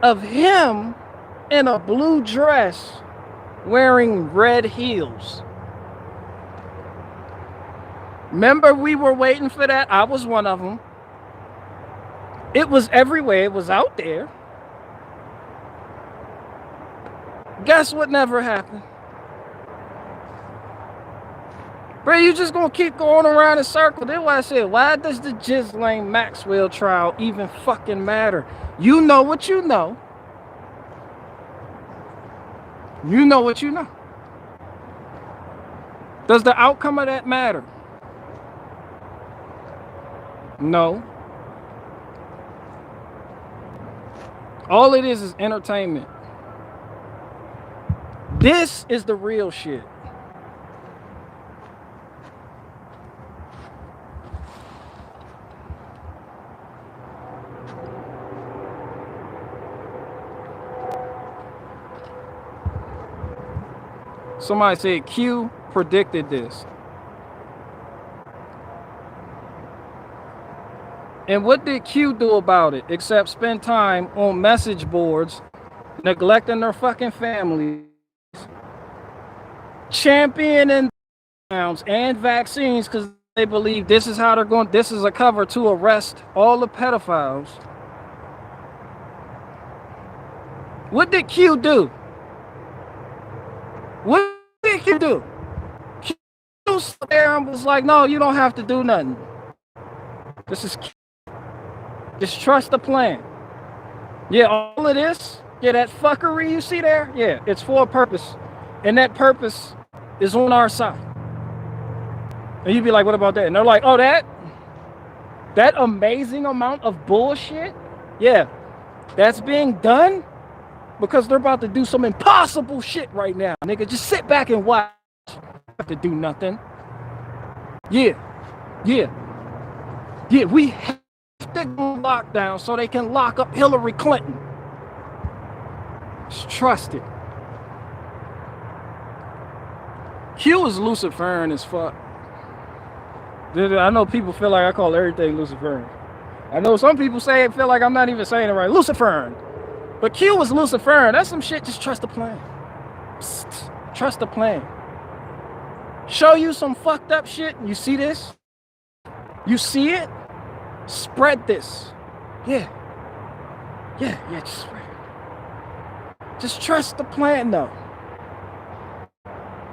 Speaker 1: of him in a blue dress wearing red heels. Remember, we were waiting for that. I was one of them. It was everywhere. It was out there. Guess what never happened? Bro, you just gonna keep going around in circles. That's why I said, why does the Ghislaine Maxwell trial even fucking matter? You know what you know. You know what you know. Does the outcome of that matter? No. All it is entertainment. This is the real shit. Somebody said Q predicted this. And what did Q do about it except spend time on message boards, neglecting their fucking families, championing and vaccines because they believe this is how they're going, this is a cover to arrest all the pedophiles. What did Q do? What did Q do? Q stood there and was like, no, you don't have to do nothing. This is Q. Just trust the plan. Yeah, all of this, yeah, that fuckery you see there, yeah, it's for a purpose. And that purpose is on our side. And you'd be like, what about that? And they're like, oh, that amazing amount of bullshit, yeah, that's being done because they're about to do some impossible shit right now. Nigga, just sit back and watch. You don't have to do nothing. Yeah, we have to go lockdown so they can lock up Hillary Clinton. Just trust it. Q is Luciferian as fuck. I know people feel like I call everything Luciferian. I know some people feel like I'm not even saying it right. Luciferian. But Q is Luciferian. That's some shit. Just trust the plan. Psst. Trust the plan. Show you some fucked up shit. You see this? You see it? Spread this. Yeah. Just spread it. Just trust the plan, though.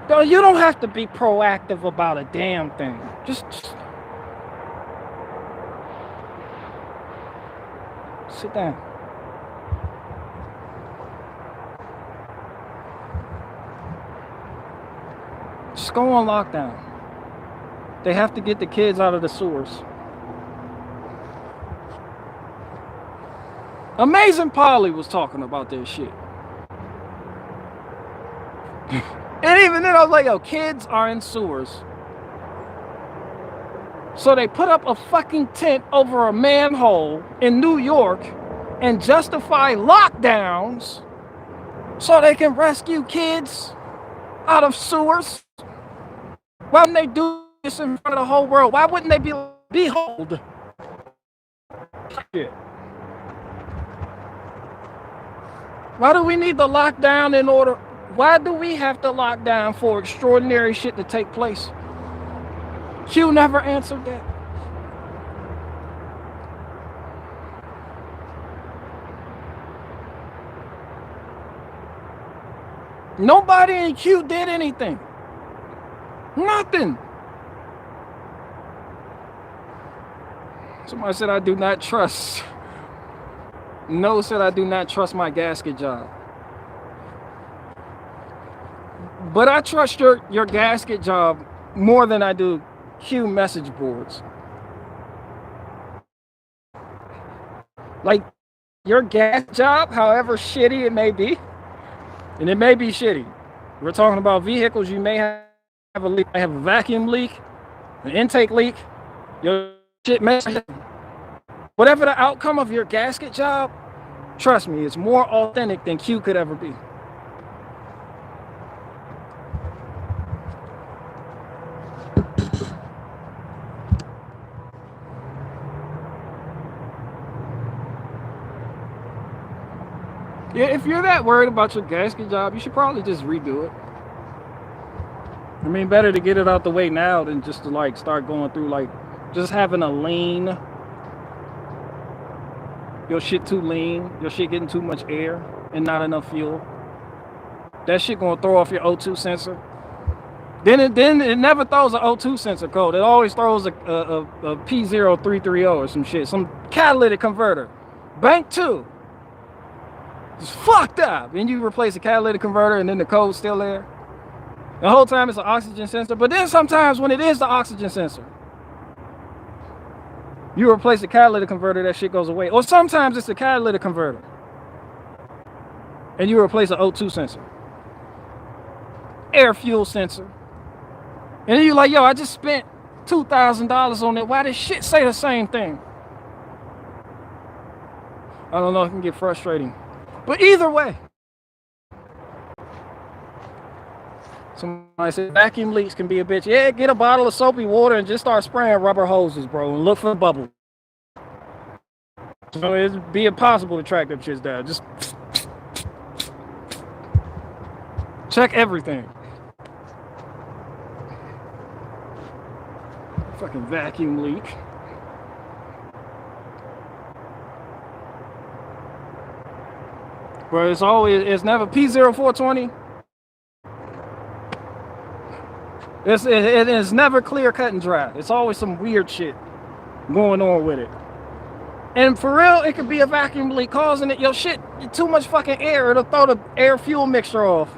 Speaker 1: Though you don't have to be proactive about a damn thing. Just sit down. Just go on lockdown. They have to get the kids out of the sewers. Amazing Polly was talking about this shit. And even then I was like, yo, kids are in sewers. So they put up a fucking tent over a manhole in New York and justify lockdowns so they can rescue kids out of sewers. Why wouldn't they do this in front of the whole world? Why wouldn't they be behold? Shit. Why do we need the lockdown in order? Why do we have to lock down for extraordinary shit to take place? Q never answered that. Nobody in Q did anything. Nothing. Somebody said I do not trust. No said I do not trust my gasket job. But I trust your gasket job more than I do Q message boards. Like your gas job, however shitty it may be, and it may be shitty. We're talking about vehicles. You may have a leak, have a vacuum leak, an intake leak. Your shit may, whatever the outcome of your gasket job, trust me, it's more authentic than Q could ever be. Yeah, if you're that worried about your gasket job, you should probably just redo it. I mean, better to get it out the way now than just to like start going through like just having a lean. Your shit too lean, your shit getting too much air and not enough fuel. That shit gonna throw off your O2 sensor. Then it never throws an O2 sensor code. It always throws a P0330 or some shit, some catalytic converter. Bank 2. It's fucked up. And you replace the catalytic converter and then the code's still there. The whole time it's an oxygen sensor. But then sometimes when it is the oxygen sensor, you replace the catalytic converter, that shit goes away. Or sometimes it's the catalytic converter and you replace an O2 sensor, air fuel sensor. And then you're like, yo, I just spent $2,000 on it. Why does shit say the same thing? I don't know, it can get frustrating. But either way, Somebody said vacuum leaks can be a bitch. Yeah, get a bottle of soapy water and just start spraying rubber hoses, bro, and look for bubbles. So it'd be impossible to track them shits down. Just check everything. Fucking vacuum leak. Bro, it's never P0420. It's never clear, cut, and dry. It's always some weird shit going on with it. And for real, it could be a vacuum leak causing it. Yo, shit, too much fucking air. It'll throw the air fuel mixture off.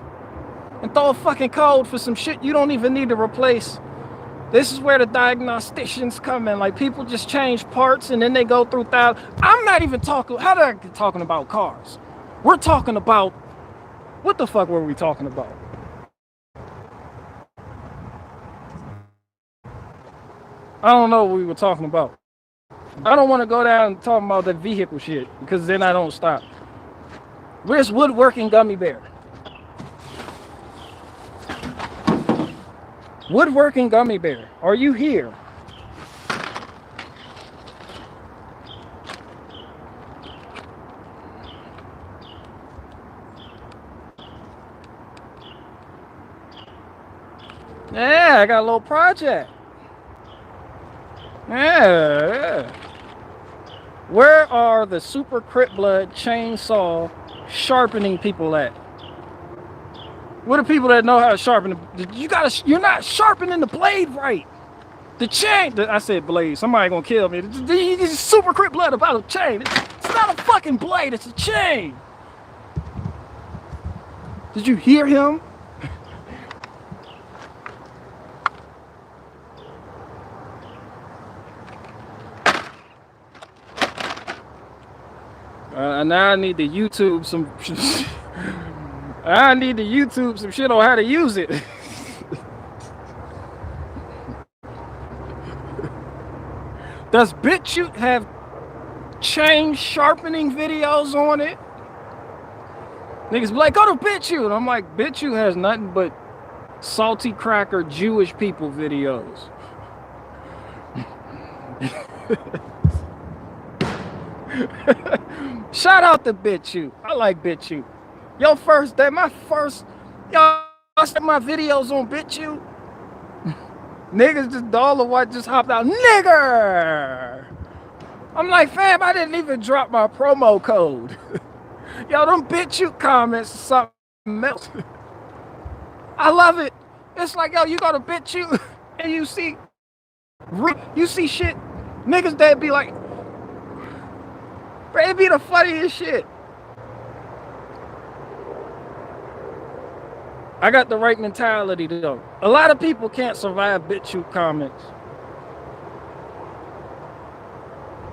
Speaker 1: And throw a fucking code for some shit you don't even need to replace. This is where the diagnosticians come in. Like, people just change parts and then they go through thousands. I'm not even talking, how did I get talking about cars? We're talking about, what the fuck were we talking about? I don't know what we were talking about. I don't want to go down and talk about the vehicle shit because then I don't stop. Where's woodworking gummy bear? Woodworking gummy bear, are you here? Yeah, I got a little project. Yeah. Where are the super Crip Blood chainsaw sharpening people at? What are people that know how to sharpen? You're not sharpening the blade right. The chain. I said blade. Somebody gonna kill me. This is super Crip Blood about a chain. It's not a fucking blade. It's a chain. Did you hear him? Now I need to YouTube some. I need to YouTube some shit on how to use it. Does Bitchute have chain sharpening videos on it? Niggas be like, go to Bitchute. I'm like, Bitchute has nothing but salty cracker Jewish people videos. Shout out to Bitchute. I like Bitchute. Yo, first day, I set my videos on Bitchute. Niggas just all of what just hopped out. Nigger! I'm like, fam, I didn't even drop my promo code. Yo, them Bitchute comments are something else. I love it. It's like, yo, you go to Bitchute and you see shit. Niggas that be like, bro, it be the funniest shit. I got the right mentality though. A lot of people can't survive Bitchute comments.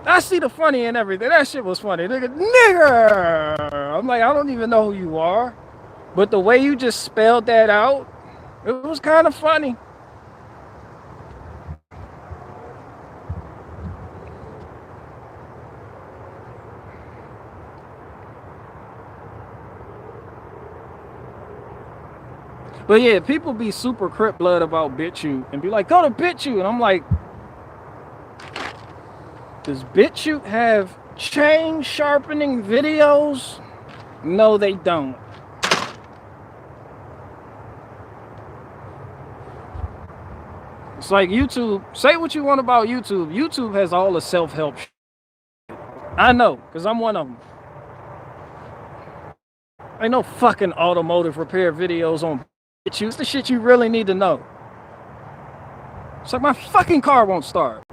Speaker 1: I see the funny in everything. That shit was funny. Nigger! I'm like, I don't even know who you are. But the way you just spelled that out, it was kind of funny. But yeah, people be super Crip Blood about Bitchute and be like, go to Bitchute. And I'm like, does Bitchute have chain sharpening videos? No, they don't. It's like YouTube. Say what you want about YouTube. YouTube has all the self-help shit. I know, because I'm one of them. Ain't no fucking automotive repair videos on Bitchute. It's the shit you really need to know. It's like my fucking car won't start.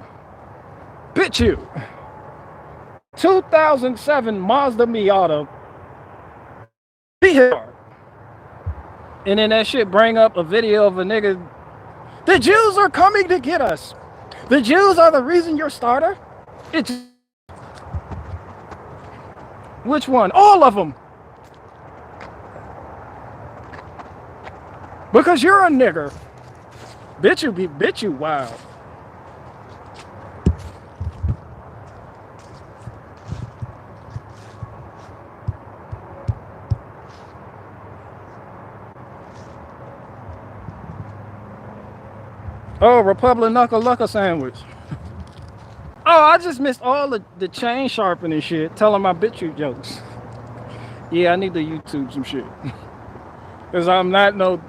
Speaker 1: Bitchute. 2007 Mazda Miata. Vehicle. And then that shit bring up a video of a nigga. The Jews are coming to get us. The Jews are the reason you're starter. It's which one? All of them. Because you're a nigger. Bitchute wild. Oh, Republic Knuckle Lucker sandwich. Oh, I just missed all the chain sharpening shit, telling my Bitchute jokes. Yeah, I need to YouTube some shit. Because I'm not no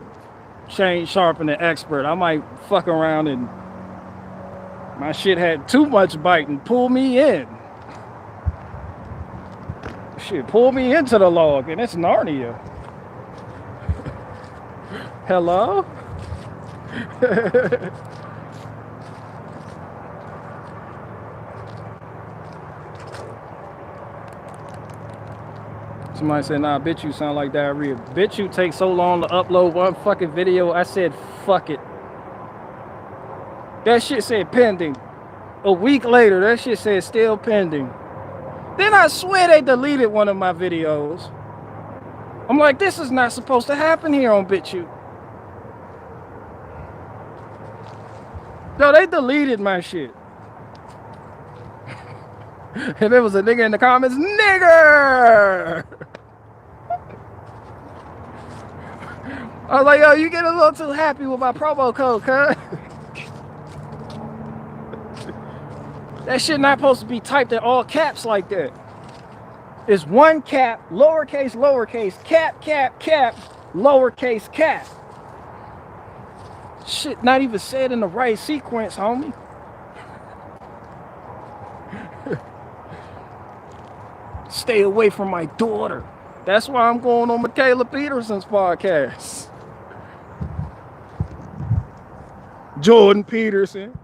Speaker 1: chain sharpening expert. I might fuck around and my shit had too much bite and pull me in. Shit, pull me into the log, and it's Narnia. Hello? Somebody said, nah, Bitchute sound like diarrhea. Bitchute takes so long to upload one fucking video. I said, fuck it. That shit said pending. A week later, that shit said still pending. Then I swear they deleted one of my videos. I'm like, this is not supposed to happen here on Bitchute. No, they deleted my shit. And there was a nigga in the comments, nigger! I was like, yo, you get a little too happy with my promo code, cuz. That shit not supposed to be typed in all caps like that. It's one cap, lowercase, lowercase, cap, cap, cap, lowercase, cap. Shit not even said in the right sequence, homie. Stay away from my daughter. That's why I'm going on Michaela Peterson's podcast. Jordan Peterson.